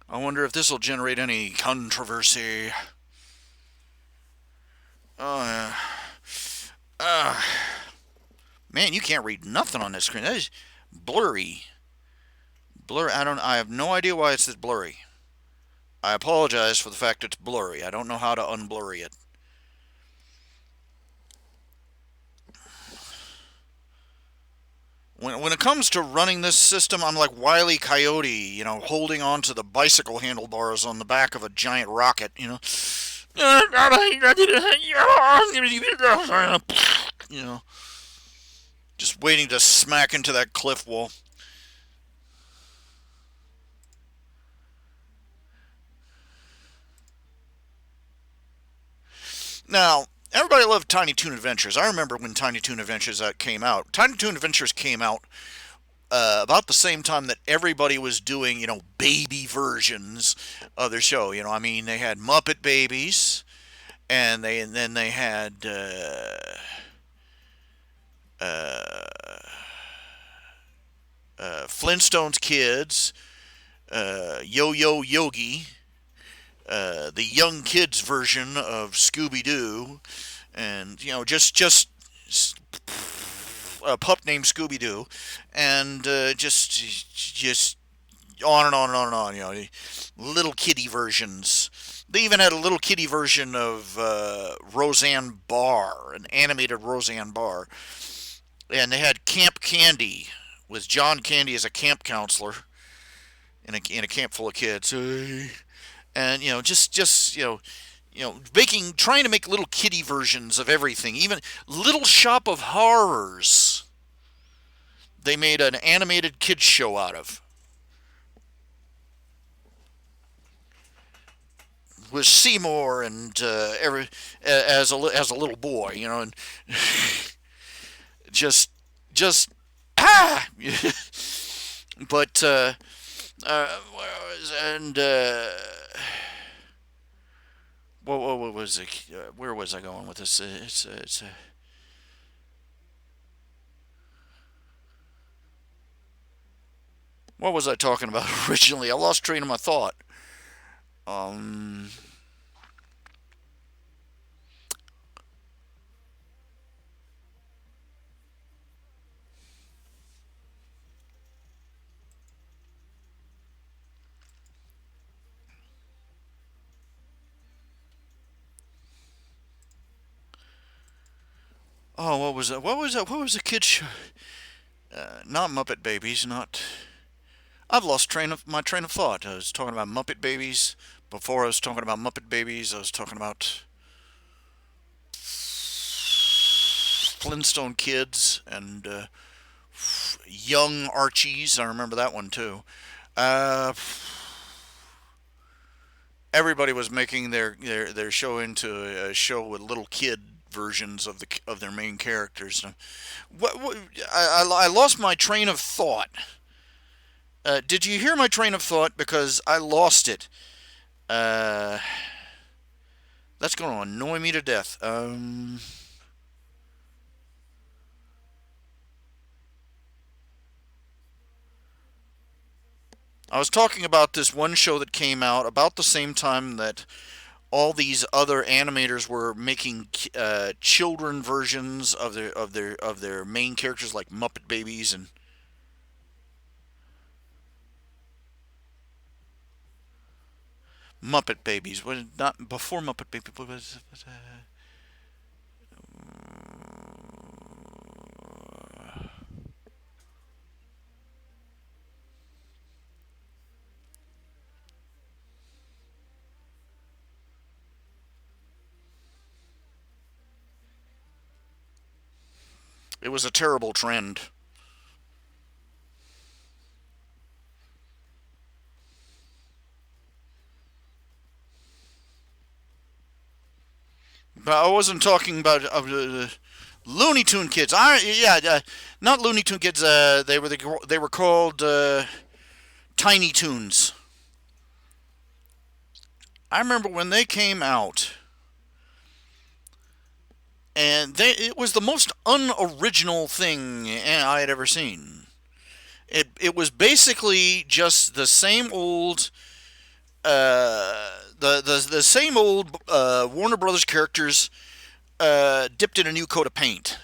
I wonder if this will generate any controversy. Uh, uh, man, you can't read nothing on this screen. That is blurry. Blur. I have no idea why it's this blurry. I apologize for the fact it's blurry. I don't know how to unblurry it. When it comes to running this system, I'm like Wile E. Coyote, holding on to the bicycle handlebars on the back of a giant rocket. You know, just waiting to smack into that cliff wall. Now, everybody loved Tiny Toon Adventures. I remember when Tiny Toon Adventures came out. Tiny Toon Adventures came out about the same time that everybody was doing, baby versions of their show. I mean, they had Muppet Babies, and then they had Flintstones Kids, Yo Yo Yogi, the young kids version of Scooby Doo, and just a pup named Scooby Doo, and just on and on and on and on. Little kitty versions. They even had a little kitty version of Roseanne Barr, an animated Roseanne Barr, and they had Camp Candy with John Candy as a camp counselor in a camp full of kids. And trying to make little kitty versions of everything. Even Little Shop of Horrors, they made an animated kids show out of. With Seymour and as a little boy, and just but and what was it? Where was I going with this? What was I talking about originally? I lost train of my thought. Um, oh, what was that? What was that? What was the kids show? Not Muppet Babies. Not. I've lost my train of thought. I was talking about Muppet Babies. Before I was talking about Muppet Babies, I was talking about Flintstone Kids and Young Archies. I remember that one too. Uh, Everybody was making their show into a show with little kid versions of their main characters. What I lost my train of thought. Did you hear my train of thought? Because I lost it. Uh, that's going to annoy me to death. I was talking about this one show that came out about the same time that all these other animators were making children versions of their main characters, like Muppet Babies and Muppet Babies. Was not before Muppet Babies? It was a terrible trend. But I wasn't talking about Looney Tune Kids. Not Looney Tune Kids. They were called Tiny Toons. I remember when they came out, and it was the most unoriginal thing I had ever seen. It was basically just the same old the same old Warner Brothers characters dipped in a new coat of paint.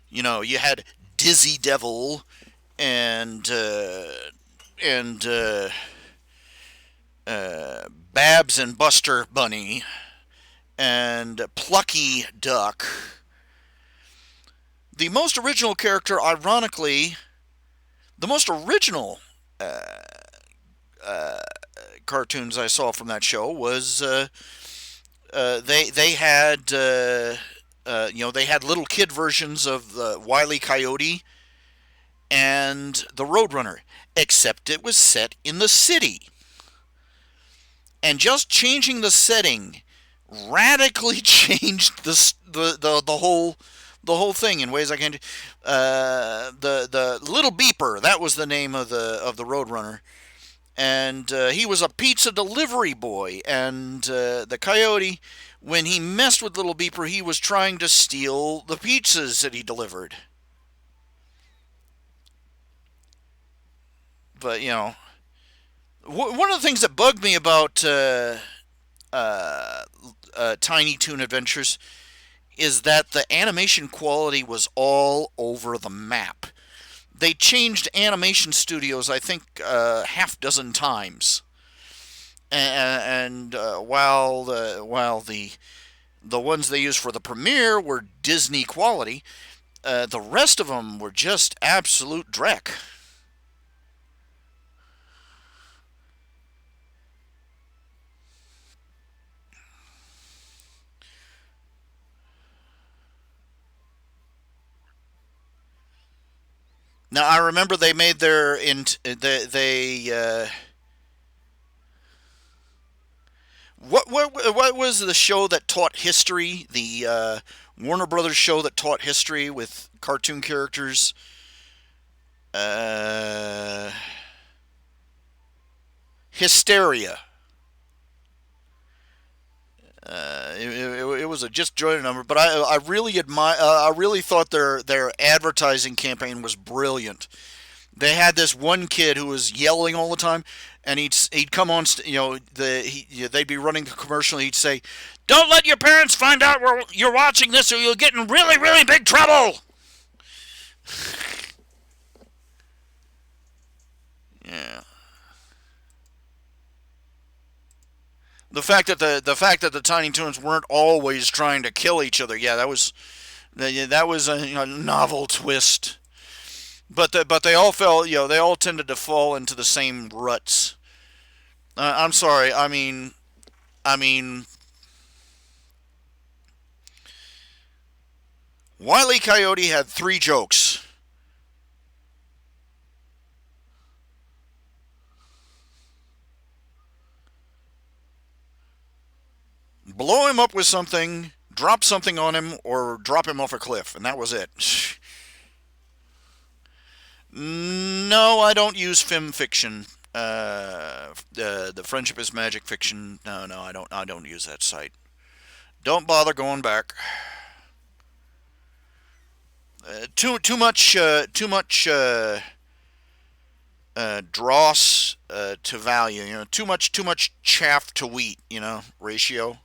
You know, you had Dizzy Devil and and Babs and Buster Bunny and Plucky Duck. The most original character, ironically, the most original cartoons I saw from that show was they had they had little kid versions of the Wile E. Coyote and the Roadrunner, except it was set in the city, and just changing the setting radically changed the whole thing in ways I can't. The Little Beeper, that was the name of the Roadrunner, and he was a pizza delivery boy. And the Coyote, when he messed with Little Beeper, he was trying to steal the pizzas that he delivered. But one of the things that bugged me about uh, Tiny Toon Adventures is that the animation quality was all over the map. They changed animation studios, I think, half dozen times, and while the ones they used for the premiere were Disney quality, the rest of them were just absolute dreck. Now I remember they made their they what was the show that taught history? The Warner Brothers show that taught history with cartoon characters. Uh, Hysteria. It was a just jointed number, but I really admire. I really thought their advertising campaign was brilliant. They had this one kid who was yelling all the time, and he'd come on. They'd be running the commercial. And he'd say, "Don't let your parents find out you're watching this, or you'll get in really, really big trouble." Yeah. The fact that the Tiny Toons weren't always trying to kill each other. Yeah, that was a novel twist. but they all fell. They all tended to fall into the same ruts. I'm sorry. I mean, Wile E. Coyote had three jokes. Blow him up with something, drop something on him, or drop him off a cliff, and that was it. No, I don't use film fiction. The friendship is magic fiction. No, no, I don't. I don't use that site. Don't bother going back. Too much dross to value. Too much chaff to wheat. Ratio.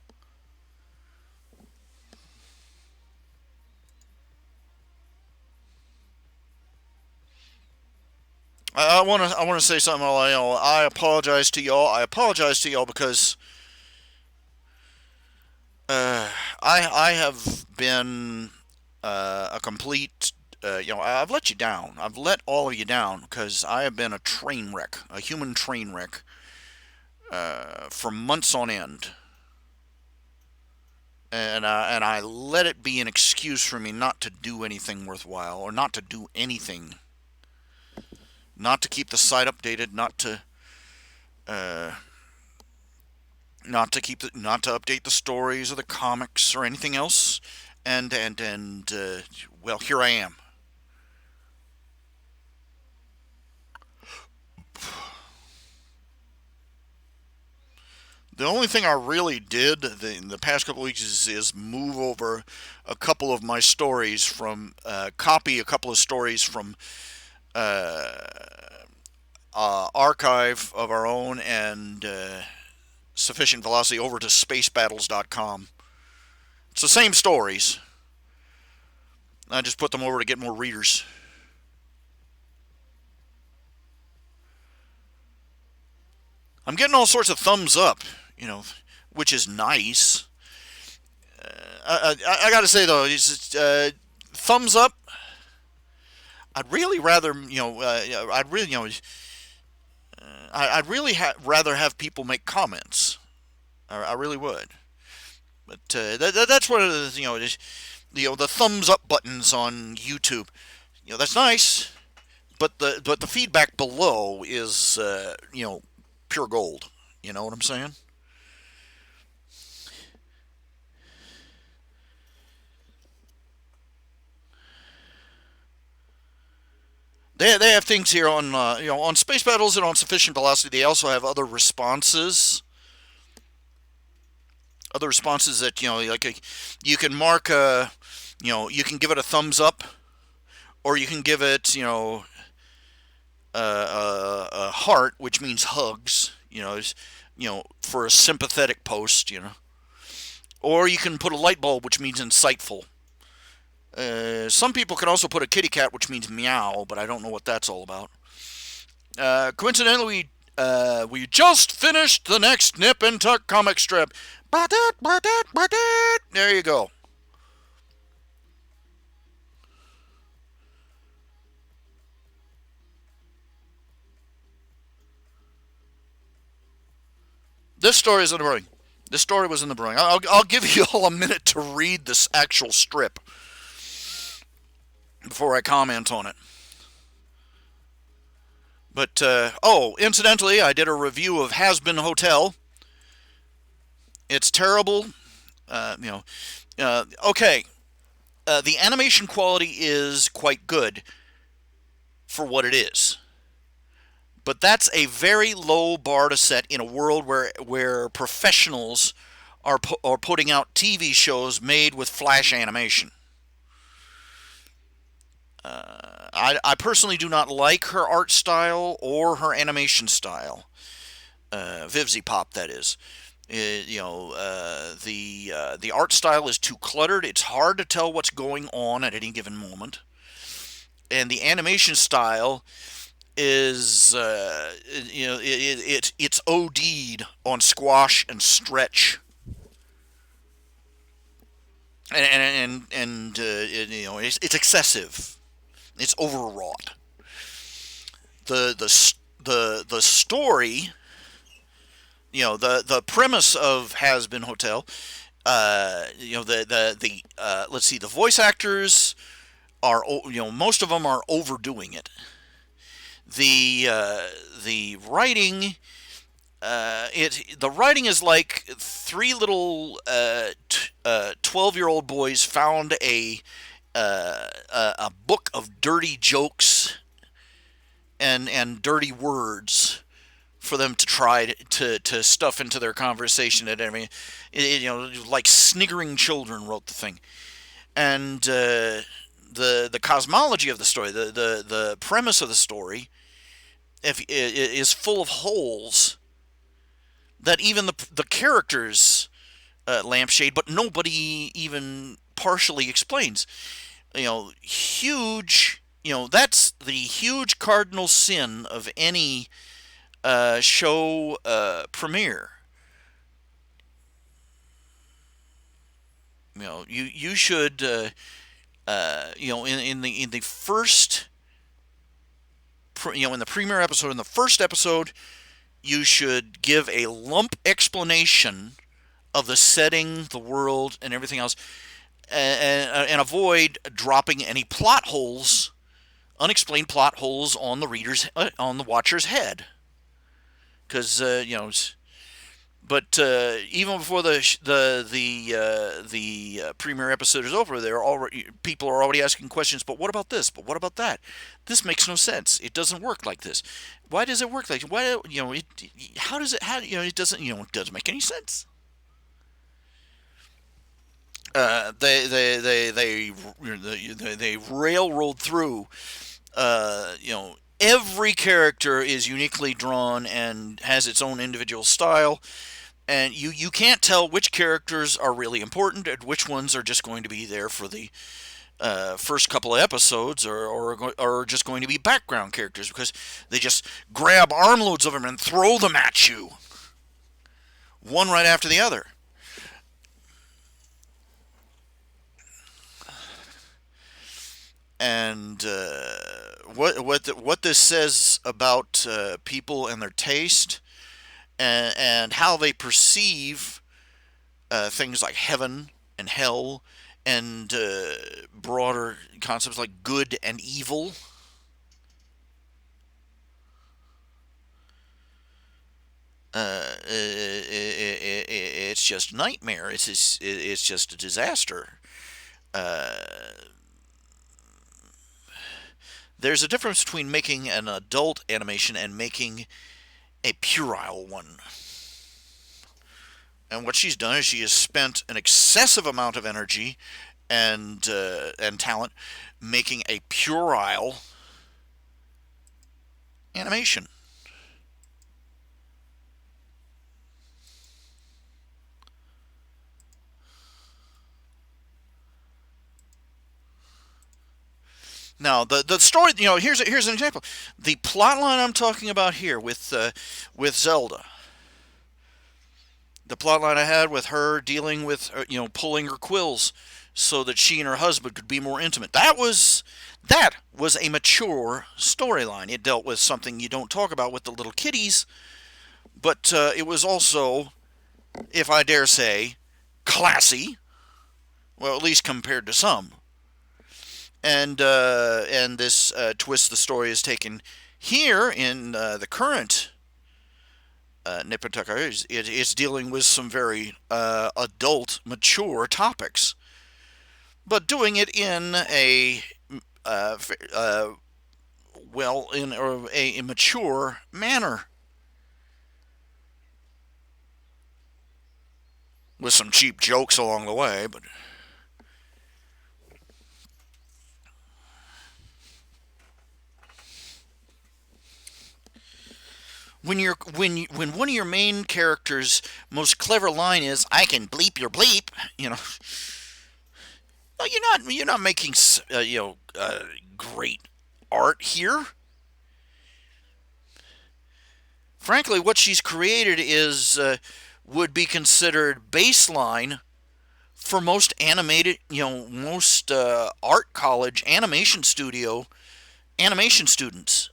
I want to say something. I apologize to y'all. I apologize to y'all because I have been a complete. I've let you down. I've let all of you down because I have been a train wreck, a human train wreck, for months on end, and I let it be an excuse for me not to do anything worthwhile or not to do anything, not to keep the site updated, uh, not to update the stories or the comics or anything else, and well, here I am. The only thing I really did in the past couple of weeks is move over a couple of my stories from copy a couple of stories from uh, archive of our own and sufficient velocity over to spacebattles.com. It's the same stories. I just put them over to get more readers. I'm getting all sorts of thumbs up, you know, which is nice. I got to say though, thumbs up. I'd really rather, I'd really rather have people make comments. I really would. But that's what it is. The thumbs up buttons on YouTube. That's nice. But the feedback below is pure gold. You know what I'm saying? They have things here on on space battles and on sufficient velocity. They also have other responses that like you can mark you can give it a thumbs up, or you can give it a heart, which means hugs. For a sympathetic post. Or you can put a light bulb, which means insightful. Some people can also put a kitty cat, which means meow, but I don't know what that's all about. Coincidentally, we just finished the next Nip and Tuck comic strip. There you go. This story is in the brewing. This story was in the brewing. I'll give you all a minute to read this actual strip before I comment on it. But incidentally, I did a review of Has Been Hotel. It's terrible. Okay. The animation quality is quite good for what it is, but that's a very low bar to set in a world where professionals are putting out TV shows made with flash animation. I personally do not like her art style or her animation style. Vivzy Pop, that is. The art style is too cluttered. It's hard to tell what's going on at any given moment, and the animation style is it's OD'd on squash and stretch, and it's excessive. It's overwrought. the story, the premise of Has Been Hotel. Let's see, the voice actors are, most of them are overdoing it. The writing, the writing is like three little 12-year-old boys found a book of dirty jokes and dirty words for them to try to stuff into their conversation. And I mean, like sniggering children wrote the thing. And the cosmology of the story, the premise of the story, is full of holes that even the characters lampshade, but nobody even partially explains. Huge. That's the huge cardinal sin of any show premiere. You should in the first in the premiere episode, in the first episode, you should give a lump explanation of the setting, the world, and everything else, and avoid dropping any plot holes, unexplained plot holes on the watcher's head, because But even before the premiere episode is over, people are already asking questions. But what about this? But what about that? This makes no sense. It doesn't work like this. Why does it work like? Why How does it? How it doesn't? It doesn't make any sense. They railroad through. Every character is uniquely drawn and has its own individual style, and you can't tell which characters are really important and which ones are just going to be there for the first couple of episodes, or just going to be background characters, because they just grab armloads of them and throw them at you, one right after the other. And what this says about people and their taste, and how they perceive things like heaven and hell, and broader concepts like good and evil. It's just a nightmare. It's just a disaster. Uh, there's a difference between making an adult animation and making a puerile one. And what she's done is she has spent an excessive amount of energy and talent making a puerile animation. Now, the story, here's an example. The plot line I'm talking about here with Zelda, the plot line I had with her dealing with, pulling her quills so that she and her husband could be more intimate. That was a mature storyline. It dealt with something you don't talk about with the little kiddies, but it was also, if I dare say, classy. Well, at least compared to some. And this twist the story is taken here in the current Nippon it's dealing with some very adult, mature topics, but doing it in uh, uh, in a mature manner, with some cheap jokes along the way, but. When one of your main characters' most clever line is "I can bleep your bleep," no, you're not making great art here. Frankly, what she's created is would be considered baseline for most animated, most art college animation studio animation students.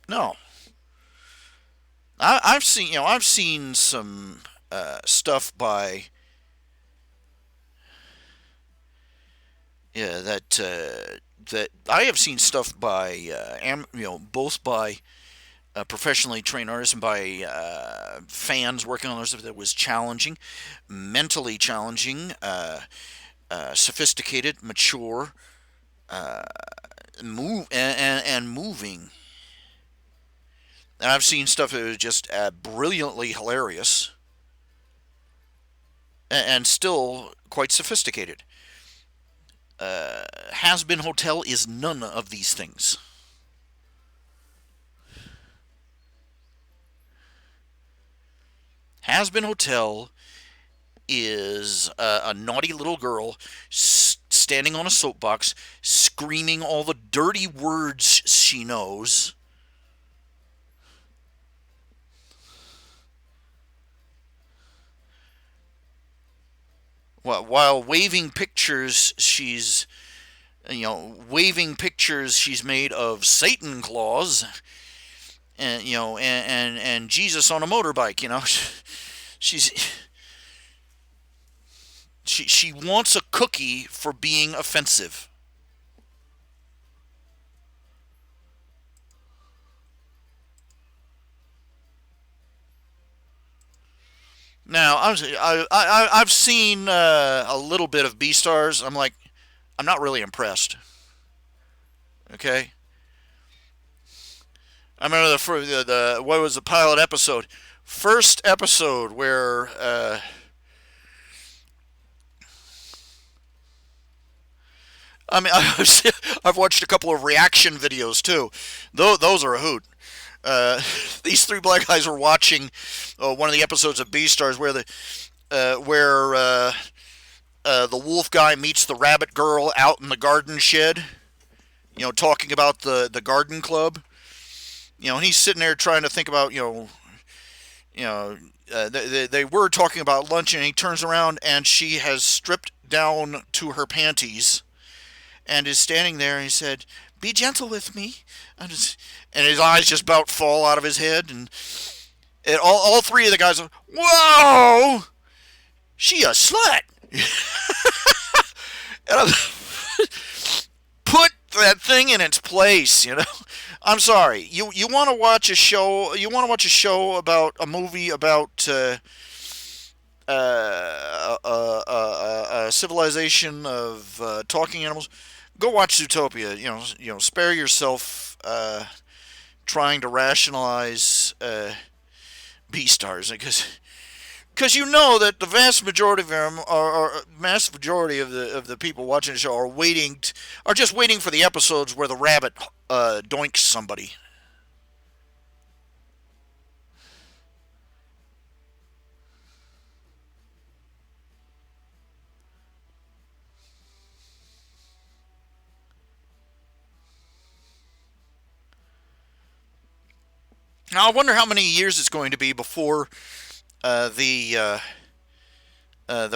No, I've seen I've seen some stuff by yeah that I have seen stuff by both by professionally trained artists and by fans working on those that was challenging, mentally challenging, sophisticated, mature, uh, and moving. And I've seen stuff that was just brilliantly hilarious and still quite sophisticated. Has Been Hotel is none of these things. Has Been Hotel is a naughty little girl standing on a soapbox, screaming all the dirty words she knows, while waving pictures waving pictures she's made of Satan claws and and Jesus on a motorbike. She's she wants a cookie for being offensive. Now I've seen a little bit of B stars. I'm not really impressed. Okay, I remember the what was the pilot episode, first episode where I mean I've watched a couple of reaction videos too. Those are a hoot. These three black guys were watching one of the episodes of Beastars where the wolf guy meets the rabbit girl out in the garden shed. Talking about the garden club. And he's sitting there trying to think about they were talking about lunch, and he turns around and she has stripped down to her panties and is standing there, and he said, "Be gentle with me," and his eyes just about fall out of his head, and all three of the guys are, "Whoa, she a slut." And I put that thing in its place. I'm sorry. You want to watch a show? You want to watch a show about a movie about a civilization of talking animals? Go watch Zootopia. Spare yourself trying to rationalize B-stars, because you know that the vast majority of them vast majority of the people watching the show are just waiting for the episodes where the rabbit doinks somebody. Now I wonder how many years it's going to be before the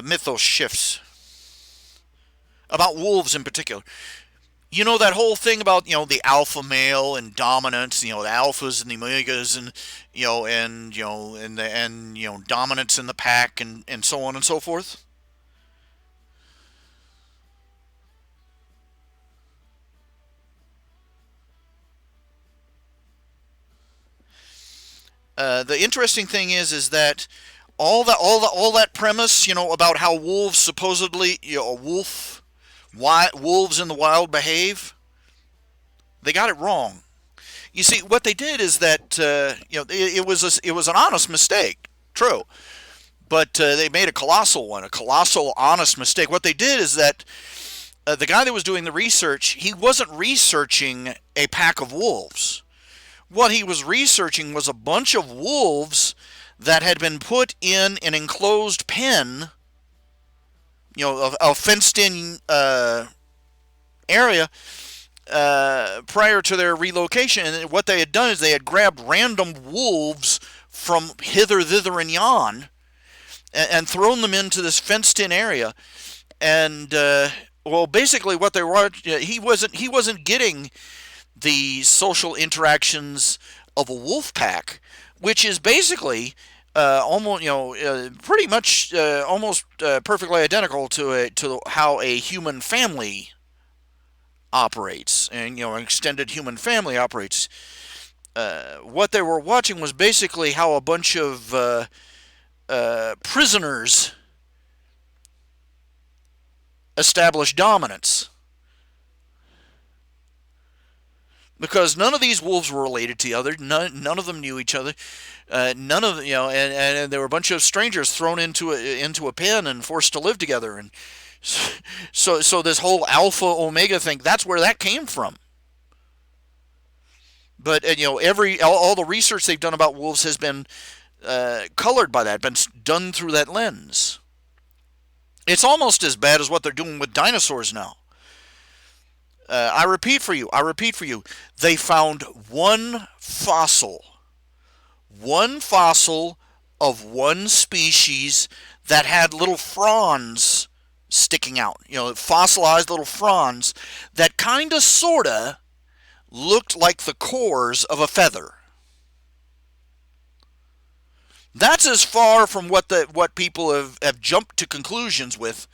mythos shifts about wolves in particular. That whole thing about the alpha male and dominance, the alphas and the omegas, and dominance in the pack, and so on and so forth. The interesting thing is that all that premise, about how wolves supposedly, wolves in the wild behave, they got it wrong. You see, what they did is that it was an honest mistake, true, but they made a colossal one, a colossal honest mistake. What they did is that the guy that was doing the research, he wasn't researching a pack of wolves. What he was researching was a bunch of wolves that had been put in an enclosed pen, a fenced-in area prior to their relocation. And what they had done is they had grabbed random wolves from hither, thither, and yon, and thrown them into this fenced-in area. And basically, what they were, he wasn't getting the social interactions of a wolf pack, which is basically almost, pretty much almost perfectly identical to how a human family operates, and an extended human family operates. What they were watching was basically how a bunch of prisoners establish dominance, because none of these wolves were related to each other. None of them knew each other. None of and there were a bunch of strangers thrown into a pen and forced to live together. And so this whole alpha omega thing, that's where that came from. But all the research they've done about wolves has been colored by that, been done through that lens. It's almost as bad as what they're doing with dinosaurs now. I repeat for you. They found one fossil of one species that had little fronds sticking out. Fossilized little fronds that kind of, sorta looked like the cores of a feather. That's as far from what people have jumped to conclusions with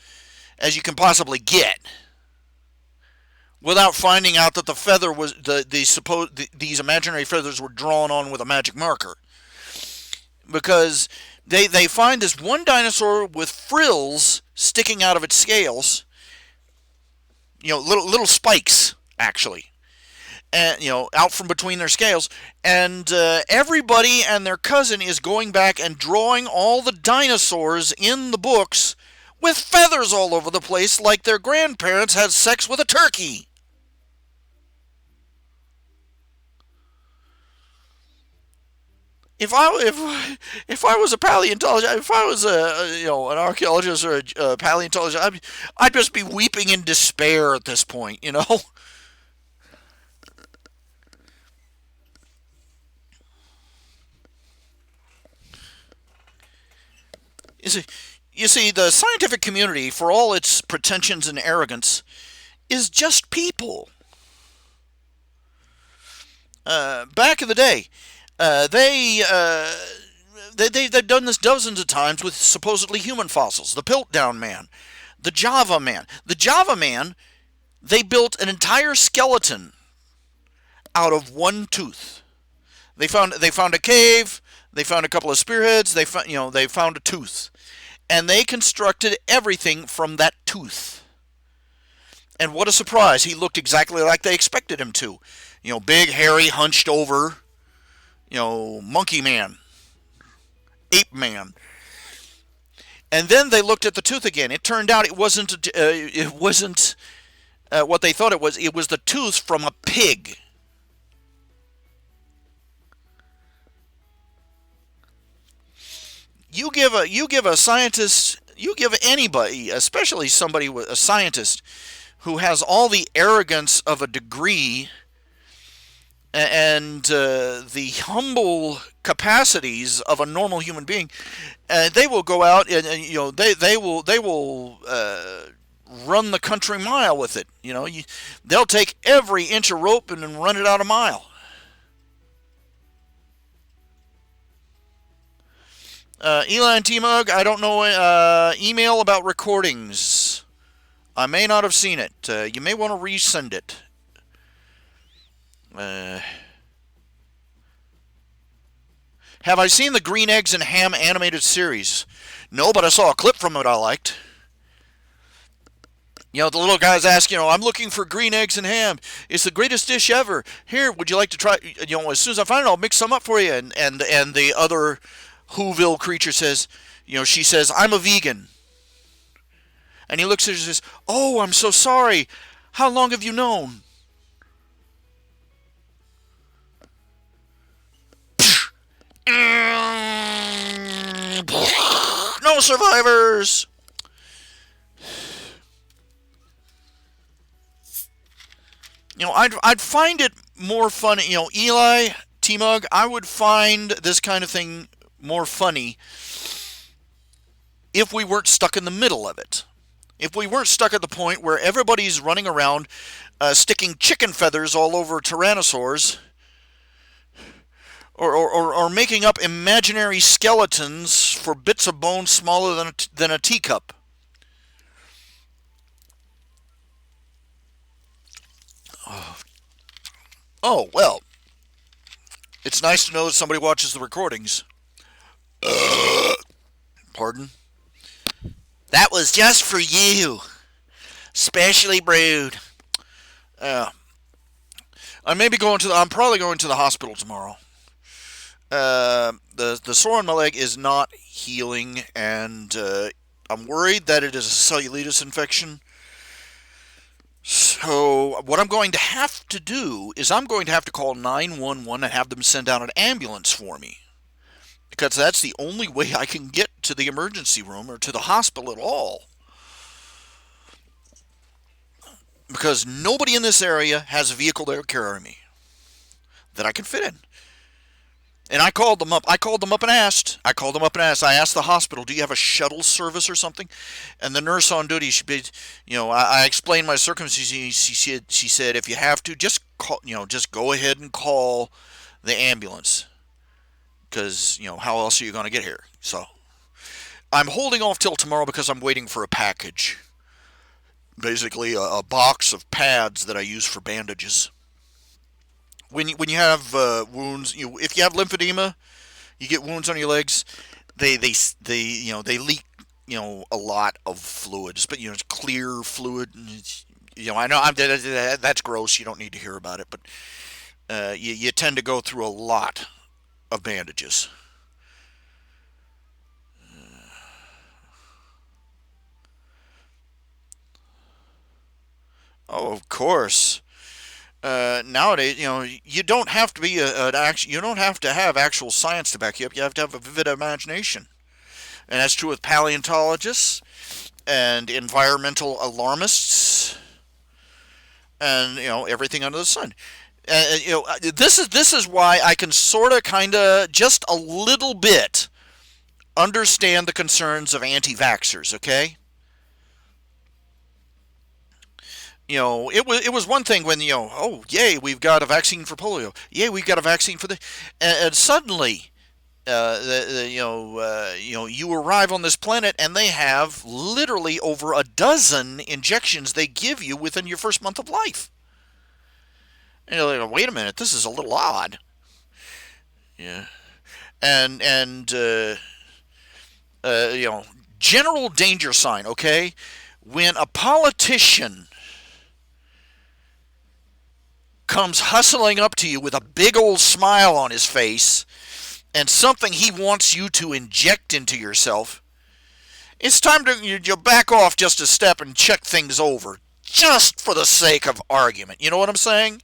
as you can possibly get, without finding out that the feather was these imaginary feathers were drawn on with a magic marker. Because they find this one dinosaur with frills sticking out of its scales, little spikes actually, and out from between their scales, and everybody and their cousin is going back and drawing all the dinosaurs in the books with feathers all over the place, like their grandparents had sex with a turkey. If I was a paleontologist, if I was an archaeologist or a paleontologist, I'd just be weeping in despair at this point. You see, the scientific community, for all its pretensions and arrogance, is just people. Back in the day, they've done this dozens of times with supposedly human fossils. The Piltdown Man, the Java Man. The Java Man, they built an entire skeleton out of one tooth. They found a cave. They found a couple of spearheads. They found a tooth, and they constructed everything from that tooth. And what a surprise! He looked exactly like they expected him to. Big, hairy, hunched over. Monkey Man, Ape Man. And then they looked at the tooth again. It turned out it wasn't what they thought it was. It was the tooth from a pig. You give a scientist, you give anybody, especially a scientist who has all the arrogance of a degree and the humble capacities of a normal human being, they will go out and they will run the country mile with it. They'll take every inch of rope and run it out a mile. Eli and T-Mug, I don't know. Email about recordings. I may not have seen it. You may want to resend it. Have I seen the Green Eggs and Ham animated series? No, but I saw a clip from it I liked. The little guys ask, I'm looking for green eggs and ham. It's the greatest dish ever. Here, would you like to try? As soon as I find it, I'll mix some up for you. And the other Whoville creature says, she says, I'm a vegan. And he looks at her and says, oh, I'm so sorry. How long have you known? No survivors. I'd find it more funny. Eli, T-Mug, I would find this kind of thing more funny if we weren't stuck in the middle of it. if we weren't stuck at the point where everybody's running around sticking chicken feathers all over tyrannosaurs, or making up imaginary skeletons for bits of bone smaller than a teacup. Oh, well, it's nice to know that somebody watches the recordings. Pardon? That was just for you. Specially brewed. Uh, I may be going to. I'm probably going to the hospital tomorrow. The sore on my leg is not healing, and I'm worried that it is a cellulitis infection. So what I'm going to have to do is I'm going to have to call 911 and have them send out an ambulance for me, because that's the only way I can get to the emergency room or to the hospital at all. Because nobody in this area has a vehicle that will carry me that I can fit in. And I called them up. I called them up and asked. I asked the hospital, "Do you have a shuttle service or something?" And the nurse on duty, I explained my circumstances. She said, "If you have to, just call. Just go ahead and call the ambulance, because how else are you going to get here?" So I'm holding off till tomorrow because I'm waiting for a package. Basically, a box of pads that I use for bandages. When you have wounds, if you have lymphedema, you get wounds on your legs. They leak a lot of fluids, but it's clear fluid. And I know that's gross. You don't need to hear about it, but you tend to go through a lot of bandages. Oh, of course. Nowadays, you don't have to be you don't have to have actual science to back you up. You have to have a vivid imagination, and that's true with paleontologists and environmental alarmists, and everything under the sun. This is why I can sort of, kind of, just a little bit understand the concerns of anti-vaxxers. Okay. It was one thing when oh yay, we've got a vaccine for polio, yay, we've got a vaccine for the, and suddenly, you arrive on this planet and they have literally over a dozen injections they give you within your first month of life, and you're like, wait a minute, this is a little odd. Yeah, and uh, you know, general danger sign. Okay, when a politician comes hustling up to you with a big old smile on his face and something he wants you to inject into yourself, it's time to you back off just a step and check things over, just for the sake of argument. You know what I'm saying?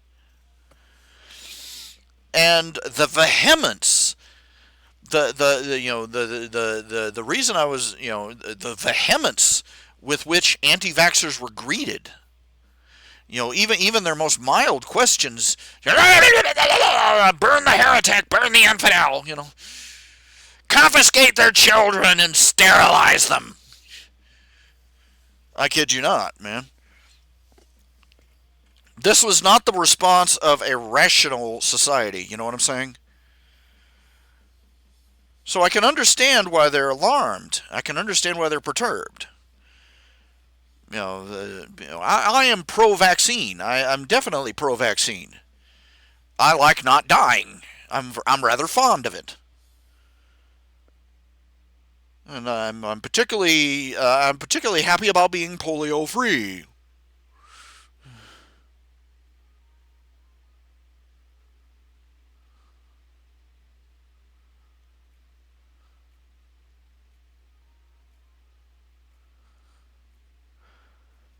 And the vehemence, the reason I was, the vehemence with which anti-vaxxers were greeted, even their most mild questions, burn the heretic, burn the infidel, confiscate their children and sterilize them. I kid you not, man. This was not the response of a rational society. You know what I'm saying? So I can understand why they're alarmed. I can understand why they're perturbed. I am pro-vaccine. I'm definitely pro-vaccine. I like not dying. I'm rather fond of it, and I'm particularly happy about being polio free.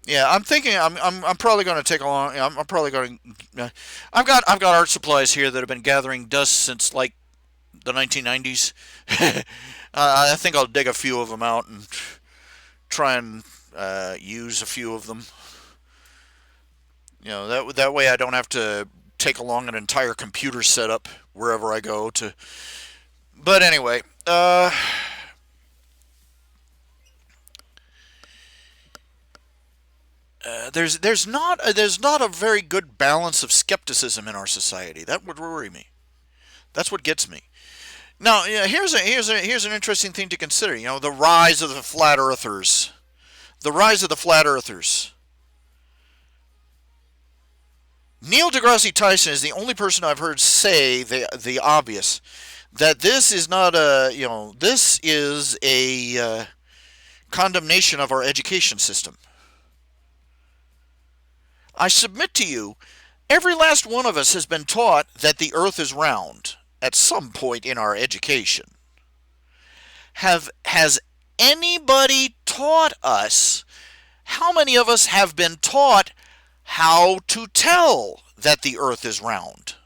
Yeah, I'm thinking I'm probably going to take along. I'm probably going to. I've got art supplies here that have been gathering dust since like the 1990s. I think I'll dig a few of them out and try and use a few of them. That way I don't have to take along an entire computer setup wherever I go to. But anyway, there's not a very good balance of skepticism in our society. That would worry me. That's what gets me. Now, yeah, here's an interesting thing to consider. You know, the rise of the flat earthers. The rise of the flat earthers. Neil deGrasse Tyson is the only person I've heard say the obvious, that this is not a, this is a condemnation of our education system. I submit to you, every last one of us has been taught that the earth is round at some point in our education. Has anybody taught us? How many of us have been taught how to tell that the earth is round?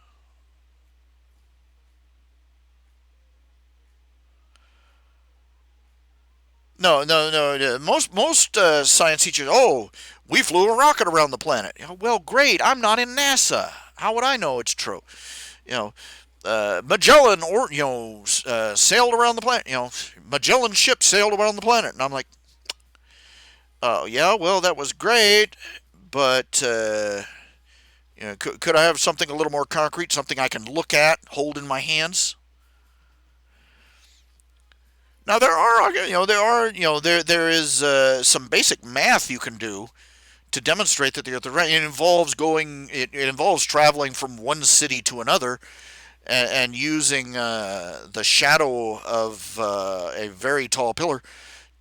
No, no, no. Most science teachers, oh, we flew a rocket around the planet. Well, great. I'm not in NASA. How would I know it's true? You know, Magellan sailed around the planet. Magellan ship sailed around the planet, and I'm like, oh yeah, well that was great, but could I have something a little more concrete, something I can look at, hold in my hands? Now there is some basic math you can do to demonstrate that the Earth is round. It involves traveling from one city to another and using the shadow of a very tall pillar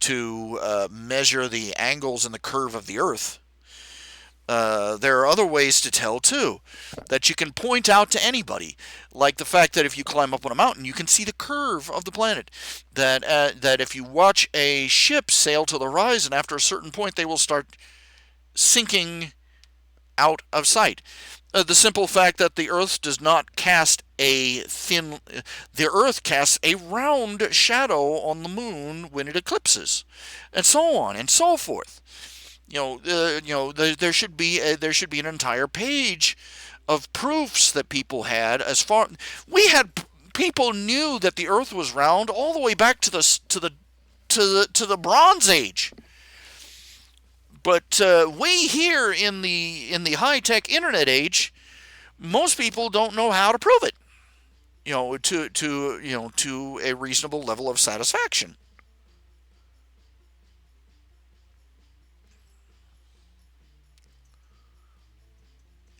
to measure the angles and the curve of the Earth. There are other ways to tell too, that you can point out to anybody, like the fact that if you climb up on a mountain, you can see the curve of the planet. That if you watch a ship sail to the horizon, after a certain point, they will start sinking out of sight. The simple fact that the Earth does not cast the Earth casts a round shadow on the moon when it eclipses, and so on and so forth. There should be an entire page of proofs that people had. People knew that the Earth was round all the way back to the Bronze Age. But we here in the high tech internet age, most people don't know how to prove it. To a reasonable level of satisfaction.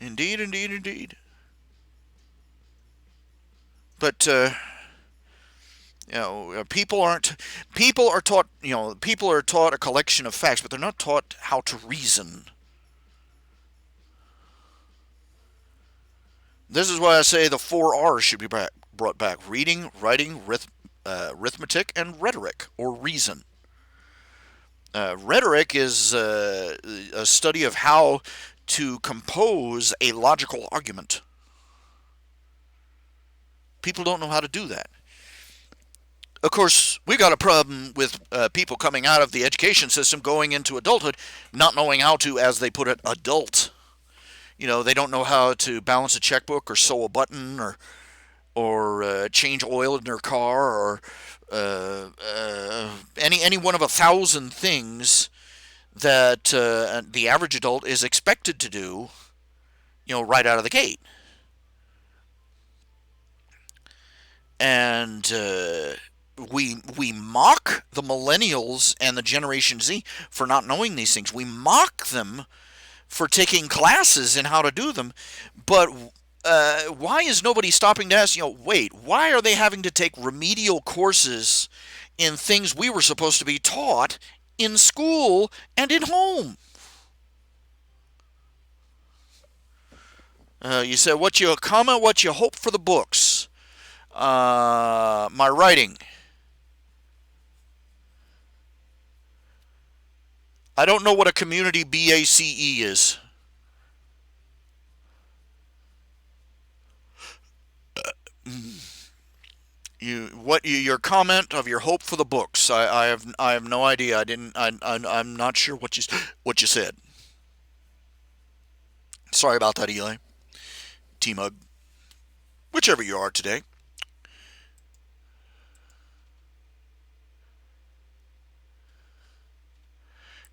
Indeed, indeed, indeed. But people are taught a collection of facts, but they're not taught how to reason. This is why I say the four R's should be brought back: reading, writing, arithmetic, and rhetoric or reason. Rhetoric is a study of how to compose a logical argument. People don't know how to do that. Of course, we got a problem with people coming out of the education system going into adulthood, not knowing how to, as they put it, adult. They don't know how to balance a checkbook or sew a button or change oil in their car or any one of 1,000 things that the average adult is expected to do, right out of the gate. And we mock the millennials and the Generation Z for not knowing these things. We mock them for taking classes in how to do them, but why is nobody stopping to ask, wait, why are they having to take remedial courses in things we were supposed to be taught in school and in home? You said, what you hope for the books? My writing. I don't know what a community BACE is. Your comment of your hope for the books? I have no idea. I'm not sure what you said. Sorry about that, Eli. T-Mug. Whichever you are today.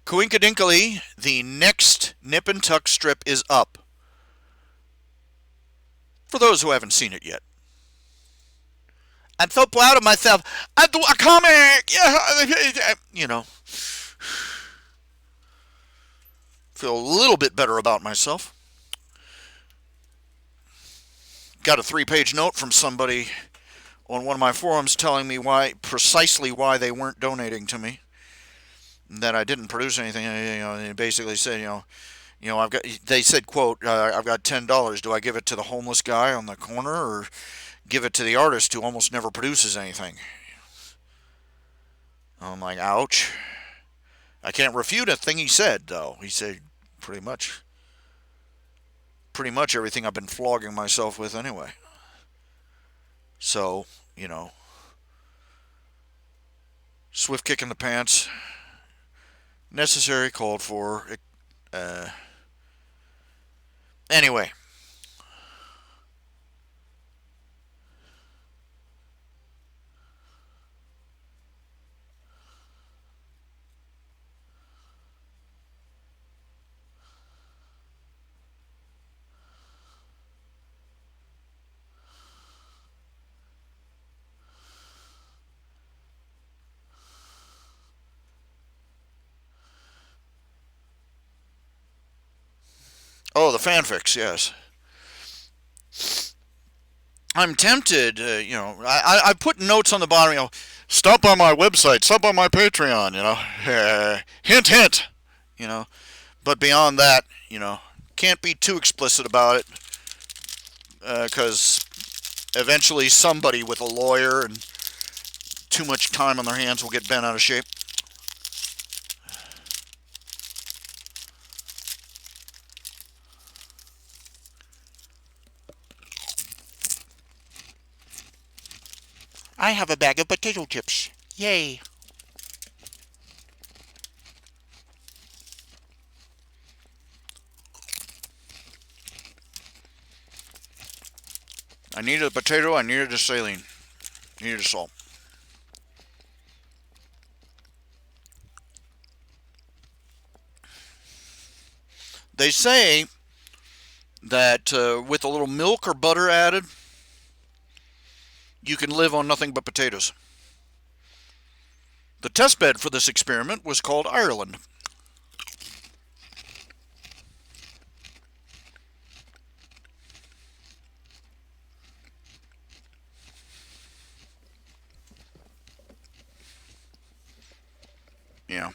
Coinkadinkly, the next Nip and Tuck strip is up. For those who haven't seen it yet. I'm so proud of myself. I do a comic. Yeah, feel a little bit better about myself. Got a 3-page note from somebody on one of my forums telling me precisely why they weren't donating to me. That I didn't produce anything. They basically said, I've got. They said, "quote I've got $10. Do I give it to the homeless guy on the corner or give it to the artist who almost never produces anything?" I'm like, ouch. I can't refute a thing he said, though. He said pretty much, pretty much everything I've been flogging myself with anyway. So, swift kick in the pants, necessary, called for. Uh, anyway, oh, the fanfics, yes. I'm tempted, I put notes on the bottom, stop by my website, stop by my Patreon, hint, hint, you know. But beyond that, can't be too explicit about it because eventually somebody with a lawyer and too much time on their hands will get bent out of shape. I have a bag of potato chips. Yay. I needed a potato, I needed a saline, needed a salt. They say that with a little milk or butter added, you can live on nothing but potatoes. The test bed for this experiment was called Ireland. Yeah.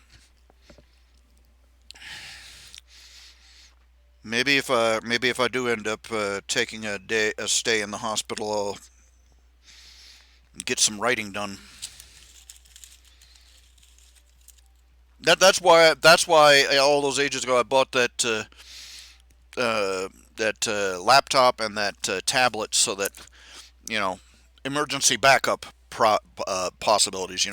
Maybe if I do end up taking a stay in the hospital, I'll get some writing done. That's why all those ages ago I bought that laptop and that tablet so that you know emergency backup possibilities.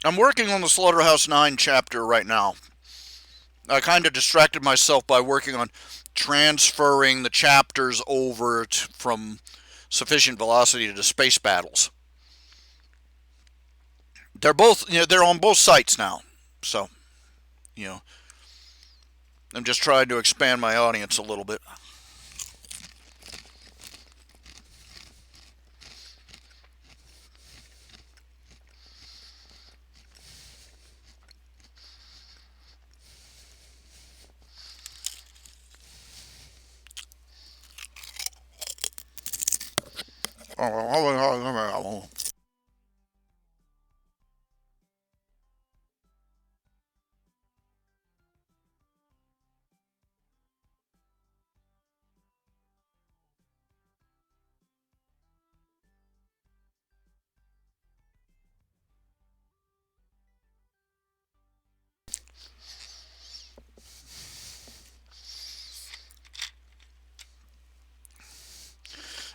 I'm working on the Slaughterhouse 9 chapter right now. I kind of distracted myself by working on transferring the chapters over from sufficient velocity to space battles. They're on both sites now. So, you know, I'm just trying to expand my audience a little bit.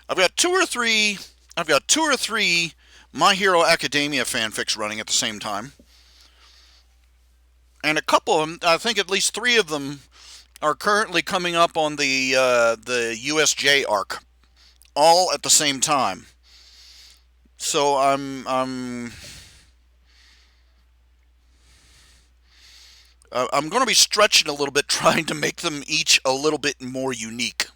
I've got two or three. I've got two or three My Hero Academia fanfics running at the same time, and a couple of them. I think at least three of them are currently coming up on the USJ arc, all at the same time. So I'm going to be stretching a little bit, trying to make them each a little bit more unique.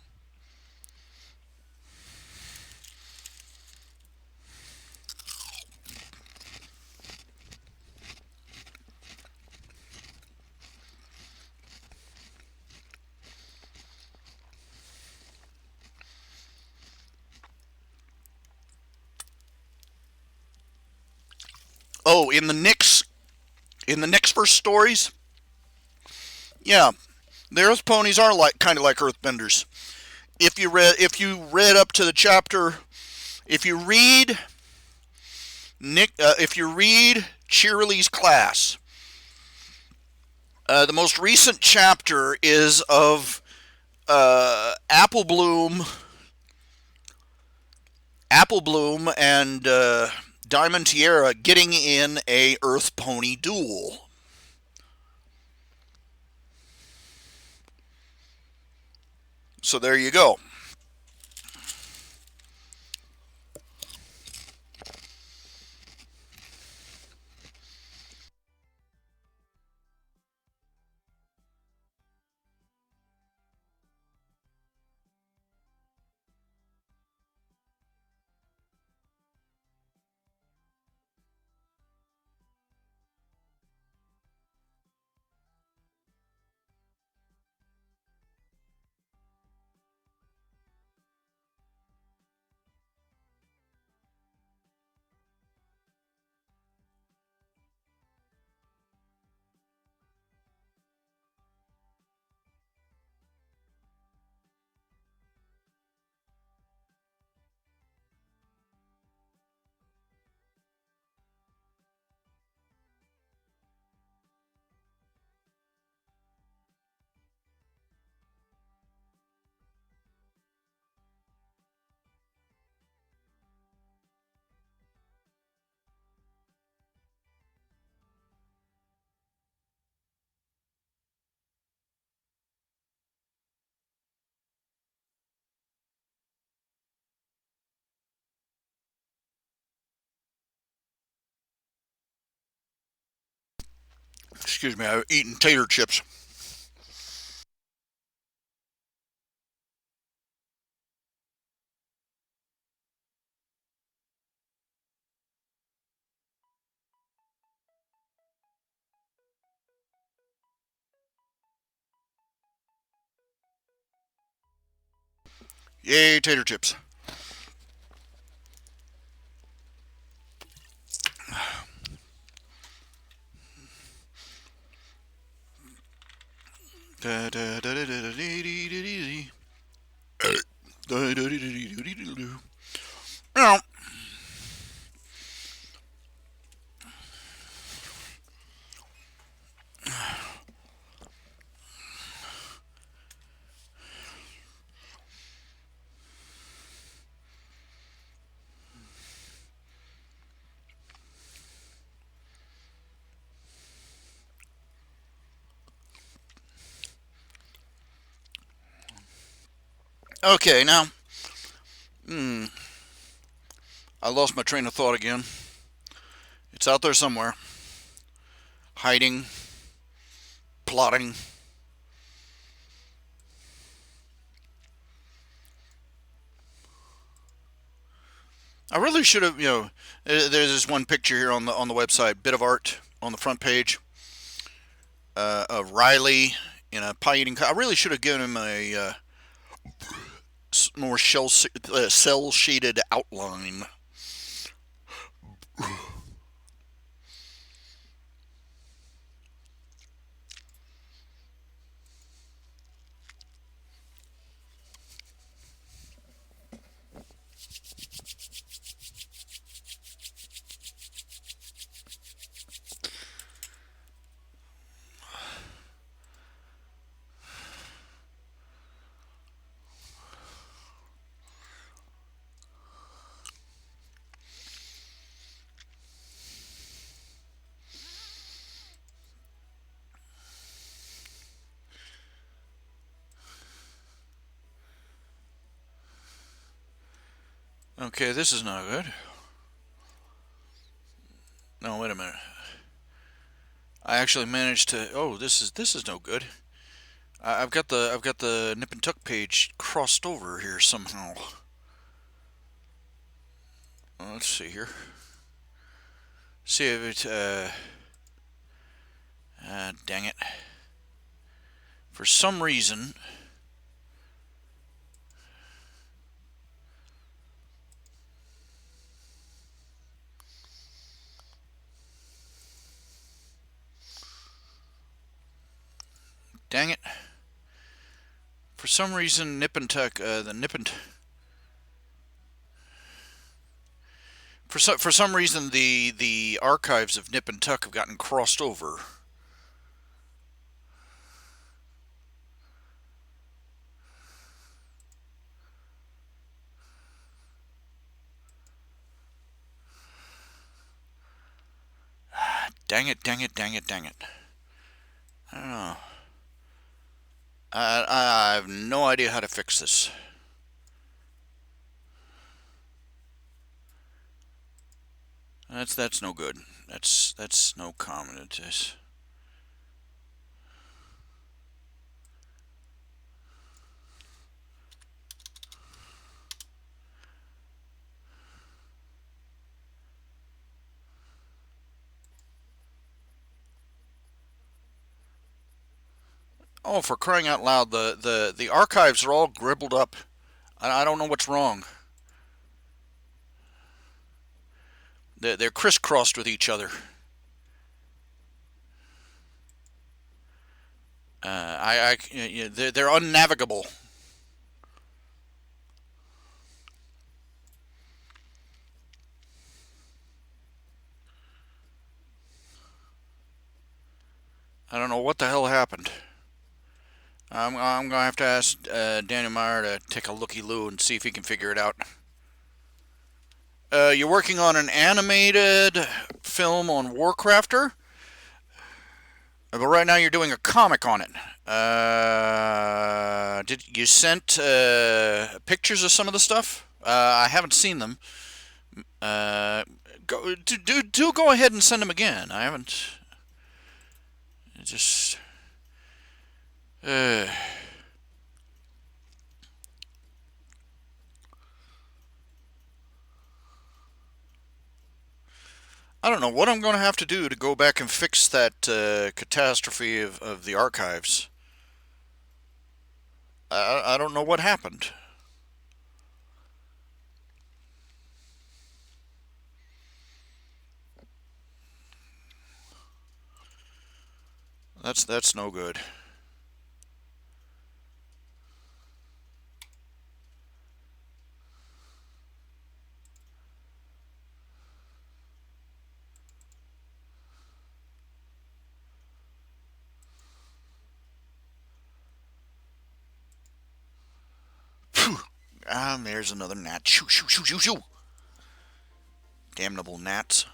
Oh, in the next verse stories, yeah, those ponies are like kind of like earthbenders. If you read up to the chapter, if you read if you read Cheerilee's class, the most recent chapter is of Apple Bloom, and Diamond Tiara getting in a Earth Pony duel. So there you go. Excuse me, I'm eating tater chips. Yay, tater chips. Da, da, da, da, da, da, dee, dee, dee, Da, da, dee, dee, dee, dee, dee. Now, okay, now, hmm, I lost my train of thought again. It's out there somewhere, hiding, plotting. I really should have, there's this one picture here on the website, bit of art on the front page of Riley in a pie eating. I really should have given him a more cell shaded outline. Okay, this is not good. No, wait a minute. I actually managed to. Oh, this is no good. I've got the Nip and Tuck page crossed over here somehow. Let's see here. See if it. Dang it. For some reason. Dang it. For some reason, Nip and Tuck. The Nip and. For some reason, the archives of Nip and Tuck have gotten crossed over. Dang it! Dang it! Dang it! Dang it! I don't know. I have no idea how to fix this. That's no good. That's no comment. It's, oh, for crying out loud! The archives are all gribbled up. I don't know what's wrong. They're crisscrossed with each other. They're unnavigable. I don't know what the hell happened. I'm gonna have to ask Daniel Meyer to take a looky loo and see if he can figure it out. You're working on an animated film on Warcrafter, but right now you're doing a comic on it. Did you sent pictures of some of the stuff? I haven't seen them. Uh, do go ahead and send them again. I haven't. Just. Uh, I don't know what I'm going to have to do to go back and fix that catastrophe of the archives. I don't know what happened. That's no good. Phew. Ah, there's another gnat. Shoo, shoo, shoo, shoo, shoo. Damnable gnats.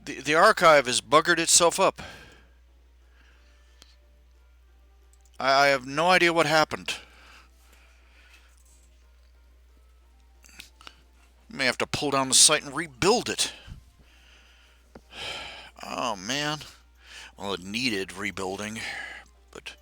The archive has buggered itself up. I have no idea what happened. May have to pull down the site and rebuild it. Oh man. Well, it needed rebuilding, but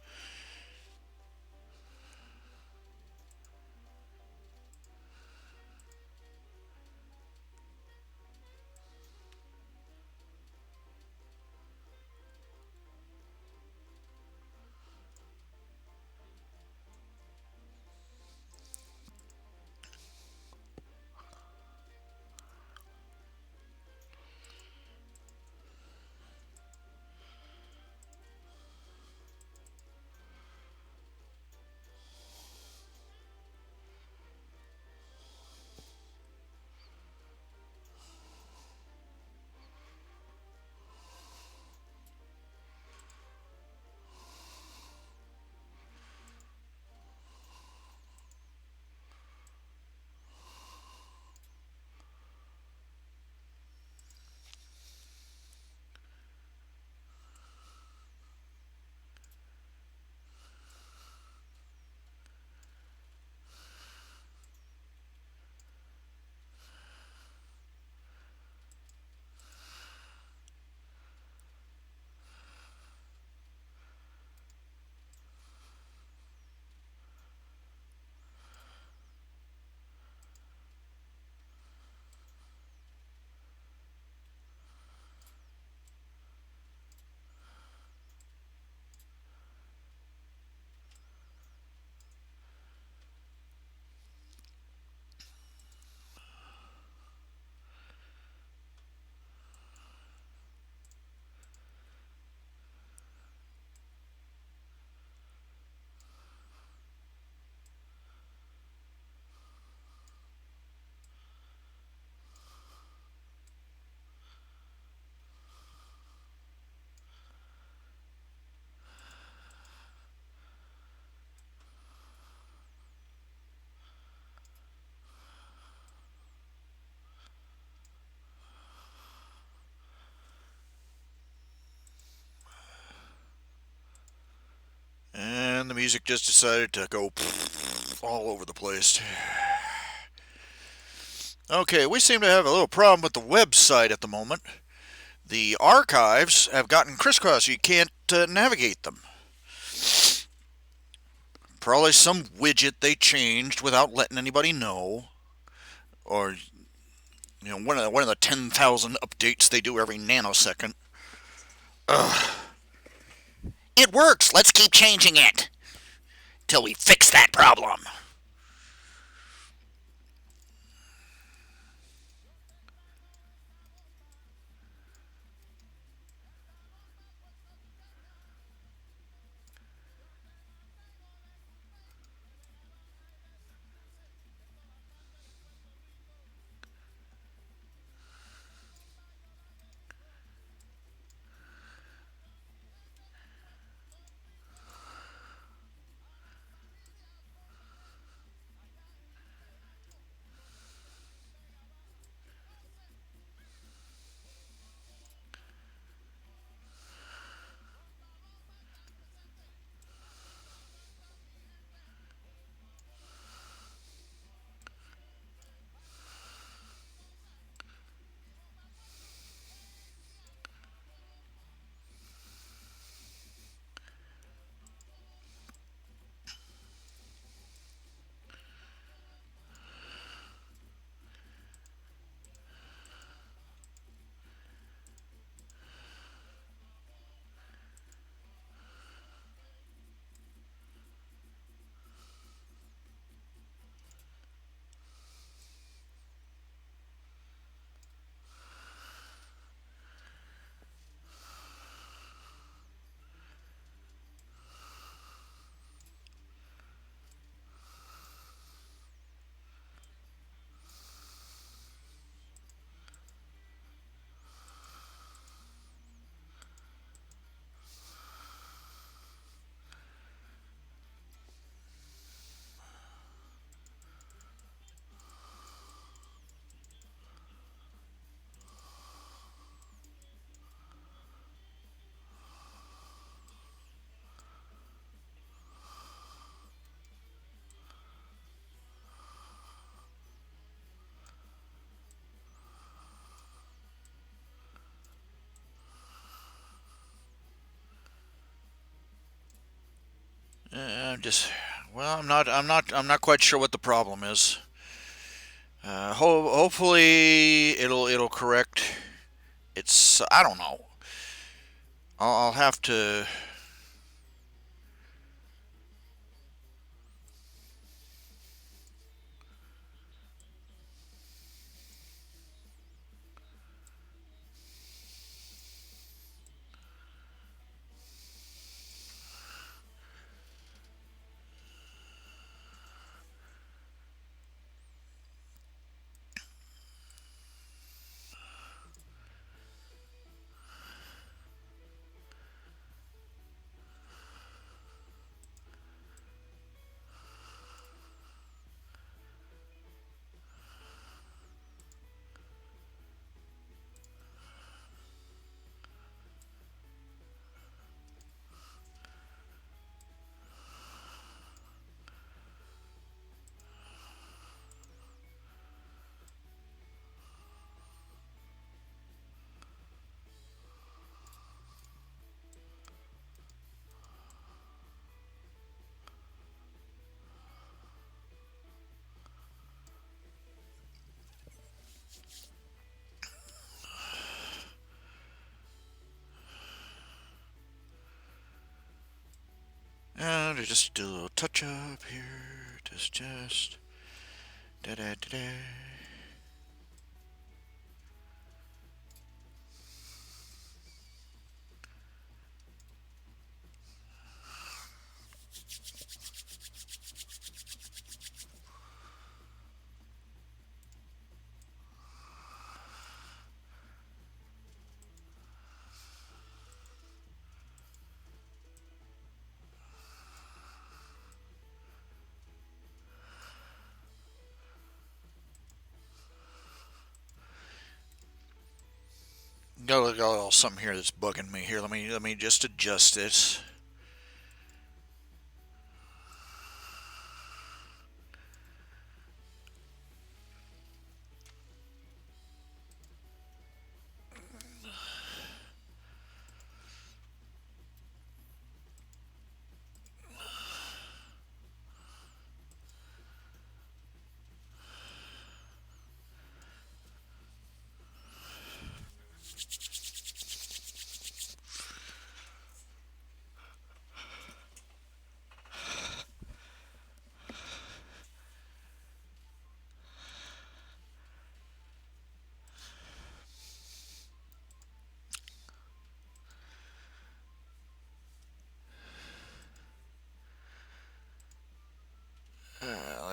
music just decided to go all over the place. Okay, we seem to have a little problem with the website at the moment. The archives have gotten crisscrossed. You can't navigate them. Probably some widget they changed without letting anybody know, or one of the 10,000 updates they do every nanosecond. Ugh. It works. Let's keep changing it till we fix that problem. I'm just well, I'm not quite sure what the problem is. Hopefully it'll correct. It's I don't know. I'll have to. Just do a little touch up here. Just da da da da. Got something here that's bugging me. Here, let me just adjust this.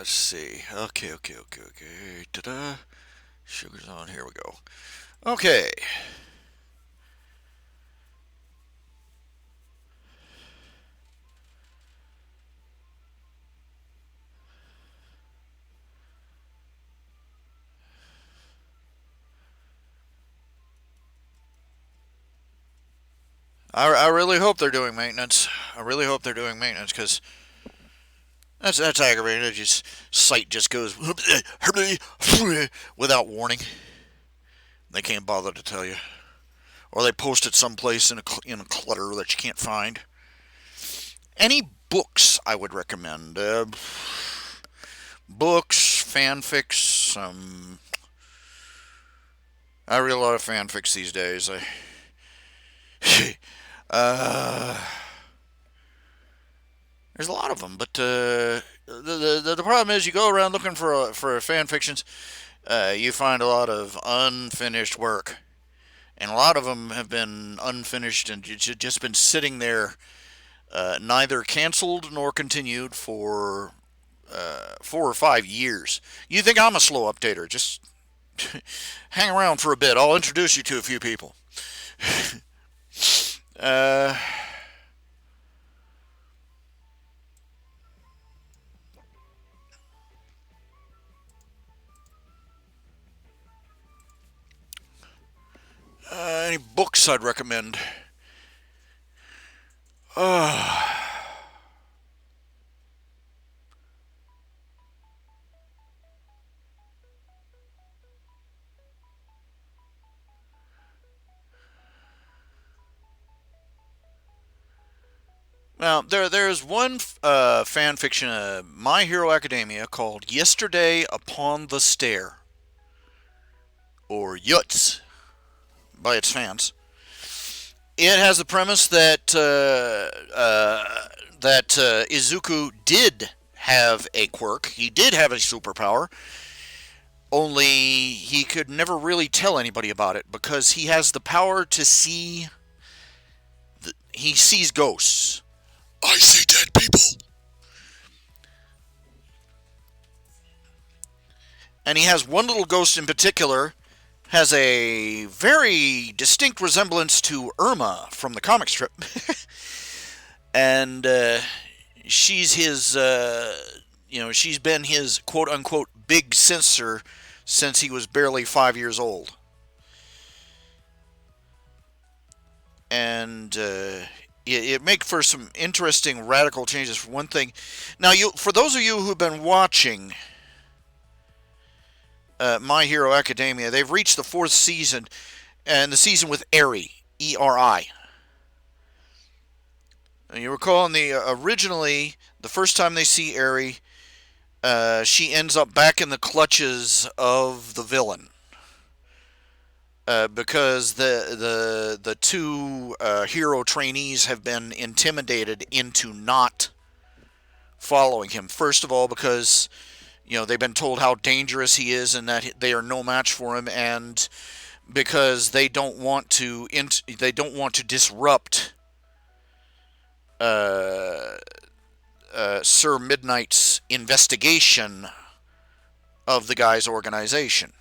let's see. Okay. Ta-da. Sugar's on. Here we go. Okay. I really hope they're doing maintenance. I really hope they're doing maintenance because that's aggravating. It just site just goes without warning. They can't bother to tell you, or they post it someplace in a clutter that you can't find. Any books I would recommend? Books, fanfics. I read a lot of fanfics these days. Uh, there's a lot of them, but the problem is you go around looking for fan fictions, you find a lot of unfinished work, and a lot of them have been unfinished and just been sitting there, neither canceled nor continued for 4 or 5 years. You think I'm a slow updater? Just hang around for a bit. I'll introduce you to a few people. uh, any books I'd recommend? Uh, Now, there's one fan fiction, My Hero Academia, called Yesterday Upon the Stair, or Yuts by its fans. It has the premise that Izuku did have a quirk. He did have a superpower, only he could never really tell anybody about it because he has the power to see. He sees ghosts. I see dead people. And he has one little ghost in particular, has a very distinct resemblance to Irma from the comic strip. And she's his, she's been his quote unquote big sister since he was barely 5 years old. And it makes for some interesting radical changes. For one thing, now for those of you who've been watching My Hero Academia, they've reached the fourth season, and the season with Eri, Eri. And you recall in the originally the first time they see Eri, she ends up back in the clutches of the villain. Because the two hero trainees have been intimidated into not following him. First of all, because they've been told how dangerous he is and that they are no match for him, and because they don't want to disrupt uh, Sir Midnight's investigation of the guy's organization.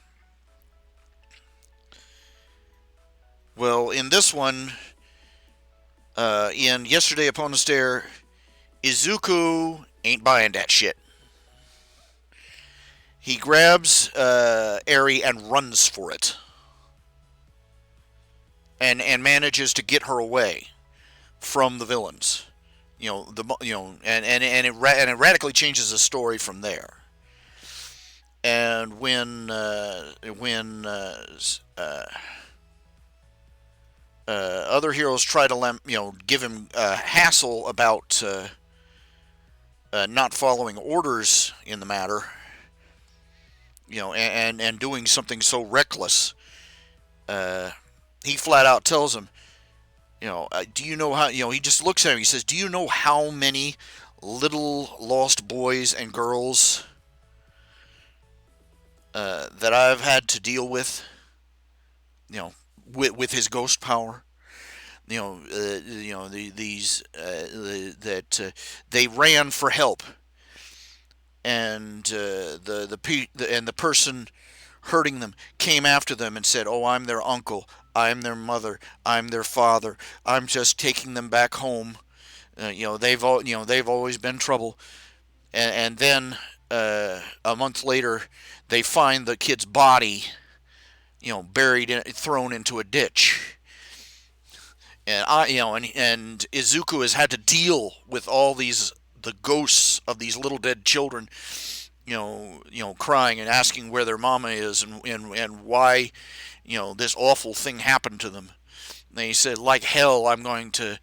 Well, in this one, in Yesterday Upon the Stair, Izuku ain't buying that shit. He grabs Eri and runs for it, and manages to get her away from the villains. And it radically changes the story from there. And when other heroes try to give him hassle about not following orders in the matter, and doing something so reckless, he flat out tells him, do you know how? He just looks at him. He says, "Do you know how many little lost boys and girls that I've had to deal with? With his ghost power." These that they ran for help, and and the person hurting them came after them and said, "Oh, I'm their uncle. I'm their mother. I'm their father. I'm just taking them back home. They've always been trouble." And then a month later, they find the kid's body, buried thrown into a ditch. And Izuku has had to deal with all the ghosts of these little dead children, crying and asking where their mama is, and why, this awful thing happened to them. And he said, like hell, I'm going to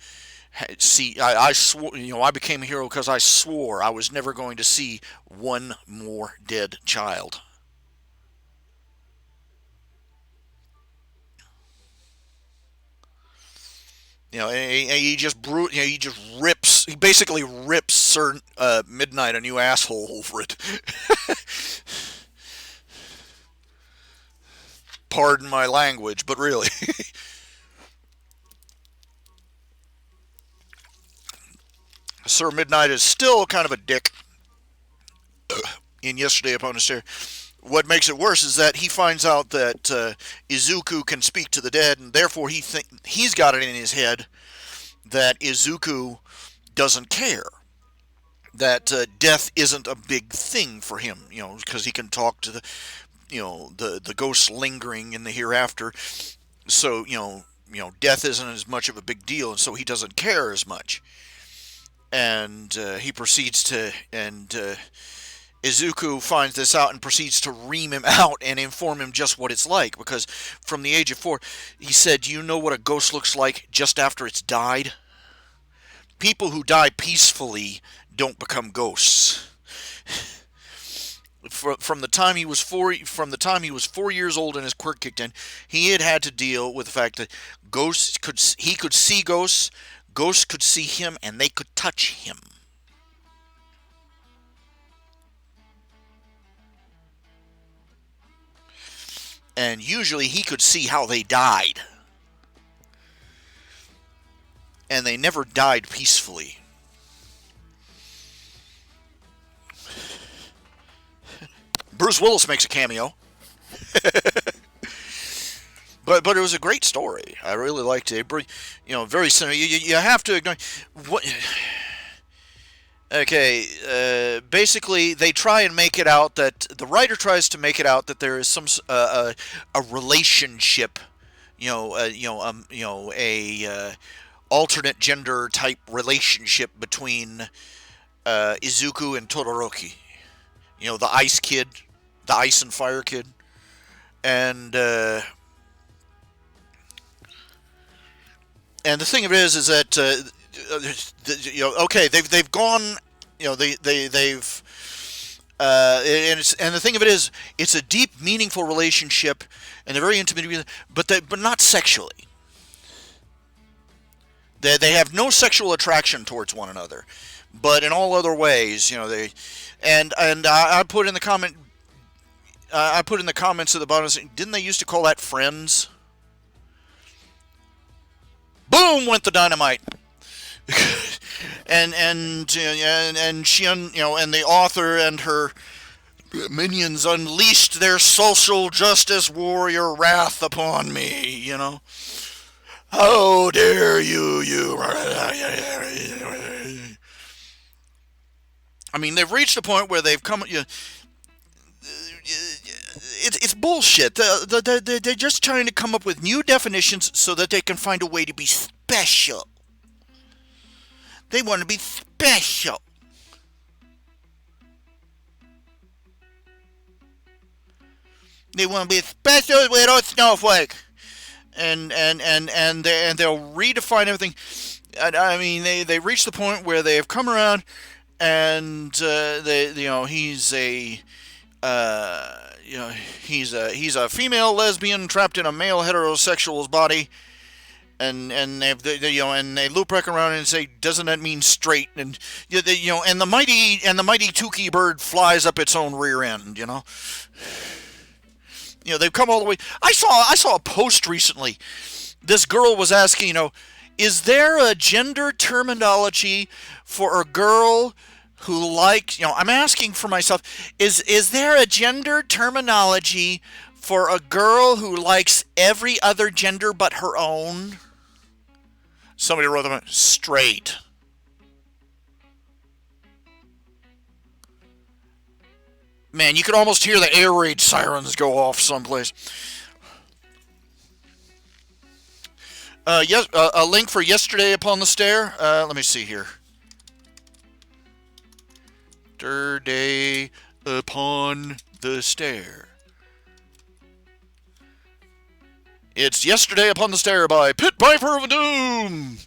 see. I swore, I became a hero because I swore I was never going to see one more dead child. He just he just rips. He basically rips Sir Midnight a new asshole over it. Pardon my language, but really, Sir Midnight is still kind of a dick in Yesterday Upon a Stair. What makes it worse is that he finds out that Izuku can speak to the dead, and therefore he's got it in his head that Izuku doesn't care, that death isn't a big thing for him, because he can talk to the ghosts lingering in the hereafter. So death isn't as much of a big deal, and so he doesn't care as much. And he proceeds to and Izuku finds this out and proceeds to ream him out and inform him just what it's like. Because from the age of 4, he said, "Do you know what a ghost looks like just after it's died? People who die peacefully don't become ghosts." From the time he was 4 years old and his quirk kicked in, he had to deal with the fact that he could see ghosts, ghosts could see him, and they could touch him. And usually he could see how they died. And they never died peacefully. Bruce Willis makes a cameo. But it was a great story. I really liked it. Very similar. You have to ignore what. Okay, basically they try and make it out that the writer tries to make it out that there is some a relationship, a alternate gender type relationship between Izuku and Todoroki. The ice kid, the ice and fire kid, and the thing of it is that okay, they've gone, they've and the thing of it is, it's a deep, meaningful relationship, and they're very intimate, but not sexually. They have no sexual attraction towards one another, but in all other ways, they and I put in the comment. I put in the comments of the bonus. Didn't they used to call that friends? Boom went the dynamite. and she, and the author and her minions unleashed their social justice warrior wrath upon me. How dare you? I mean, they've reached a point where they've come. It's bullshit. They're just trying to come up with new definitions so that they can find a way to be special. They want to be special. They want to be a special little snowflake. And they'll redefine everything. I mean, they reach the point where they have come around, and he's a he's a female lesbian trapped in a male heterosexual's body, and they loop back around and say, doesn't that mean straight? And and the mighty Tukey bird flies up its own rear end. They've come all the way. I saw a post recently. This girl was asking, is there a gender terminology for a girl who likes, I'm asking for myself, is there a gender terminology for a girl who likes every other gender but her own? Somebody wrote them straight. Man, you could almost hear the air raid sirens go off someplace. Yes, a link for Yesterday Upon the Stair. Let me see here. Yesterday Upon the Stair. It's Yesterday Upon the Stair by Pit Piper of Doom.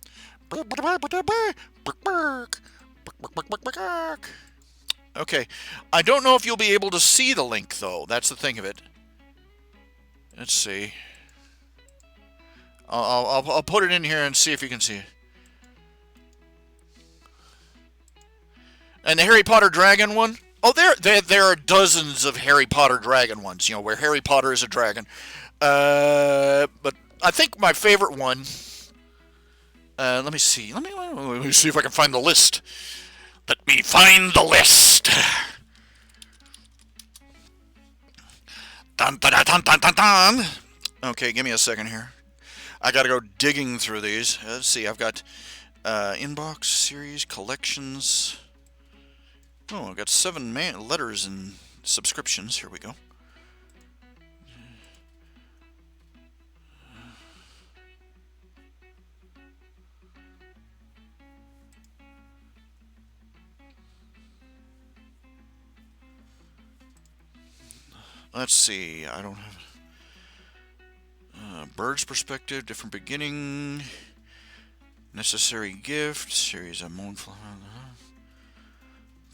Okay, I don't know if you'll be able to see the link, though. That's the thing of it. Let's see. I'll put it in here and see if you can see it. And the Harry Potter Dragon one? Oh, there are dozens of Harry Potter Dragon ones, where Harry Potter is a dragon. But I think my favorite one... let me see. Let me see if I can find the list. Let me find the list. Dun, dun, dun, dun, dun, dun. Okay, give me a second here. I gotta go digging through these. Let's see, I've got inbox, series, collections. Oh, I've got 7 letters and subscriptions. Here we go. Let's see, I don't have... Bird's Perspective, Different Beginning, Necessary Gift, Series of Mournful...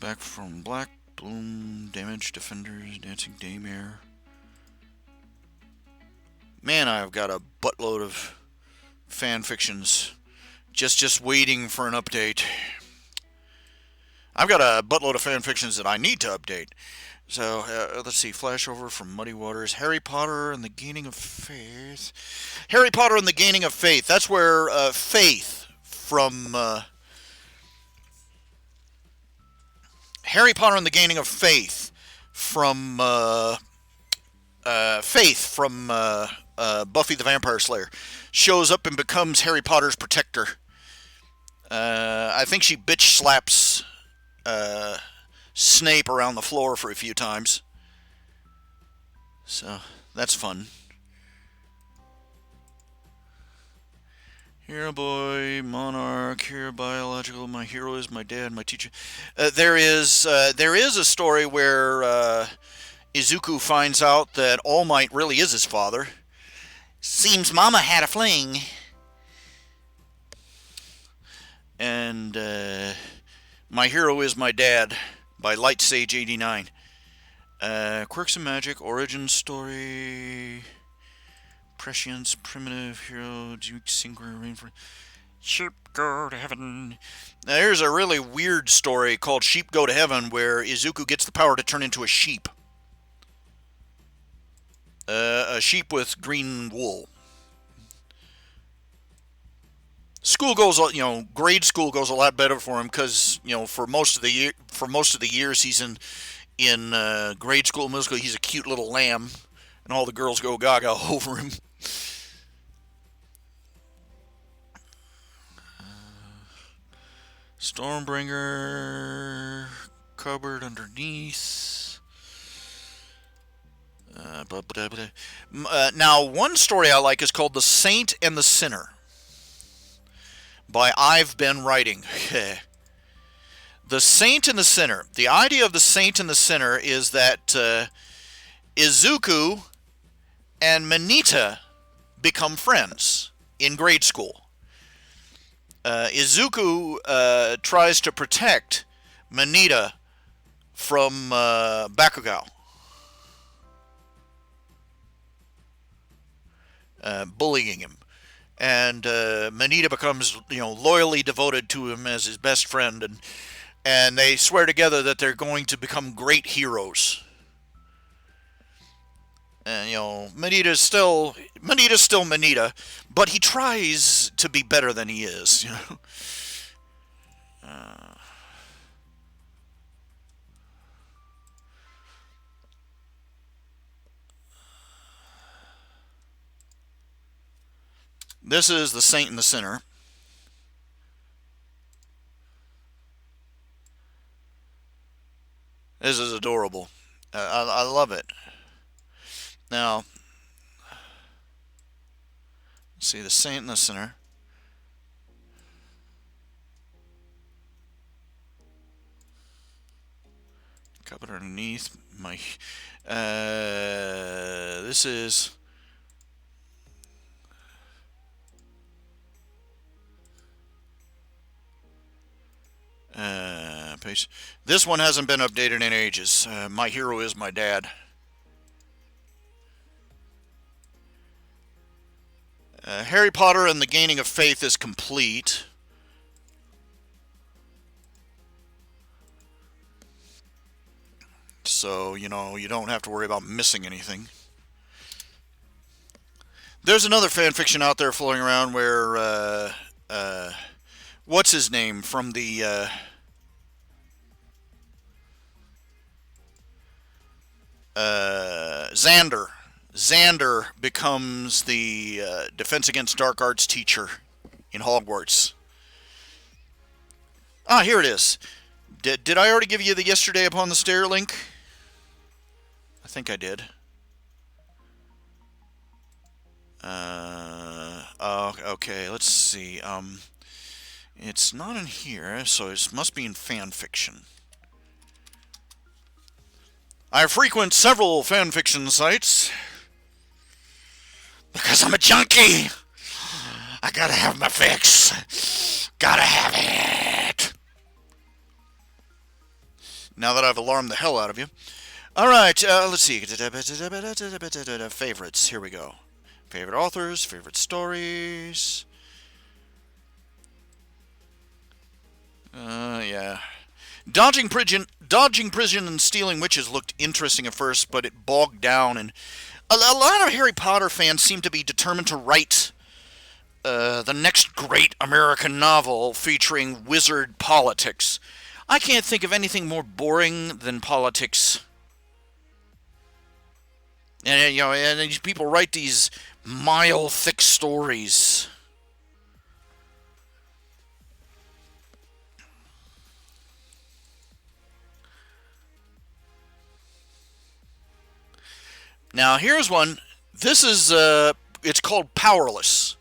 Back from Black, Bloom, Damage, Defenders, Dancing Daymare. Man, I've got a buttload of fan fictions just waiting for an update. I've got a buttload of fan fictions that I need to update. So, let's see, Flashover from Muddy Waters, Harry Potter and the Gaining of Faith. Harry Potter and the Gaining of Faith. That's where Faith from... Harry Potter and the Gaining of Faith from... Faith from Buffy the Vampire Slayer shows up and becomes Harry Potter's protector. I think she bitch slaps... Snape around the floor for a few times. So, that's fun. Hero Boy, Monarch, Hero Biological, My Hero is My Dad, My Teacher. There is a story where Izuku finds out that All Might really is his father. Seems Mama had a fling. And My Hero is My Dad by Light Sage 89. Quirks of Magic, Origin Story, Prescience, Primitive Hero, Duke, Singular, Rainforest. Sheep Go to Heaven. Now, here's a really weird story called Sheep Go to Heaven where Izuku gets the power to turn into a sheep. A sheep with green wool. School goes, grade school goes a lot better for him because, for most of the years he's in grade school, middle school, he's a cute little lamb, and all the girls go gaga over him. Stormbringer, cupboard underneath. Now, one story I like is called The Saint and the Sinner by I've Been Writing. The Saint and the Sinner. The idea of the Saint and the Sinner is that Izuku and Manita become friends in grade school. Izuku tries to protect Manita from Bakugou. Bullying him. And Manita becomes, loyally devoted to him as his best friend, and they swear together that they're going to become great heroes. And Manita's still Manita, but he tries to be better than he is. This is the Saint and the Sinner. This is adorable. I love it. Now, see the Saint and the Sinner. Cup it underneath my. This is. Paste. This one hasn't been updated in ages. My hero is my dad. Harry Potter and the Gaining of Faith is complete. So, you don't have to worry about missing anything. There's another fan fiction out there floating around where, what's his name from the, Xander. Xander becomes the Defense Against Dark Arts teacher in Hogwarts. Ah, here it is. Did I already give you the Yesterday Upon the Stair link? I think I did. Okay, let's see. It's not in here, so it must be in fan fiction. I frequent several fan fiction sites because I'm a junkie. I gotta have my fix. Gotta have it. Now that I've alarmed the hell out of you. Alright, let's see. Favorites. Here we go. Favorite authors, favorite stories. Yeah. Dodging prison and stealing witches looked interesting at first, but it bogged down, and a lot of Harry Potter fans seem to be determined to write the next great American novel featuring wizard politics. I can't think of anything more boring than politics. And these people write these mile-thick stories. Now, here's one. This is, it's called Powerless.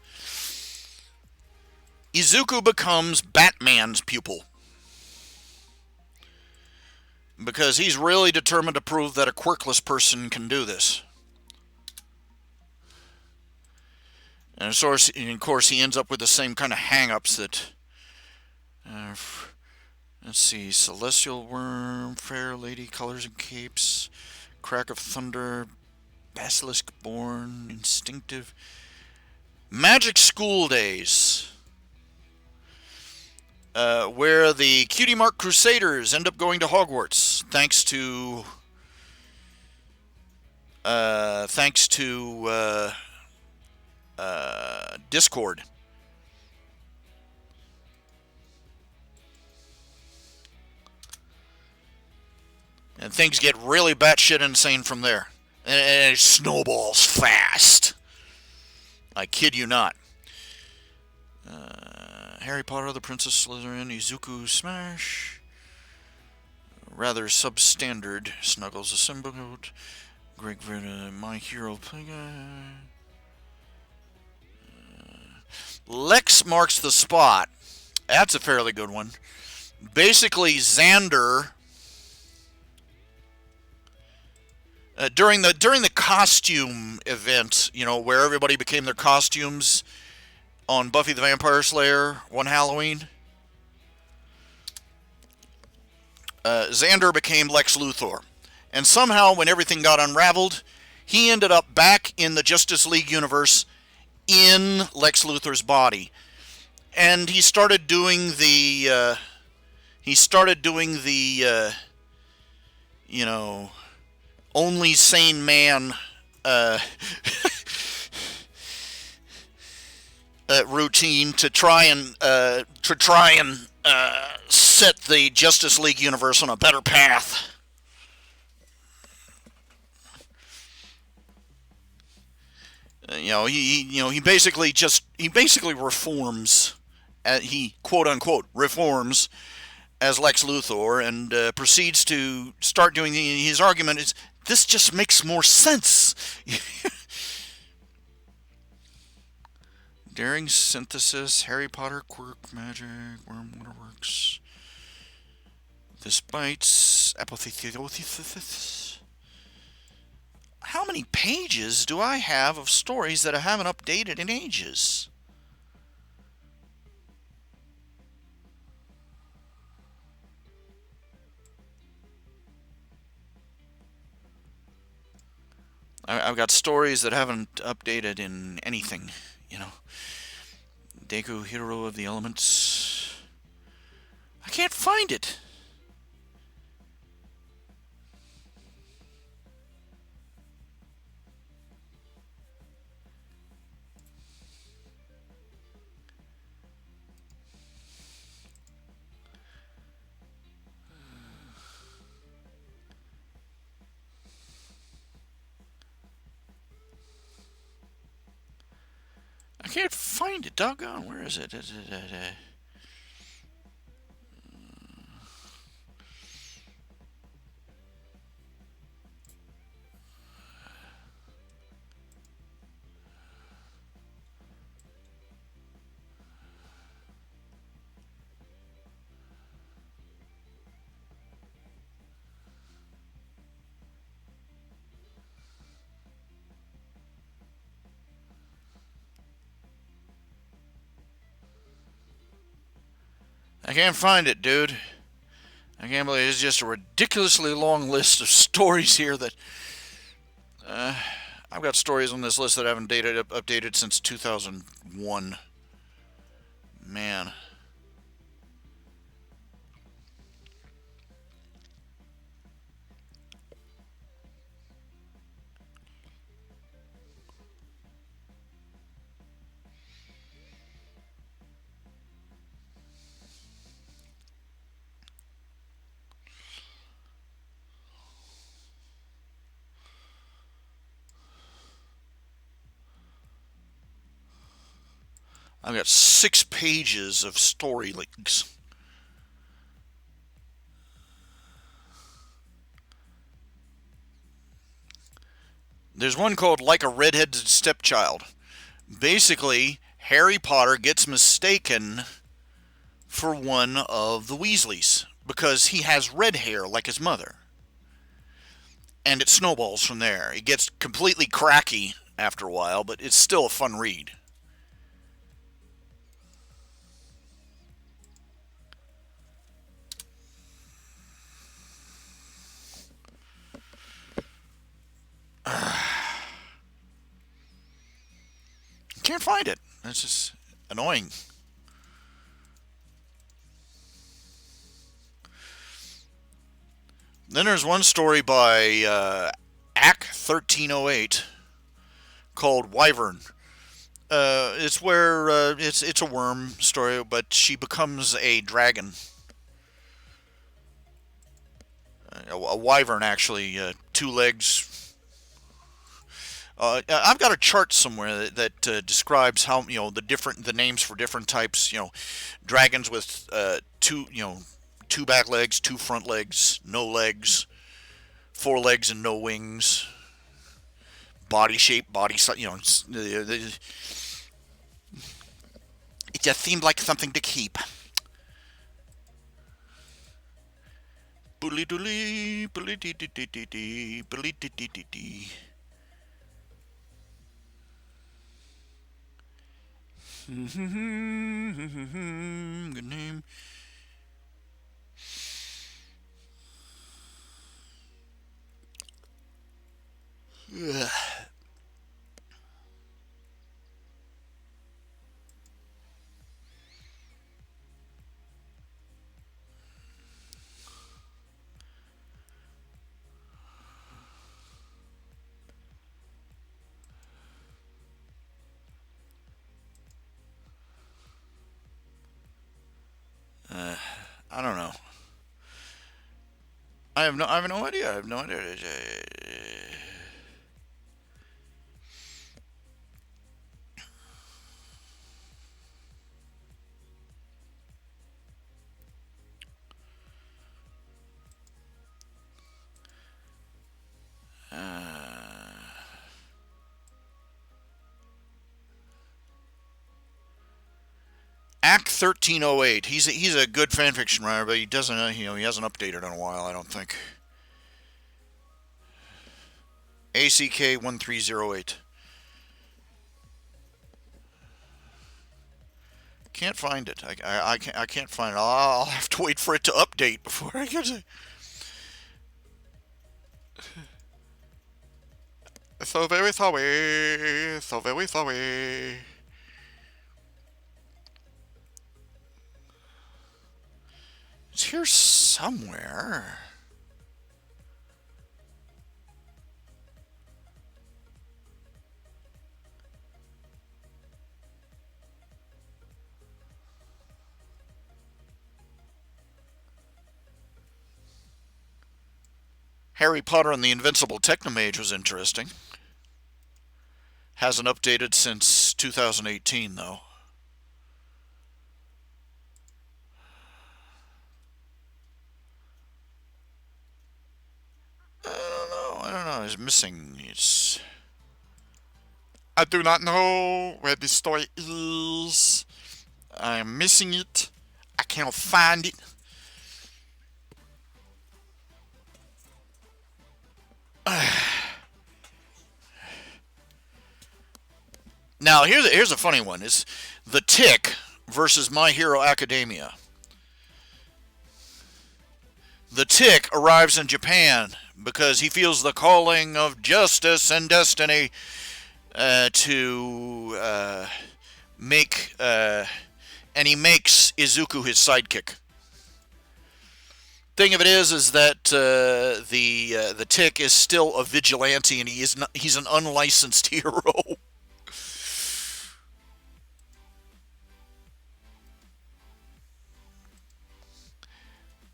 Izuku becomes Batman's pupil. Because he's really determined to prove that a quirkless person can do this. And of course, he ends up with the same kind of hang-ups that... let's see. Celestial Worm, Fair Lady, Colors and Capes, Crack of Thunder, Basilisk Born, Instinctive... Magic School Days. Where the Cutie Mark Crusaders end up going to Hogwarts, thanks to Discord. And things get really batshit insane from there. And it snowballs fast. I kid you not. Harry Potter, The Princess Slytherin, Izuku Smash. Rather substandard. Snuggles a Symbiote. Greg Verda, My Hero Playguy. Lex Marks the Spot. That's a fairly good one. Basically, Xander... during the costume event, where everybody became their costumes on Buffy the Vampire Slayer one Halloween, Xander became Lex Luthor. And somehow, when everything got unraveled, he ended up back in the Justice League universe in Lex Luthor's body. And he started doing the, only sane man routine to try and set the Justice League universe on a better path. He basically reforms. He quote unquote reforms as Lex Luthor and proceeds to start doing his argument is this just makes more sense. Daring synthesis, Harry Potter quirk magic, worm waterworks. This bites apotheosis. How many pages do I have of stories that I haven't updated in ages? I've got stories that haven't updated in anything, you know. Deku, Hero of the Elements. I can't find it. I can't find it. Doggone, where is it? I can't find it, dude. I can't believe it's just a ridiculously long list of stories here that I've got stories on this list that I haven't updated since 2001. Man, I've got 6 pages of story links. There's one called Like a Redheaded Stepchild. Basically, Harry Potter gets mistaken for one of the Weasleys because he has red hair like his mother. And it snowballs from there. It gets completely cracky after a while, but it's still a fun read. Can't find it. It's just annoying. Then there's one story by AC 1308 called Wyvern. It's where it's a worm story, but she becomes a dragon. A wyvern, actually, 2 legs. I've got a chart somewhere that describes how the names for different types. Dragons with two back legs, 2 front legs, no legs, 4 legs and no wings. Body shape, body size. It just seemed like something to keep. Bully doolly, bully dee dee dee dee dee, bully dee dee dee dee. Good name. Ugh. I don't know. I have no idea. I have no idea. Act 1308. He's a good fanfiction writer, but he doesn't he hasn't updated in a while. I don't think. ACK 1308. Can't find it. I can't find it. I'll have to wait for it to update before I get to. So very sorry. So very sorry. It's here somewhere. Harry Potter and the Invincible Technomage was interesting. Hasn't updated since 2018, though. I don't know. It's missing. It's. I do not know where this story is. I am missing it. I cannot find it. Now, here's a funny one. It's The Tick versus My Hero Academia. The Tick arrives in Japan because he feels the calling of justice and destiny to make, and he makes Izuku his sidekick. Thing of it is that the Tick is still a vigilante, and he's an unlicensed hero.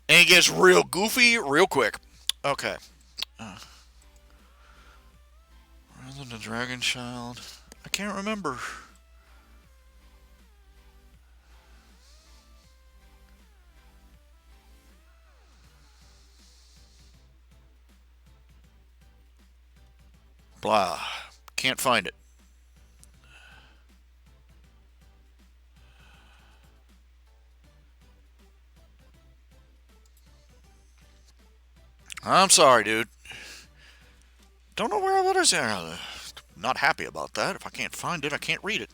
And it gets real goofy real quick. Okay. Rather than Dragon Child. I can't remember. Blah. Can't find it. I'm sorry, dude. Don't know where it is. Not happy about that. If I can't find it, I can't read it.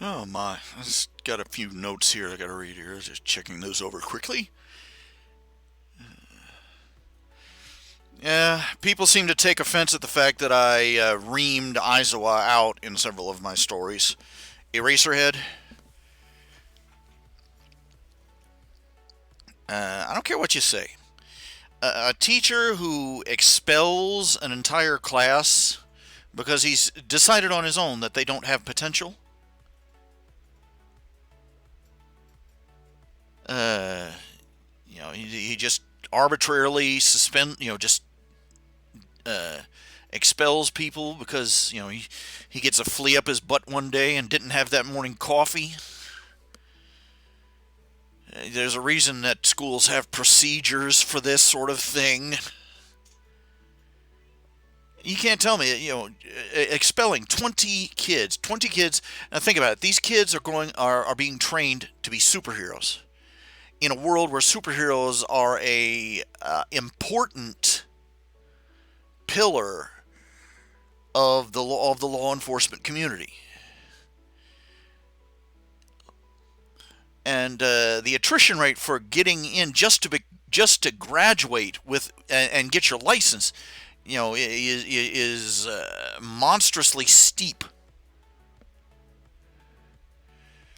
Oh my, I just got a few notes here I gotta read here. Just checking those over quickly. Yeah, people seem to take offense at the fact that I reamed Aizawa out in several of my stories. Eraserhead. I don't care what you say. A teacher who expels an entire class because he's decided on his own that they don't have potential. Uh, he just arbitrarily suspend, just uh, expels people because he gets a flea up his butt one day and didn't have that morning coffee. There's a reason that schools have procedures for this sort of thing. You can't tell me, expelling 20 kids. Now think about it. These kids are being trained to be superheroes in a world where superheroes are a important pillar of the law enforcement community. And the attrition rate for getting in just to graduate with and get your license, is monstrously steep.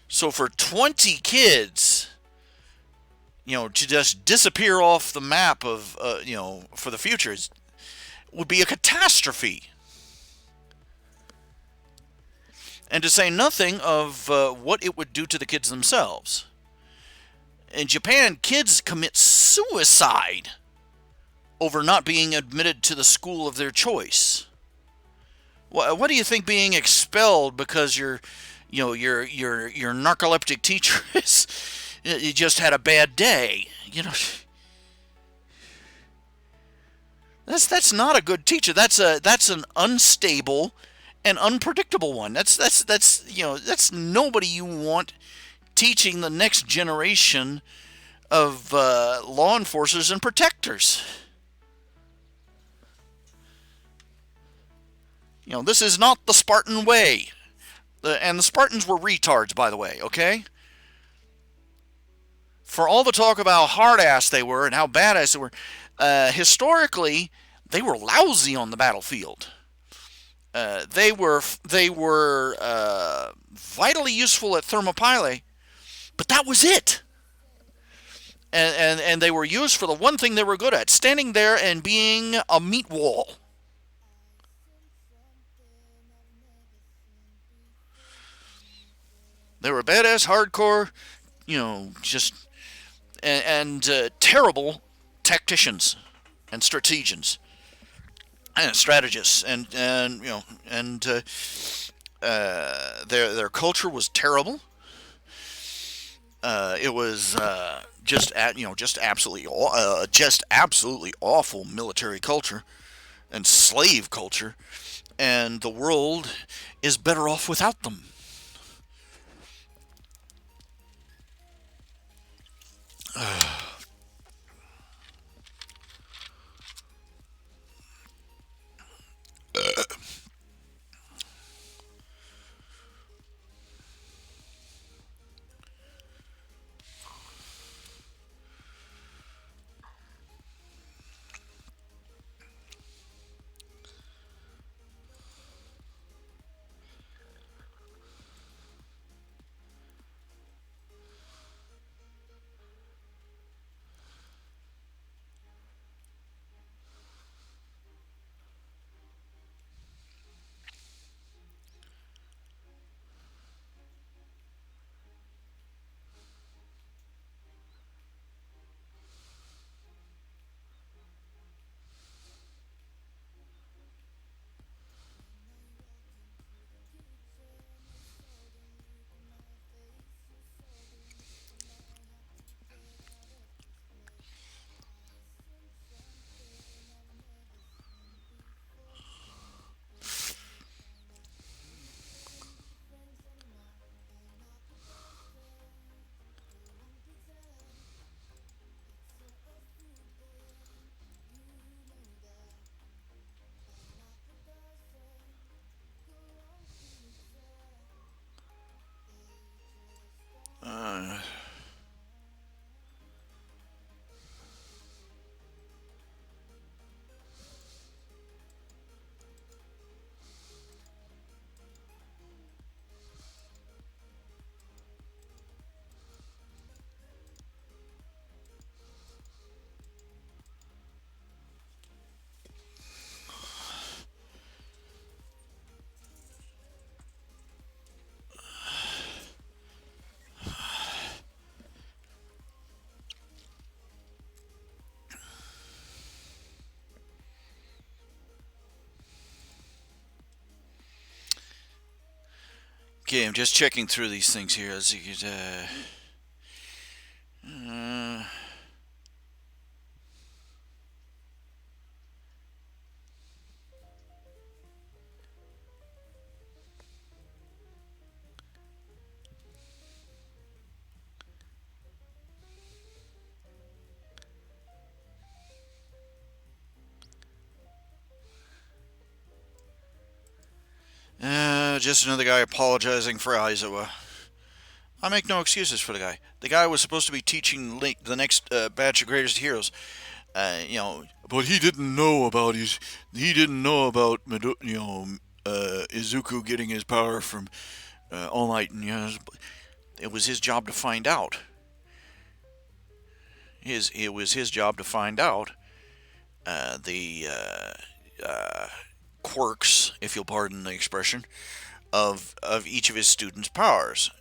So for 20 kids, to just disappear off the map of, for the future would be a catastrophe. And to say nothing of what it would do to the kids themselves. In Japan, kids commit suicide over not being admitted to the school of their choice. What do you think being expelled because your narcoleptic teacher is you just had a bad day? That's not a good teacher. That's an unstable and unpredictable one. That's nobody you want teaching the next generation of law enforcers and protectors. This is not the Spartan way. And the Spartans were retards, by the way, okay? For all the talk about how hard-ass they were and how badass they were, historically, they were lousy on the battlefield. They were vitally useful at Thermopylae, but that was it. And they were used for the one thing they were good at, standing there and being a meat wall. They were badass, hardcore, just and terrible tacticians and strategists, and their culture was terrible. It was just absolutely awful military culture and slave culture, and the world is better off without them. Okay, I'm just checking through these things here. As you could, just another guy apologizing for Aizawa. I make no excuses for the guy. The guy was supposed to be teaching the next batch of greatest heroes. But he didn't know about He didn't know about Izuku getting his power from All Might, and it was his job to find out. It was his job to find out the quirks, if you'll pardon the expression, of each of his students' powers.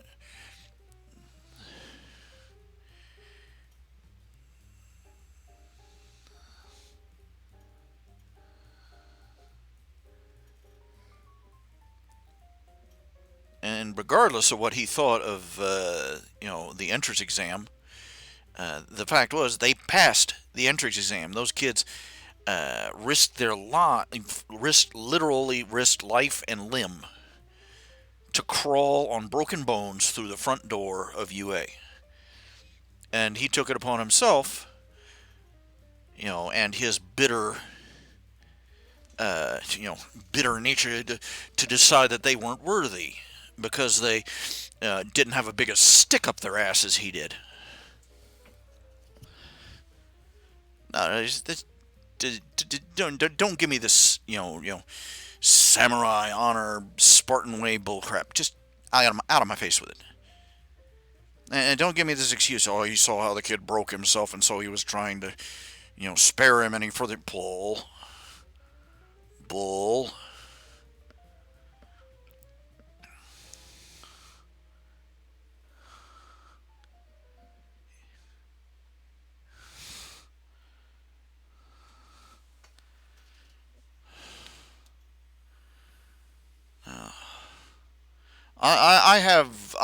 And regardless of what he thought of the entrance exam, the fact was they passed the entrance exam. Those kids risked life and limb to crawl on broken bones through the front door of UA. And he took it upon himself, and his bitter nature to decide that they weren't worthy because they didn't have a big a stick up their ass as he did. No, don't give me this, samurai honor Spartan way bullcrap. Just out of my face with it. And don't give me this excuse. Oh, you saw how the kid broke himself, and so he was trying to, spare him any further. Bull. I have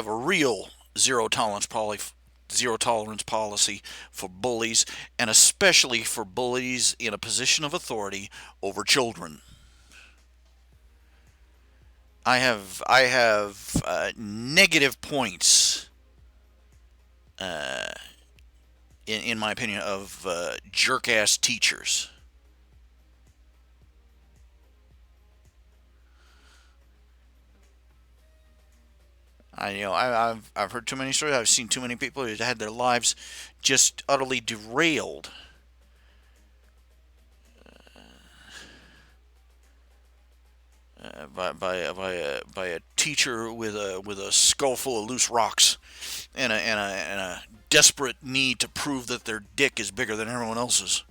a real zero tolerance policy for bullies, and especially for bullies in a position of authority over children. I have negative points, in my opinion, of jerk ass teachers. I've heard too many stories. I've seen too many people who had their lives just utterly derailed by a teacher with a skull full of loose rocks and a desperate need to prove that their dick is bigger than everyone else's.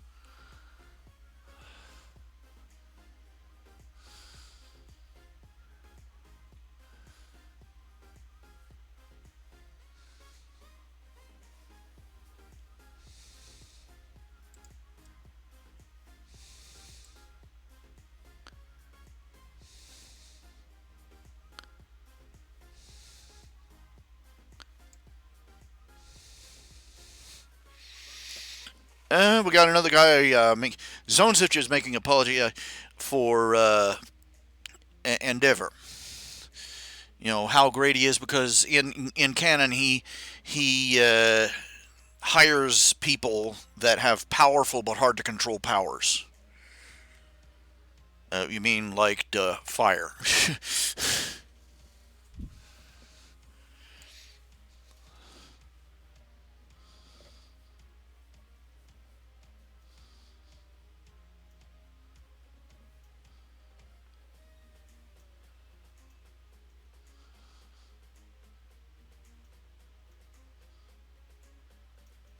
We got another guy. Zone Switch is making apology for Endeavor. How great he is because in canon he hires people that have powerful but hard to control powers. You mean like fire?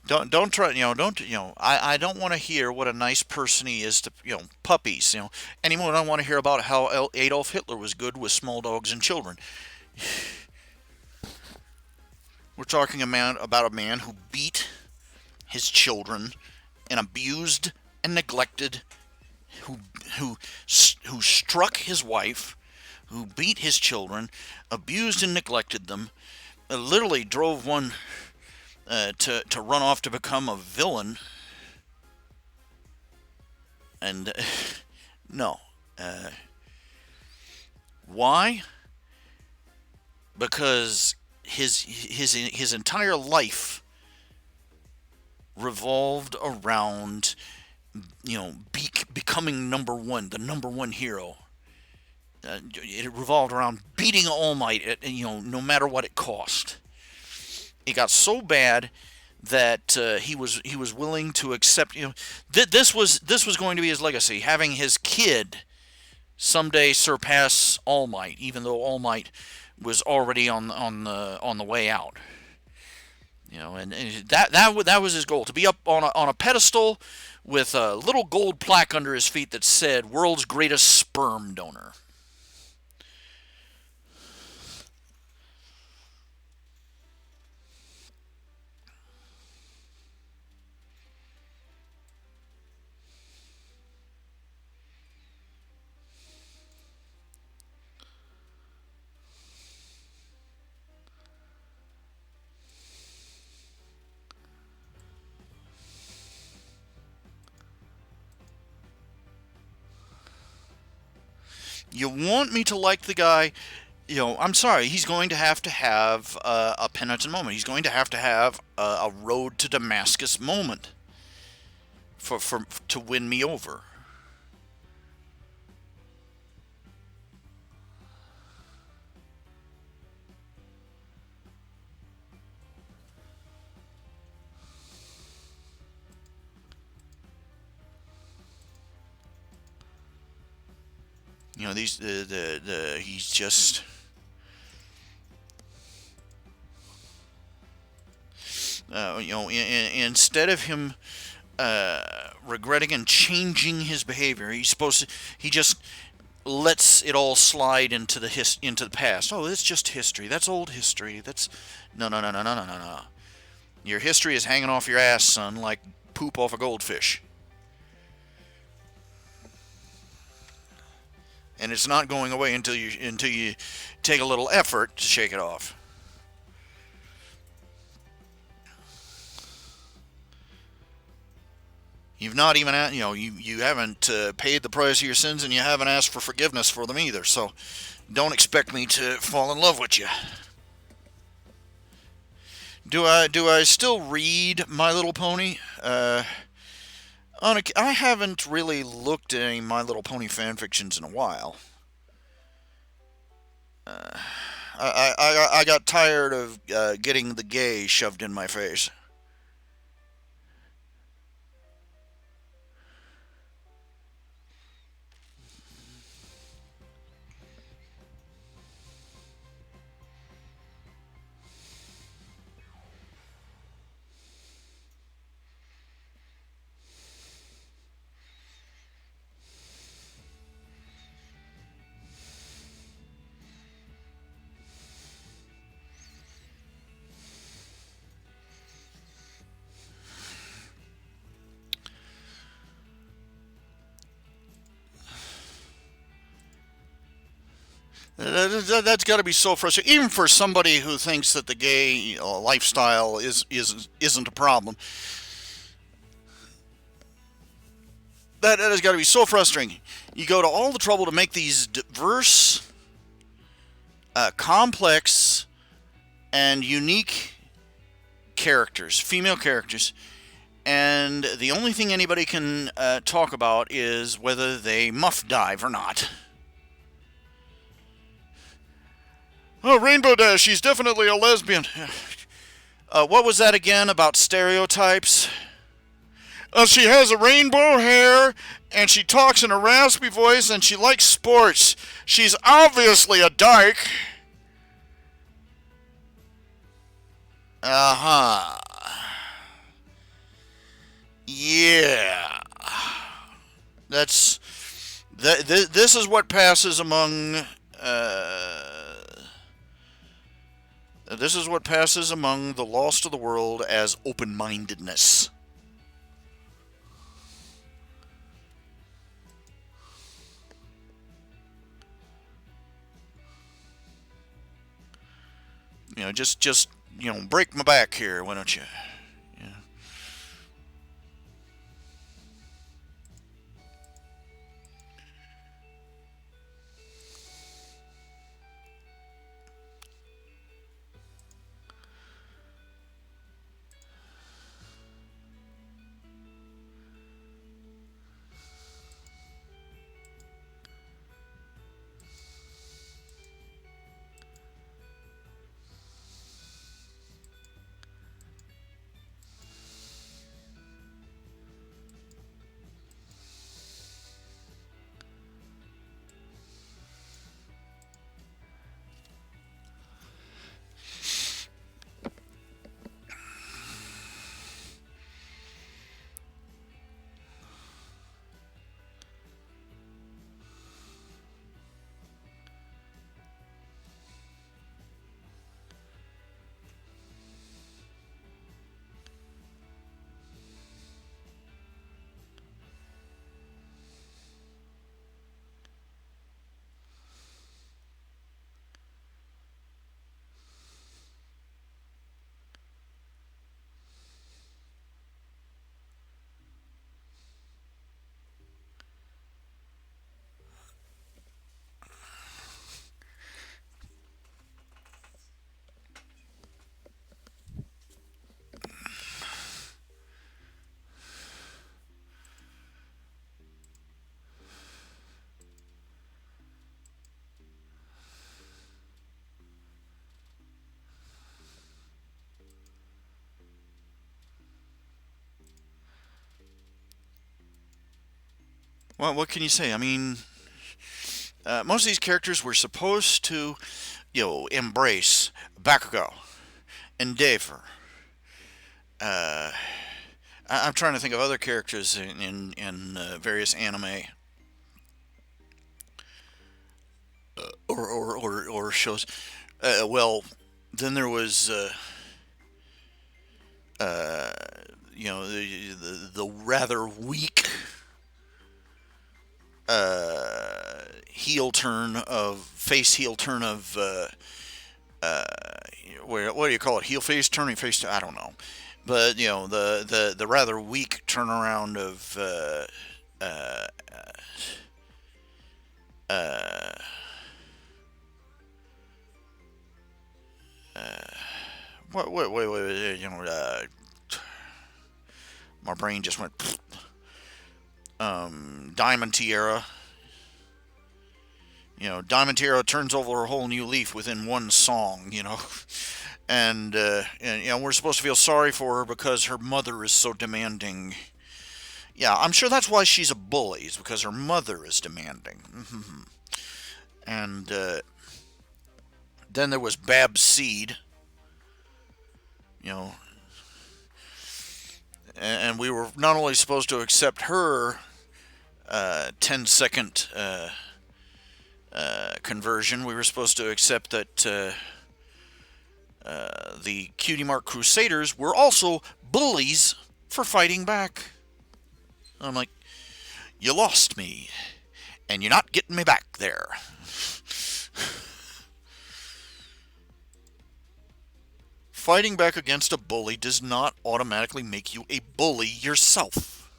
Don't try. Don't. I don't want to hear what a nice person he is to puppies. Anymore. I don't want to hear about how Adolf Hitler was good with small dogs and children. We're talking about a man who beat his children and abused and neglected, who who struck his wife who beat his children, abused and neglected them, literally drove one to run off to become a villain. And no. Why? Because his entire life revolved around, becoming number one, the number one hero. It revolved around beating All Might, no matter what it cost. It got so bad that he was willing to accept. This was going to be his legacy, having his kid someday surpass All Might, even though All Might was already on the way out. And that was his goal, to be up on a pedestal with a little gold plaque under his feet that said "World's Greatest Sperm Donor." You want me to like the guy? I'm sorry. He's going to have a penitent moment. He's going to have a road to Damascus moment for to win me over. These he's just. Instead of him regretting and changing his behavior, he just lets it all slide into the past. Oh, it's just history. That's old history. That's no, no, no, no, no, no, no, no. Your history is hanging off your ass, son, like poop off a goldfish. And it's not going away until you take a little effort to shake it off. You've not even, you haven't paid the price of your sins, and you haven't asked for forgiveness for them either. So, don't expect me to fall in love with you. Do I still read My Little Pony? I haven't really looked at any My Little Pony fan fictions in a while. I got tired of getting the gay shoved in my face. That's got to be so frustrating, even for somebody who thinks that the gay lifestyle isn't a problem. That has got to be so frustrating. You go to all the trouble to make these diverse, complex, and unique characters, female characters, and the only thing anybody can talk about is whether they muff dive or not. Oh, Rainbow Dash, she's definitely a lesbian. What was that again about stereotypes? She has a rainbow hair, and she talks in a raspy voice, and she likes sports. She's obviously a dyke. Uh-huh. Yeah. This is what passes among this is what passes among the lost of the world as open-mindedness. Just break my back here, why don't you? Yeah. Well, what can you say? I mean, most of these characters were supposed to, embrace Bakugo, Endeavor. Uh, I'm trying to think of other characters in various anime or shows. Well, then there was uh, the rather weak heel turn of uh, what do you call it? Heel face, turning face. I don't know, but the rather weak turnaround of uh, uh, wait, my brain just went. Diamond Tiara. Diamond Tiara turns over a whole new leaf within one song. And we're supposed to feel sorry for her because her mother is so demanding. Yeah, I'm sure that's why she's a bully, is because her mother is demanding. And then there was Babs Seed, you know, and we were not only supposed to accept her 10-second conversion, we were supposed to accept that the Cutie Mark Crusaders were also bullies for fighting back. I'm like, you lost me, and you're not getting me back there. Fighting back against a bully does not automatically make you a bully yourself.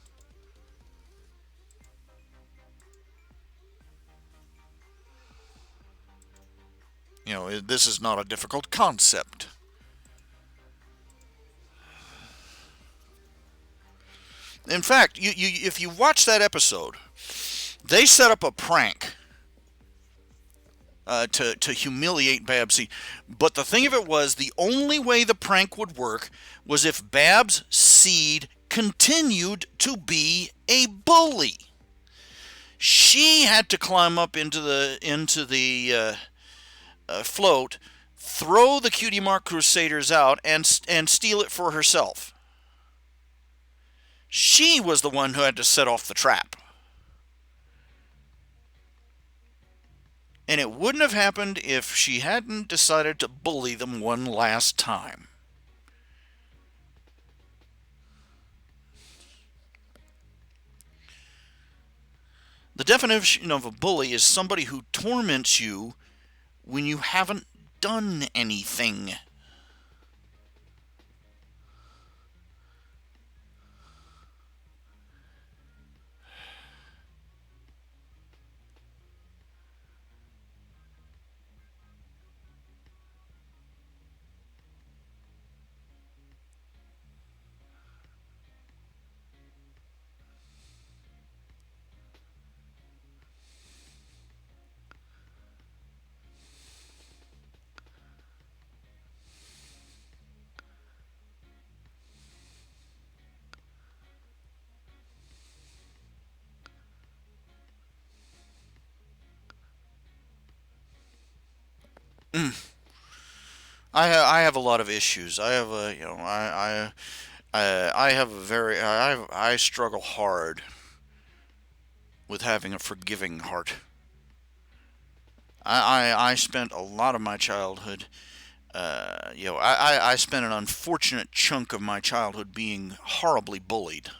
This is not a difficult concept. In fact, if you watch that episode, they set up a prank to humiliate Babs. But the thing of it was, the only way the prank would work was if Babs Seed continued to be a bully. She had to climb up into the float, throw the Cutie Mark Crusaders out, and steal it for herself. She was the one who had to set off the trap. And it wouldn't have happened if she hadn't decided to bully them one last time. The definition of a bully is somebody who torments you when you haven't done anything. I have a lot of issues. I have a, I have a very, I struggle hard with having a forgiving heart. I spent a lot of my childhood, I spent an unfortunate chunk of my childhood being horribly bullied.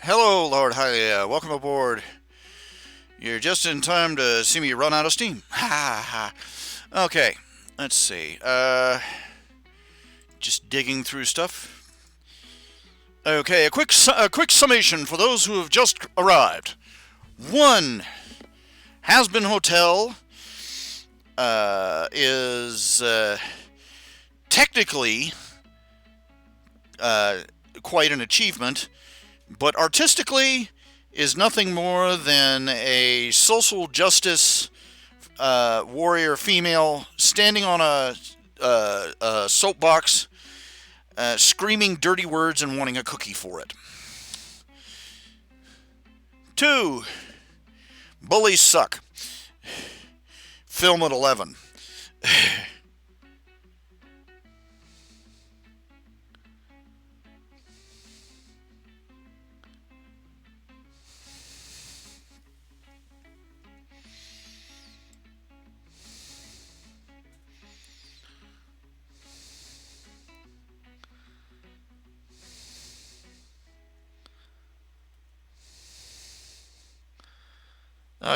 Hello, Lord Hylia. Welcome aboard. You're just in time to see me run out of steam. Ha ha. Okay, let's see. Just digging through stuff. Okay, a quick summation for those who have just arrived. One, Has-Been Hotel is technically quite an achievement, but artistically is nothing more than a social justice warrior female standing on a soapbox, screaming dirty words and wanting a cookie for it. Two, Bullies Suck. Film at 11.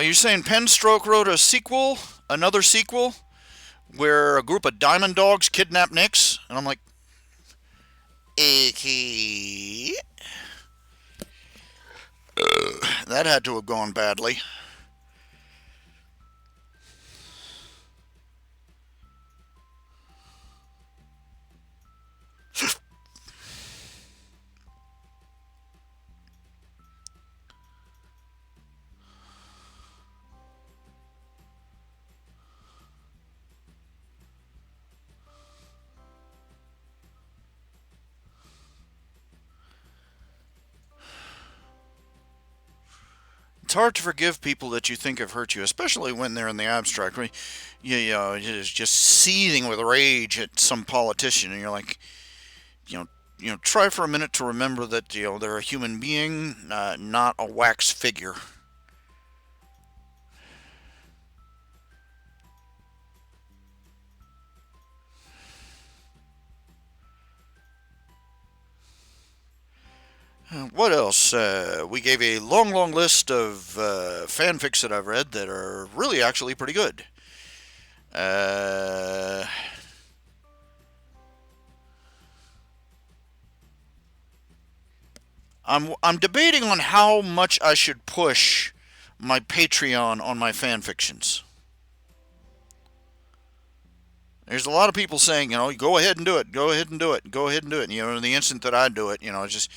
You're saying Penstroke wrote a sequel, another sequel, where a group of diamond dogs kidnap Nix? And I'm like, okay. That had to have gone badly. It's hard to forgive people that you think have hurt you, especially when they're in the abstract. When you're just seething with rage at some politician, and you're like, try for a minute to remember that they're a human being, not a wax figure. What else? We gave a long list of fanfics that I've read that are really actually pretty good. Uh, I'm debating on how much I should push my Patreon on my fan fictions. There's a lot of people saying, go ahead and do it, go ahead and do it, go ahead and do it. The instant that I do it, it's just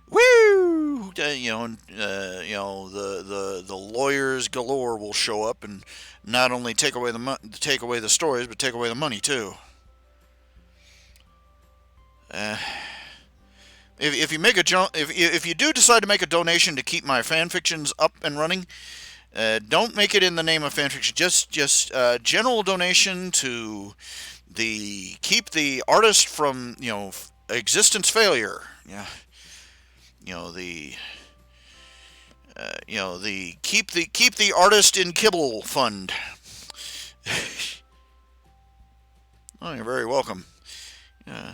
woo, the lawyers galore will show up and not only take away the stories, but take away the money too. Uh, if you make if you do decide to make a donation to keep my fan fictions up and running, don't make it in the name of fan fiction. Just general donation to the keep the artist from existence failure. Yeah, the the keep the artist in kibble fund. Oh, you're very welcome. Uh,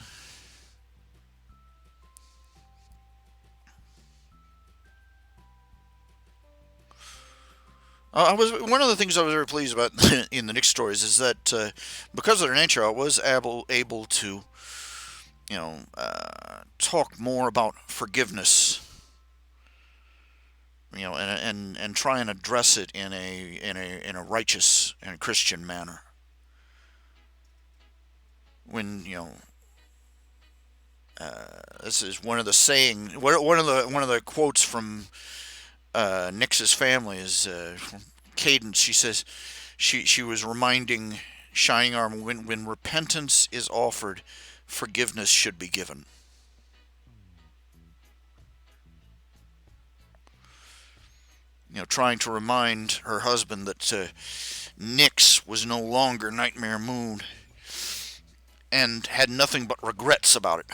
I was one of the things I was very pleased about in the Nick stories is that because of their nature, I was able to talk more about forgiveness, and try and address it in a righteous and Christian manner. When this is one of the one of the quotes from Nix's family is from Cadence. She says she was reminding Shining Armor when repentance is offered, forgiveness should be given. Trying to remind her husband that Nix was no longer Nightmare Moon and had nothing but regrets about it.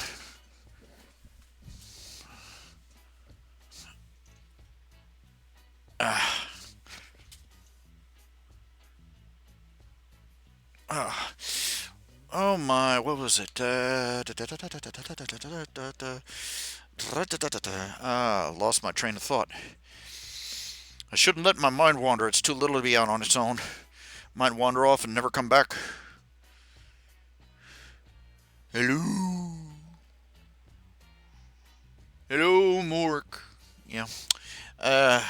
Uh, uh, oh my, what was it? Lost my train of thought. I shouldn't let my mind wander. It's too little to be out on its own. Might wander off and never come back. Hello. Hello, Mork. Yeah. Uh,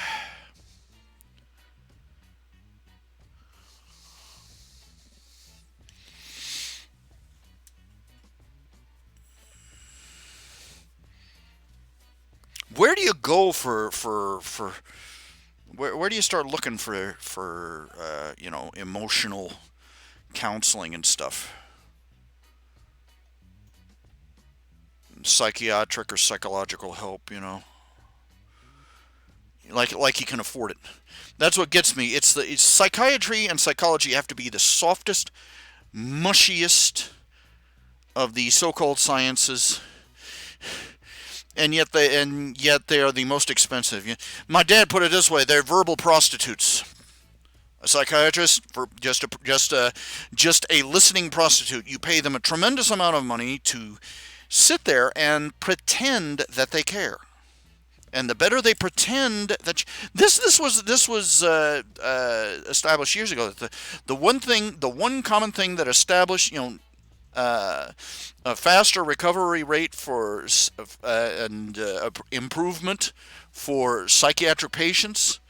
where do you go for where do you start looking for emotional counseling and stuff? Psychiatric or psychological help, like you can afford it. That's what gets me. It's psychiatry and psychology have to be the softest, mushiest of the so-called sciences, and yet they are the most expensive. My dad put it this way: they're verbal prostitutes. A psychiatrist for just a listening prostitute. You pay them a tremendous amount of money to sit there and pretend that they care. And the better they pretend that this was established years ago. That the one common thing that established uh, a faster recovery rate for and improvement for psychiatric patients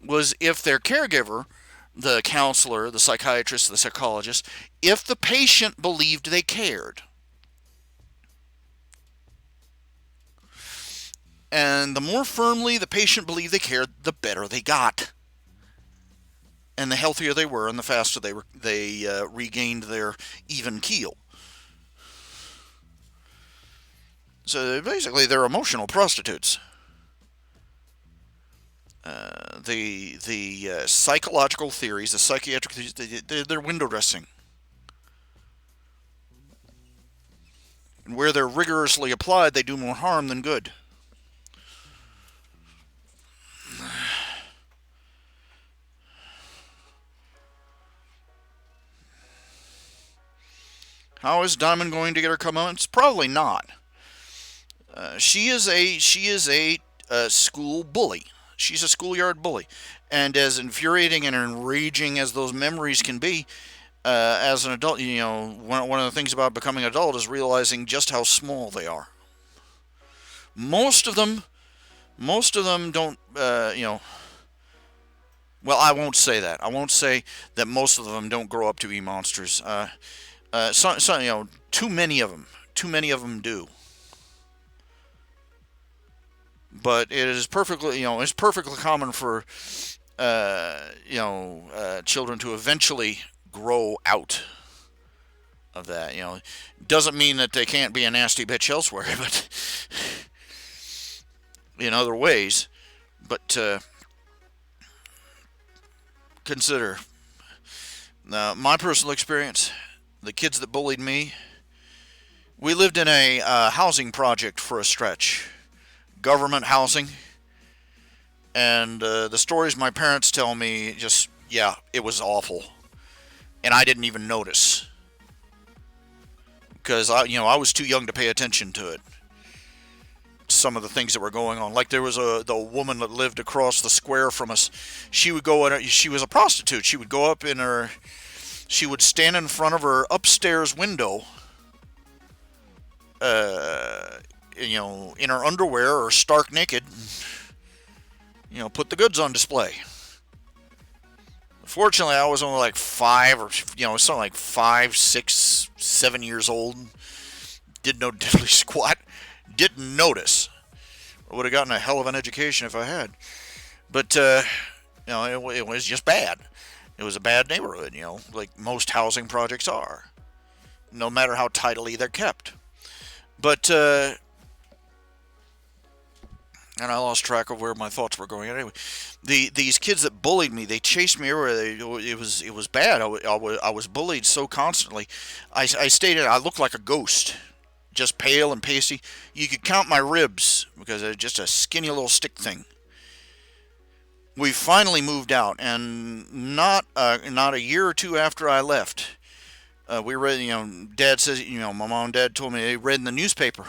was if their caregiver, the counselor, the psychiatrist, the psychologist, if the patient believed they cared. And the more firmly the patient believed they cared, the better they got, and the healthier they were, and the faster they regained their even keel. So basically, they're emotional prostitutes. The psychological theories, the psychiatric theories, they're window dressing. And where they're rigorously applied, they do more harm than good. How is Diamond going to get her comeuppance? Probably not. She is a school bully. She's a schoolyard bully, and as infuriating and enraging as those memories can be, as an adult, one of the things about becoming an adult is realizing just how small they are. Most of them Most of them don't, well, I won't say that. I won't say that most of them don't grow up to be monsters. Too many of them. Too many of them do. But it is perfectly, it's perfectly common for, children to eventually grow out of that. Doesn't mean that they can't be a nasty bitch elsewhere, but in other ways. But consider my personal experience. The kids that bullied me. We lived in a housing project for a stretch, government housing, and the stories my parents tell me, just, yeah, it was awful, and I didn't even notice because I was too young to pay attention to it. Some of the things that were going on, like there was the woman that lived across the square from us. She would go in. She was a prostitute. She would go up in her. She would stand in front of her upstairs window, uh, in her underwear or stark naked, put the goods on display. Fortunately, I was only like 5 or, something like 5, 6, 7 years old. Didn't know diddly squat. Didn't notice. I would have gotten a hell of an education if I had. But, it was just bad. It was a bad neighborhood, like most housing projects are, no matter how tidily they're kept. But, and I lost track of where my thoughts were going. Anyway, these kids that bullied me, they chased me everywhere. It was bad. I was bullied so constantly. I stated I looked like a ghost, just pale and pasty. You could count my ribs because I was just a skinny little stick thing. We finally moved out, and not a year or two after I left, we read. Dad says, my mom and dad told me they read in the newspaper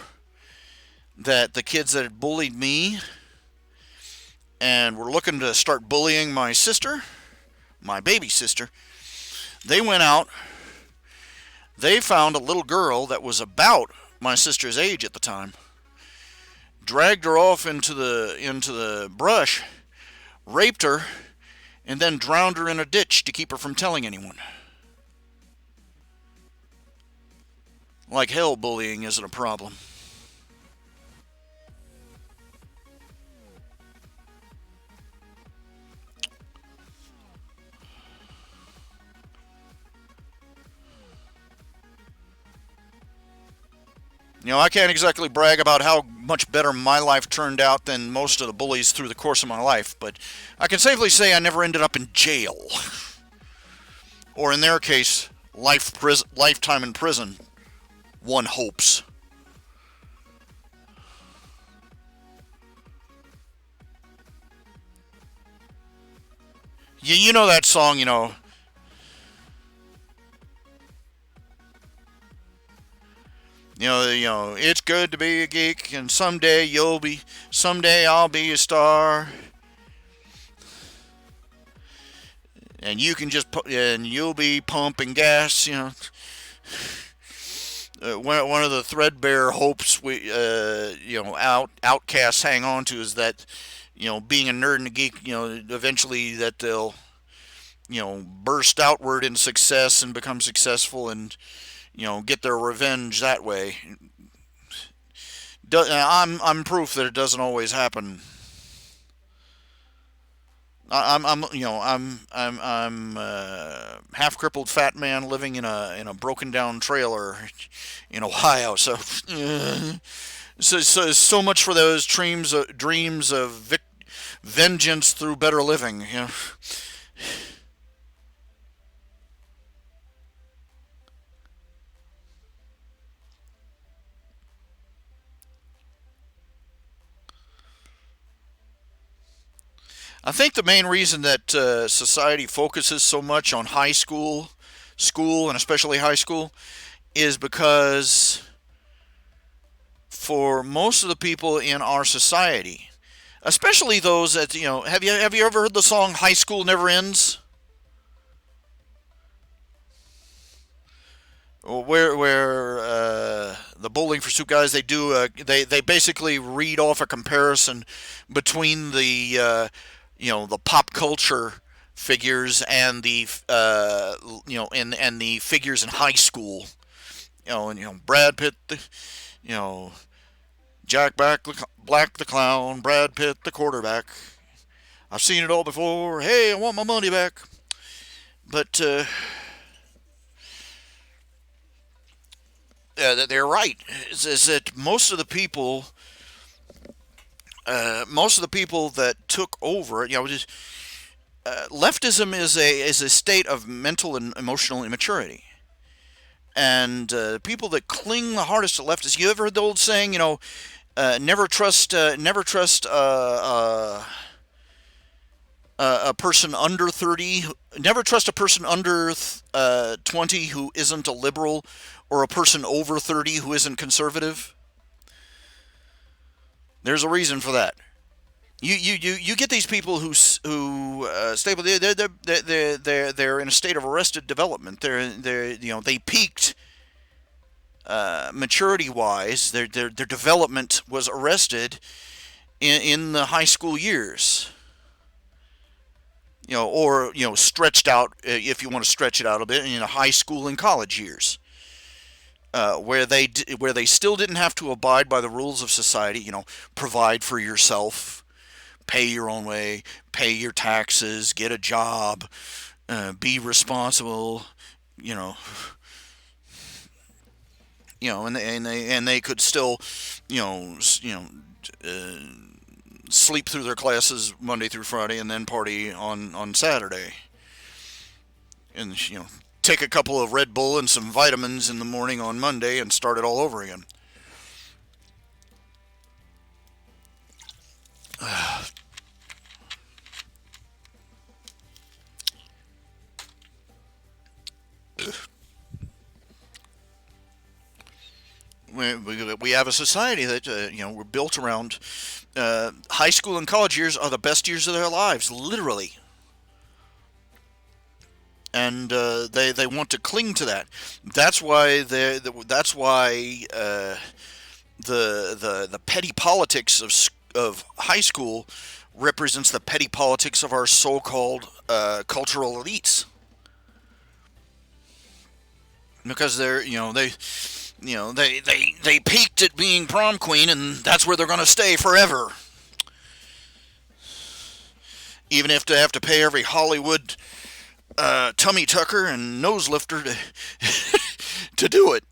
that the kids that had bullied me and were looking to start bullying my sister, my baby sister, they went out. They found a little girl that was about my sister's age at the time, dragged her off into the brush, raped her, and then drowned her in a ditch to keep her from telling anyone. Like hell, bullying isn't a problem. I can't exactly brag about how much better my life turned out than most of the bullies through the course of my life, but I can safely say I never ended up in jail. Or in their case, lifetime in prison. One hopes. You know that song, it's good to be a geek, and someday I'll be a star, and and you'll be pumping gas. One of the threadbare hopes outcasts hang on to is that, being a nerd and a geek, eventually that they'll, burst outward in success and become successful and, get their revenge that way. I'm proof that it doesn't always happen. I'm half crippled fat man living in a broken down trailer in Ohio. So, so much for those dreams of vengeance through better living. I think the main reason that society focuses so much on school, and especially high school, is because for most of the people in our society, especially those that have you ever heard the song "High School Never Ends"? Where the bowling Bowling for Soup guys, they do they basically read off a comparison between the pop culture figures and the and the figures in high school. Brad Pitt, you know Black the clown, Brad Pitt the quarterback. I've seen it all before. Hey, I want my money back. But they're right. Is that most of the people that took over, leftism is a state of mental and emotional immaturity. And people that cling the hardest to leftists, you ever heard the old saying, never trust a person under 30. Never trust a person under 20 who isn't a liberal, or a person over 30 who isn't conservative. There's a reason for that. You get these people who stable. They're in a state of arrested development. They peaked maturity wise. Their development was arrested in the high school years. Or stretched out, if you want to stretch it out a bit, in the high school and college years, where they still didn't have to abide by the rules of society. Provide for yourself, pay your own way, pay your taxes, get a job, be responsible. You know, and they could still, uh, sleep through their classes Monday through Friday and then party on Saturday. And take a couple of Red Bull and some vitamins in the morning on Monday and start it all over again. We have a society that we're built around high school and college years are the best years of their lives, literally. And they want to cling to that. That's why the petty politics of high school represents the petty politics of our so-called cultural elites, because they peaked at being prom queen, and that's where they're going to stay forever, even if they have to pay every Hollywood tummy tucker and nose lifter to to do it.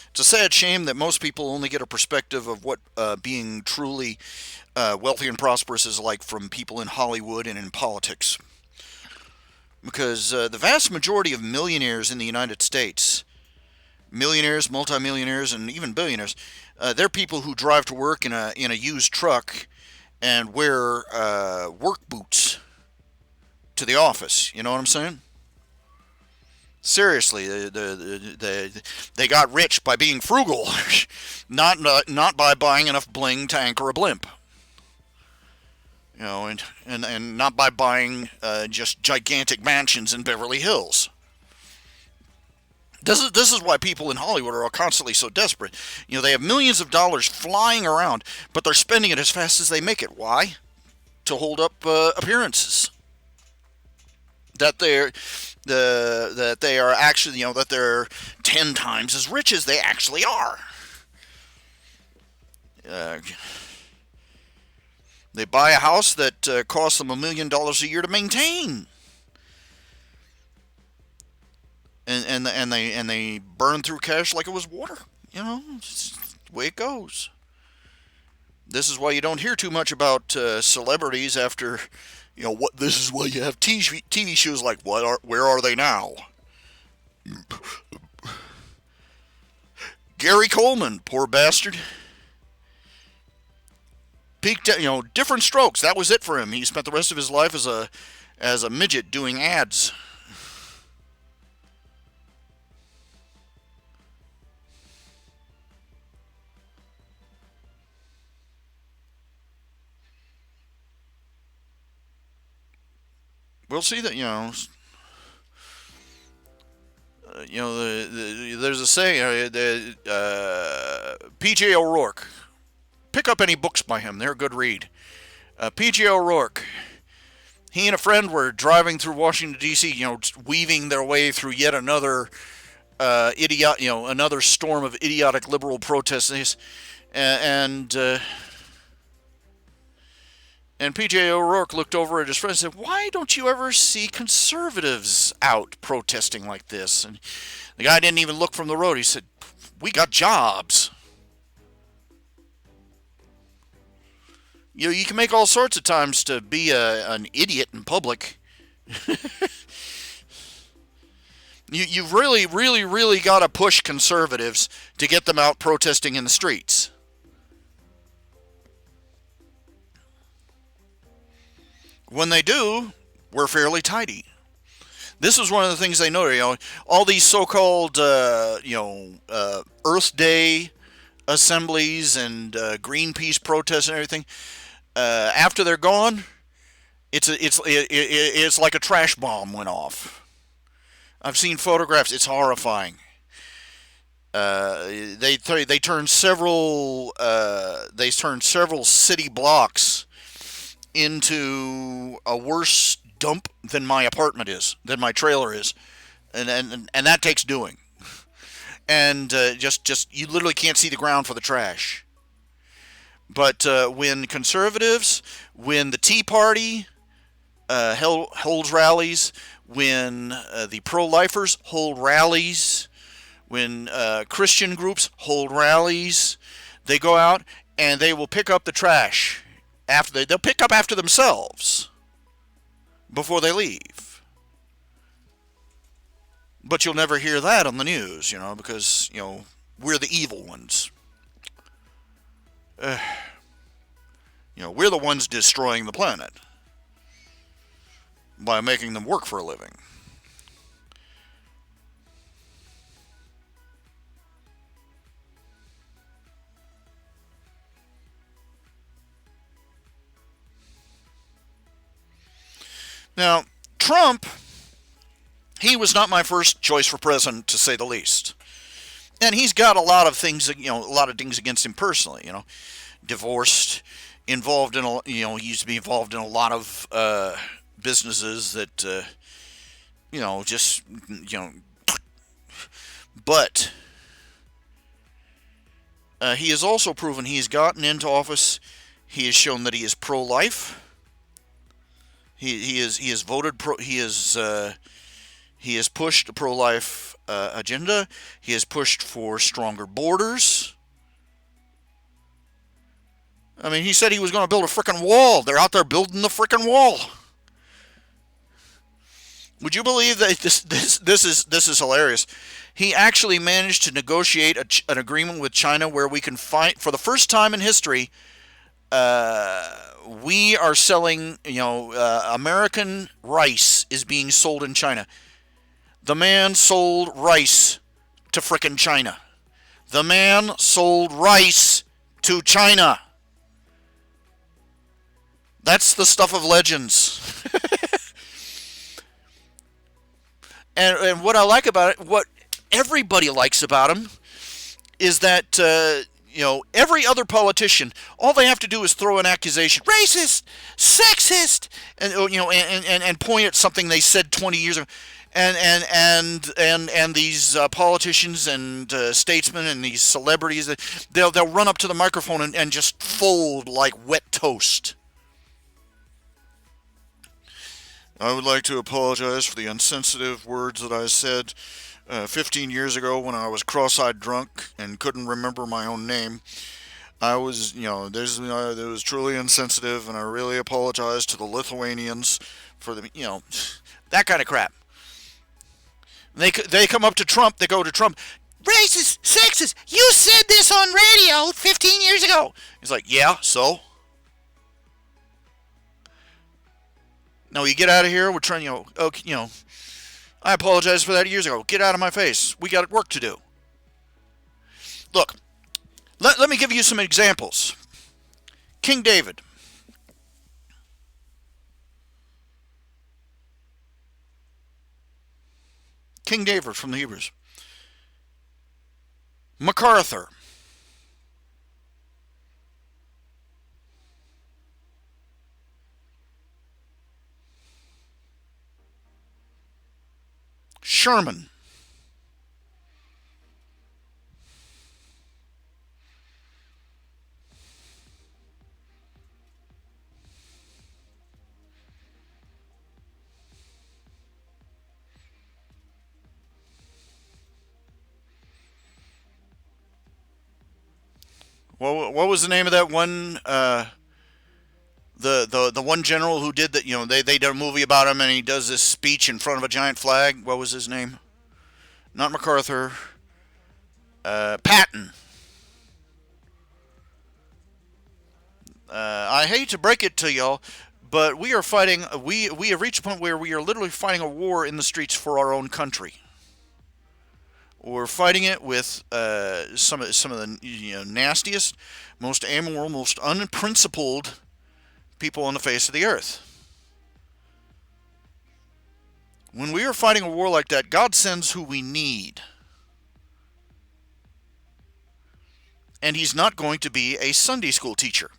It's a sad shame that most people only get a perspective of what being truly wealthy and prosperous is like from people in Hollywood and in politics. Because the vast majority of millionaires in the United States, millionaires, multimillionaires, and even billionaires, they're people who drive to work in a used truck and wear work boots to the office. You know what I'm saying? Seriously, they got rich by being frugal, not by buying enough bling to anchor a blimp. And not by buying just gigantic mansions in Beverly Hills. This is why people in Hollywood are constantly so desperate. They have millions of dollars flying around, but they're spending it as fast as they make it. Why? To hold up appearances. That they are actually, that they're 10 times as rich as they actually are. They buy a house that costs them $1 million a year to maintain, and they burn through cash like it was water. It's the way it goes. This is why you don't hear too much about celebrities after. What? This is why you have TV shows like Where Are They Now? Gary Coleman, poor bastard. Peaked, different strokes. That was it for him. He spent the rest of his life as a midget doing ads. we'll see that. There's a saying. P.J. O'Rourke. Pick up any books by him; they're a good read. P.J. O'Rourke. He and a friend were driving through Washington D.C. Weaving their way through yet another another storm of idiotic liberal protests, and and P.J. O'Rourke looked over at his friend and said, "Why don't you ever see conservatives out protesting like this?" And the guy didn't even look from the road. He said, "We got jobs." You can make all sorts of times to be an idiot in public. You've really, really, really got to push conservatives to get them out protesting in the streets. When they do, we're fairly tidy. This was one of the things they noted. All these so-called, Earth Day assemblies and Greenpeace protests and everything. After they're gone, it's like a trash bomb went off. I've seen photographs. It's horrifying. They turned several city blocks into a worse dump than my apartment is, than my trailer is, and that takes doing. And just you literally can't see the ground for the trash. But when conservatives, when the Tea Party holds rallies, when the pro-lifers hold rallies, when Christian groups hold rallies, they go out and they will pick up the trash. They'll pick up after themselves before they leave. But you'll never hear that on the news, because, we're the evil ones. We're the ones destroying the planet by making them work for a living. Now, Trump, he was not my first choice for president, to say the least. And he's got a lot of things, a lot of things against him personally, divorced, involved in, he used to be involved in a lot of businesses that, but he has also proven he's gotten into office. He has shown that he is pro-life. He has voted pro. He has pushed the pro-life agenda. He has pushed for stronger borders. I mean, he said he was going to build a frickin' wall. They're out there building the frickin' wall. Would you believe that this is hilarious? He actually managed to negotiate an agreement with China where we can find, for the first time in history, we are selling, American rice is being sold in China. The man sold rice to frickin' China. The man sold rice to China. That's the stuff of legends. And what I like about it, what everybody likes about him, is that every other politician, all they have to do is throw an accusation, racist, sexist, and point at something they said 20 years ago, and these politicians and statesmen and these celebrities, they'll run up to the microphone and just fold like wet toast. I would like to apologize for the insensitive words that I said 15 years ago when I was cross-eyed drunk and couldn't remember my own name. I was, that was truly insensitive, and I really apologize to the Lithuanians for that kind of crap. They come up to Trump, they go to Trump, racist, sexist, you said this on radio 15 years ago. He's like, yeah, so? No, you get out of here. We're trying, I apologize for that years ago. Get out of my face. We got work to do. Look, let me give you some examples. King David. King David from the Hebrews. MacArthur. Sherman. What was the name of that one? The one general who did that. You know, they did a movie about him, and he does this speech in front of a giant flag. What was his name? Not MacArthur. Patton. I hate to break it to y'all, but we are fighting. We have reached a point where we are literally fighting a war in the streets for our own country. We're fighting it with some of the nastiest, most amoral, most unprincipled people on the face of the earth. When we are fighting a war like that, God sends who we need. And he's not going to be a Sunday school teacher.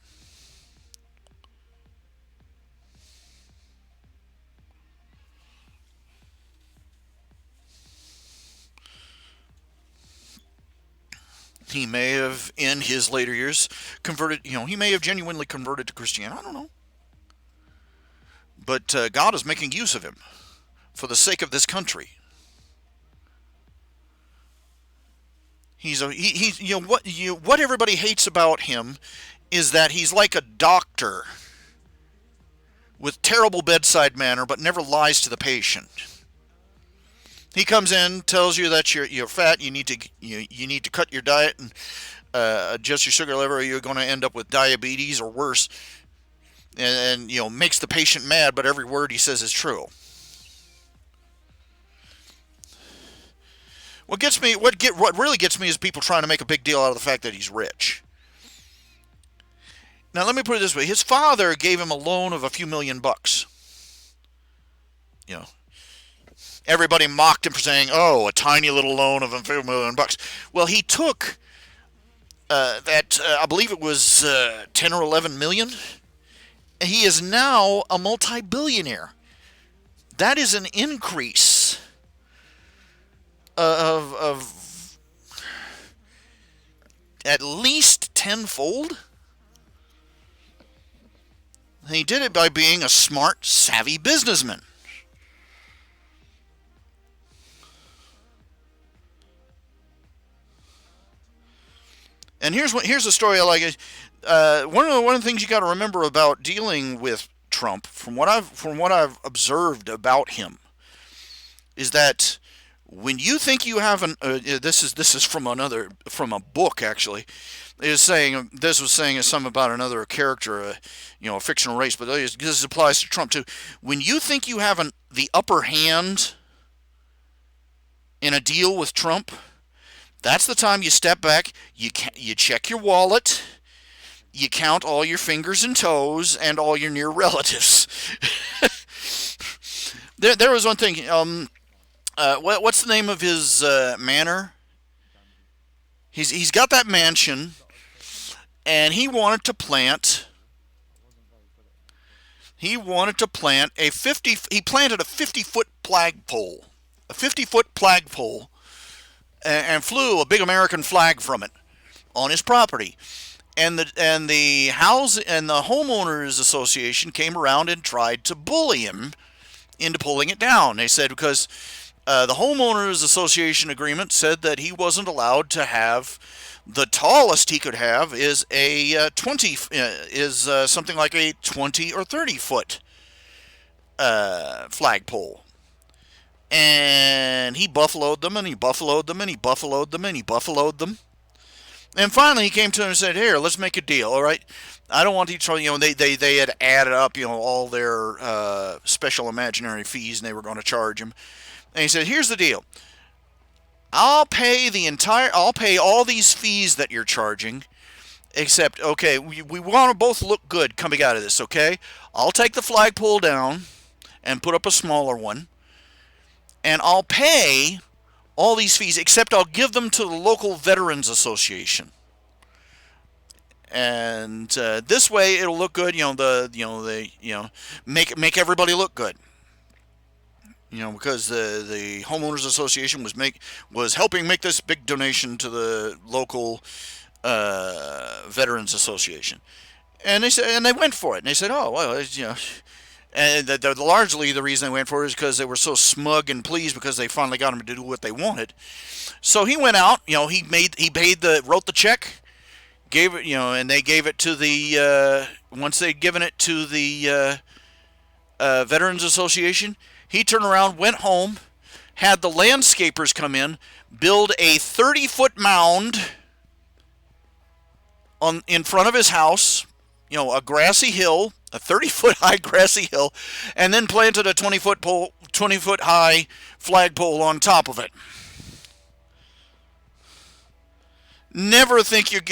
He may have, in his later years, converted, he may have genuinely converted to Christianity. I don't know. But God is making use of him for the sake of this country. What everybody hates about him is that he's like a doctor with terrible bedside manner, but never lies to the patient. He comes in, tells you that you're fat. You need to cut your diet and adjust your sugar level, or you're going to end up with diabetes or worse. And makes the patient mad, but every word he says is true. What really gets me is people trying to make a big deal out of the fact that he's rich. Now let me put it this way: his father gave him a loan of a few $1,000,000. Everybody mocked him for saying, "Oh, a tiny little loan of a few $1,000,000." Well, he took that I believe it was 10 or 11 million. He is now a multi-billionaire. That is an increase of at least tenfold. And he did it by being a smart, savvy businessman. And here's a story I like. One of the things you got to remember about dealing with Trump, from what I've observed about him, is that when you think you have this is from a book actually, was saying something about another character, a fictional race, but this applies to Trump too. When you think you have the upper hand in a deal with Trump, that's the time you step back, you check your wallet, you count all your fingers and toes and all your near relatives. There was one thing. What's the name of his manor? He's got that mansion, and he wanted to plant a 50. He planted a 50-foot flagpole, and flew a big American flag from it on his property. And the homeowners association came around and tried to bully him into pulling it down. They said because the homeowners association agreement said that he wasn't allowed to have, the tallest he could have is a 20 something like a 20 or 30-foot flagpole. And he buffaloed them, and he buffaloed them, and he buffaloed them, and he buffaloed them. And finally, he came to him and said, "Here, let's make a deal. All right, I don't want you to." They had added up, all their special imaginary fees, and they were going to charge him. And he said, "Here's the deal. I'll pay all these fees that you're charging, except, okay, we want to both look good coming out of this. Okay, I'll take the flagpole down and put up a smaller one. and I'll pay all these fees, except I'll give them to the local Veterans Association. And this way, it'll look good. Make everybody look good. Because the homeowners association was helping make this big donation to the local veterans association, and they went for it. And they said, "Oh well, And largely the reason they went for it is because they were so smug and pleased because they finally got him to do what they wanted. So he went out. Wrote the check, gave it. And they gave it to the once they'd given it to the veterans association. He turned around, went home, had the landscapers come in, build a 30-foot mound in front of his house, a grassy hill, a 30-foot high grassy hill, and then planted a 20-foot high flagpole on top of it. Never think you've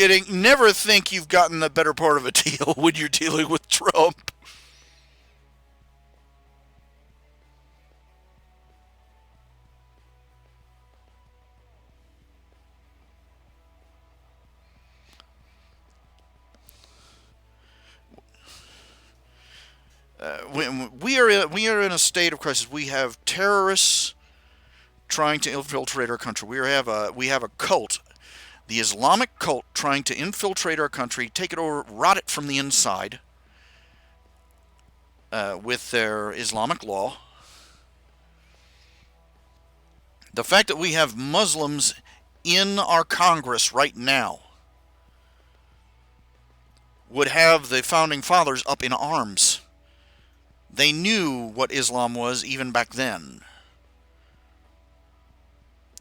gotten the better part of a deal when you're dealing with Trump. We are in a state of crisis. We have terrorists trying to infiltrate our country. We have a cult, the Islamic cult, trying to infiltrate our country, take it over, rot it from the inside with their Islamic law. The fact that we have Muslims in our Congress right now would have the founding fathers up in arms. They knew what Islam was even back then.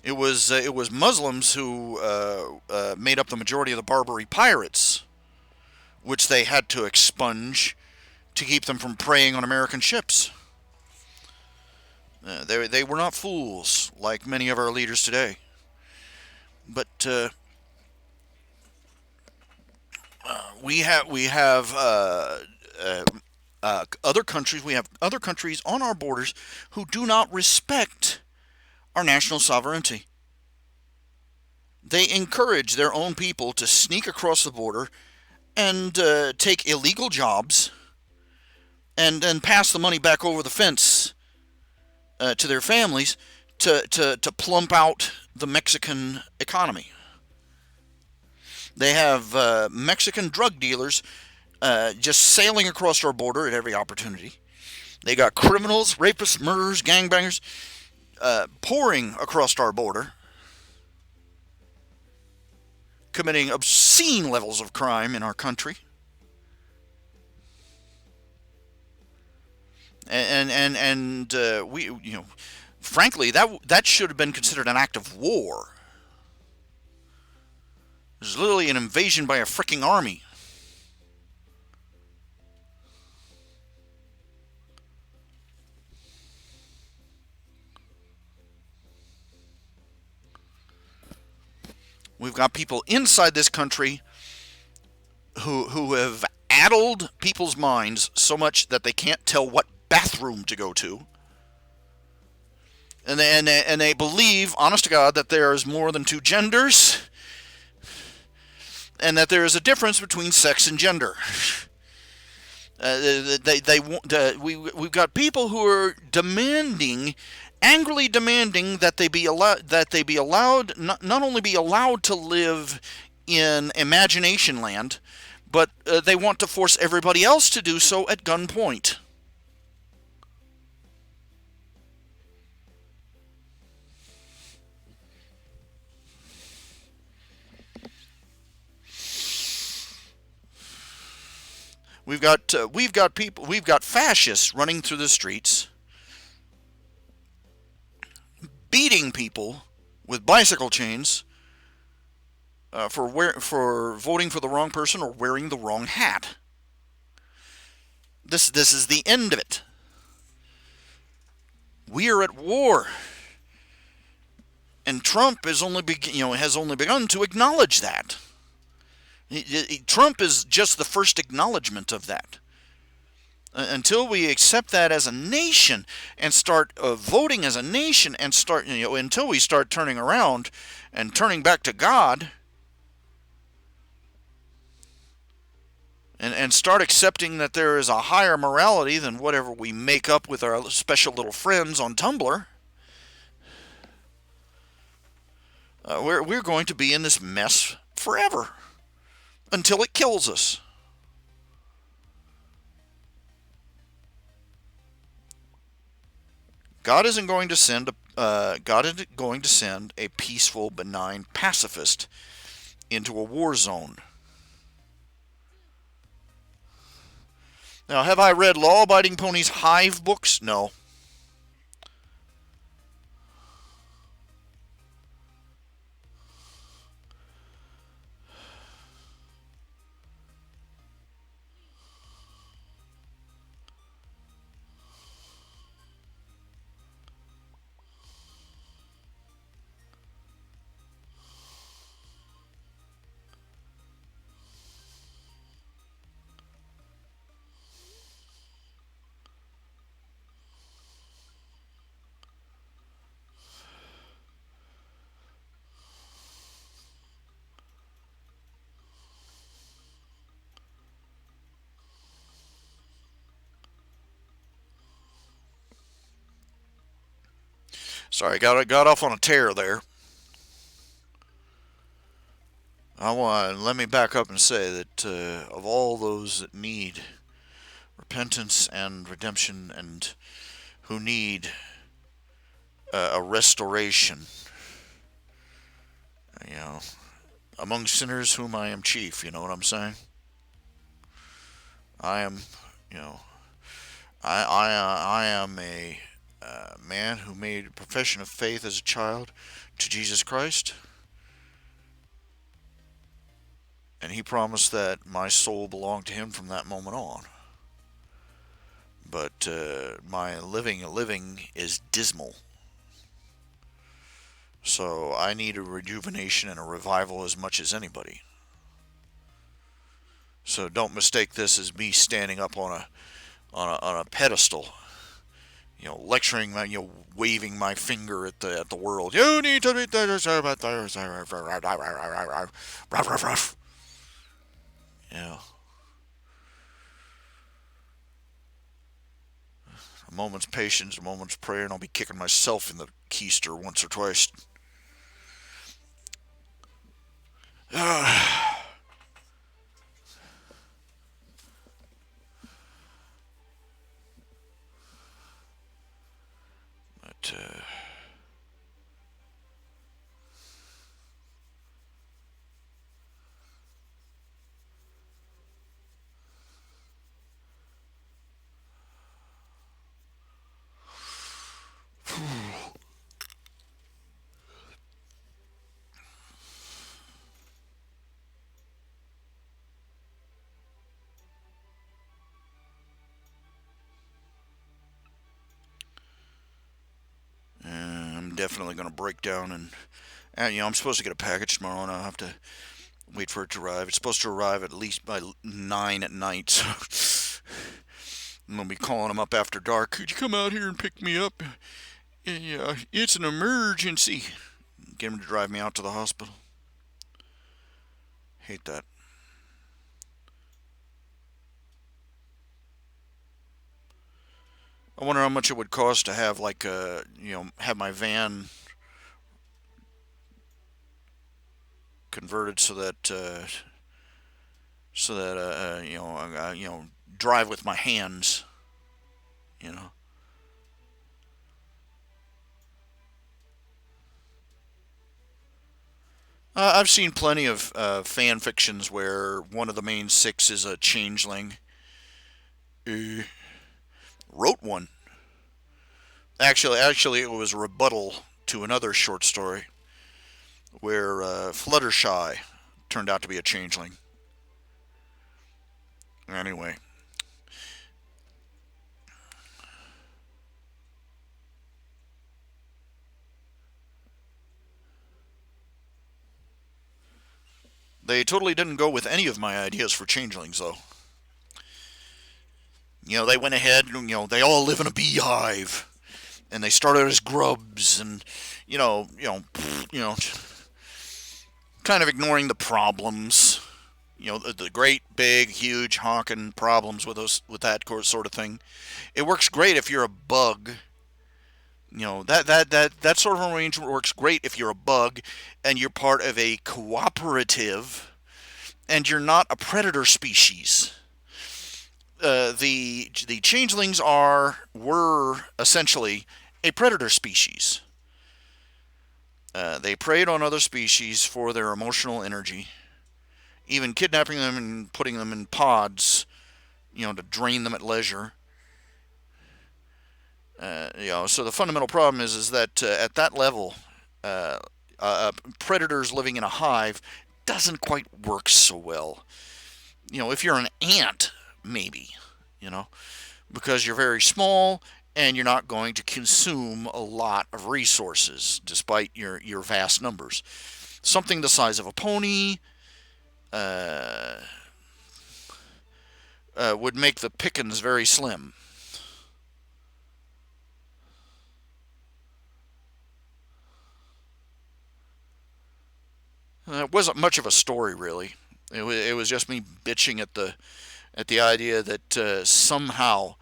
It was Muslims who made up the majority of the Barbary pirates, which they had to expunge to keep them from preying on American ships. They were not fools like many of our leaders today. But we have other countries. We have other countries on our borders who do not respect our national sovereignty. They encourage their own people to sneak across the border and take illegal jobs and then pass the money back over the fence to their families to plump out the Mexican economy. They have Mexican drug dealers just sailing across our border at every opportunity. They got criminals, rapists, murderers, gangbangers pouring across our border, committing obscene levels of crime in our country. And we, frankly, that should have been considered an act of war. It was literally an invasion by a freaking army. We've got people inside this country who have addled people's minds so much that they can't tell what bathroom to go to. And they believe, honest to God, that there is more than two genders and that there is a difference between sex and gender. We've got people who are angrily demanding that they be allowed, not only be allowed to live in imagination land, but they want to force everybody else to do so at gunpoint. We've got fascists running through the streets, beating people with bicycle chains for voting for the wrong person or wearing the wrong hat. This is the end of it. We are at war, and Trump has only begun to acknowledge that. Trump is just the first acknowledgement of that. Until we accept that as a nation and start voting as a nation and start, until we start turning around and turning back to God and start accepting that there is a higher morality than whatever we make up with our special little friends on Tumblr, we're going to be in this mess forever until it kills us. God isn't going to send a peaceful, benign pacifist into a war zone. Now, have I read Law Abiding Pony's Hive books? No. Sorry, got off on a tear there. Let me back up and say that of all those that need repentance and redemption and who need a restoration, you know, among sinners whom I am chief. You know what I'm saying? I am, you know, I am a man who made a profession of faith as a child to Jesus Christ, and He promised that my soul belonged to Him from that moment on. But my living is dismal. So I need a rejuvenation and a revival as much as anybody. So don't mistake this as me standing up on a pedestal, lecturing, waving my finger at the world. You need to be a moment's patience, a moment's prayer, and I'll be kicking myself in the keister once or twice. But I'm definitely going to break down and I'm supposed to get a package tomorrow, and I'll have to wait for it to arrive. It's supposed to arrive at least by 9 at night, so I'm going to be calling them up after dark. Could you come out here and pick me up? Yeah, it's an emergency. Get them to drive me out to the hospital. Hate that. I wonder how much it would cost to have have my van converted so that drive with my hands. You know. I've seen plenty of fan fictions where one of the main six is a changeling. Uh, Wrote one. Actually, it was a rebuttal to another short story where Fluttershy turned out to be a changeling. Anyway, they totally didn't go with any of my ideas for changelings, though. They went ahead and they all live in a beehive, and they started as grubs, and you know, kind of ignoring the problems. The great, big, huge, honking problems with that sort of thing. It works great if you're a bug. That sort of arrangement works great if you're a bug and you're part of a cooperative and you're not a predator species. The changelings were essentially a predator species. They preyed on other species for their emotional energy, even kidnapping them and putting them in pods, to drain them at leisure. So the fundamental problem is that at that level, predators living in a hive doesn't quite work so well. If you're an ant, maybe, you know, because you're very small and you're not going to consume a lot of resources despite your vast numbers. Something the size of a pony uh, would make the pickings very slim. It wasn't much of a story, really. It was just me bitching at the idea that somehow,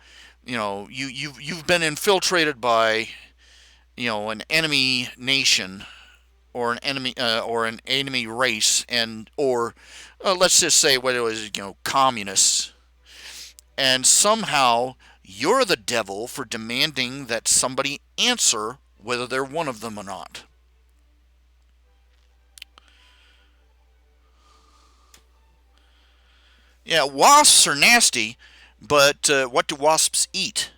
you've been infiltrated by an enemy nation or an enemy race, and or let's just say what it was, communists, and somehow you're the devil for demanding that somebody answer whether they're one of them or not. Yeah, wasps are nasty, but what do wasps eat?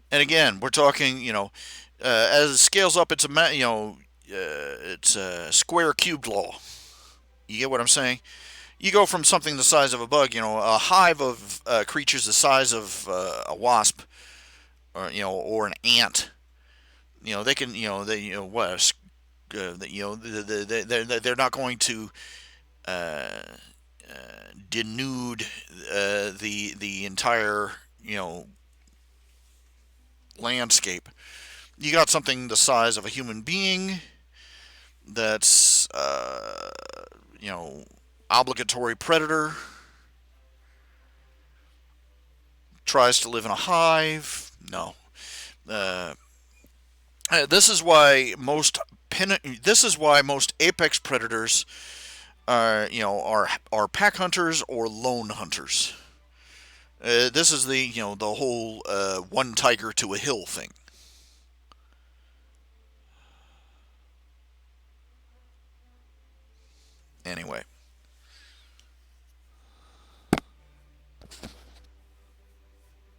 And again, we're talking, as it scales up, it's a square cubed law. You get what I'm saying? You go from something the size of a bug, a hive of creatures the size of a wasp, or an ant. They can, they, what, they're not going to uh, denude the entire, landscape. You got something the size of a human being that's, you know, obligatory predator, tries to live in a hive. No. Uh, this is why most apex predators are pack hunters or lone hunters. This is the whole one tiger to a hill thing. Anyway,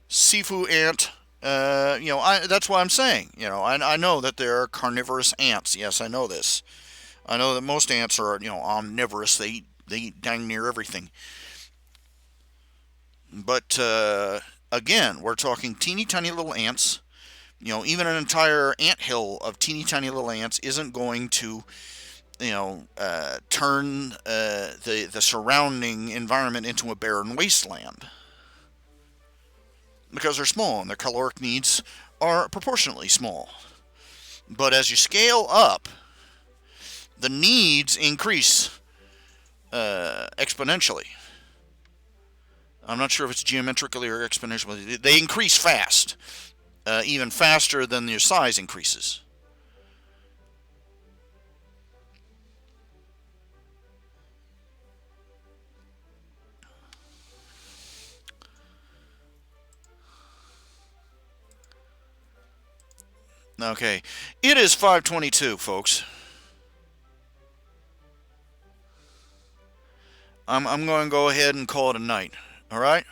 Sifu ant. That's what I'm saying. I know that there are carnivorous ants. Yes, I know this. I know that most ants are omnivorous. They eat dang near everything. But again, we're talking teeny tiny little ants. Even an entire ant hill of teeny tiny little ants isn't going to turn the surrounding environment into a barren wasteland because they're small and their caloric needs are proportionately small. But as you scale up, the needs increase exponentially. I'm not sure if it's geometrically or exponentially. They increase fast, even faster than your size increases. Okay, it is 5:22, folks. I'm going to go ahead and call it a night. All right.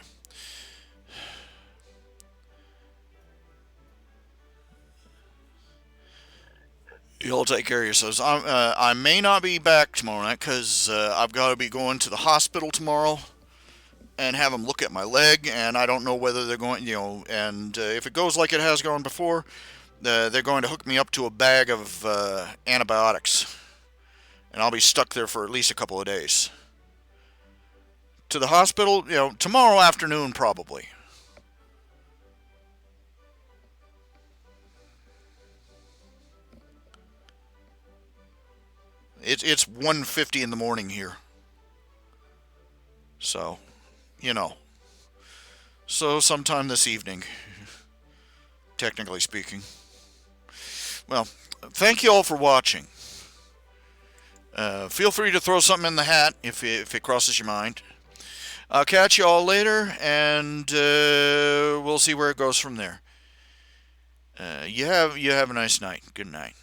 You'll take care of yourselves. I may not be back tomorrow night because I've got to be going to the hospital tomorrow and have them look at my leg, and I don't know whether they're going, and if it goes like it has gone before, They're going to hook me up to a bag of antibiotics, and I'll be stuck there for at least a couple of days. To the hospital, tomorrow afternoon probably. It's 1:50 in the morning here, so you know. So sometime this evening, technically speaking. Well, thank you all for watching. Feel free to throw something in the hat if it crosses your mind. I'll catch you all later, and we'll see where it goes from there. You have a nice night. Good night.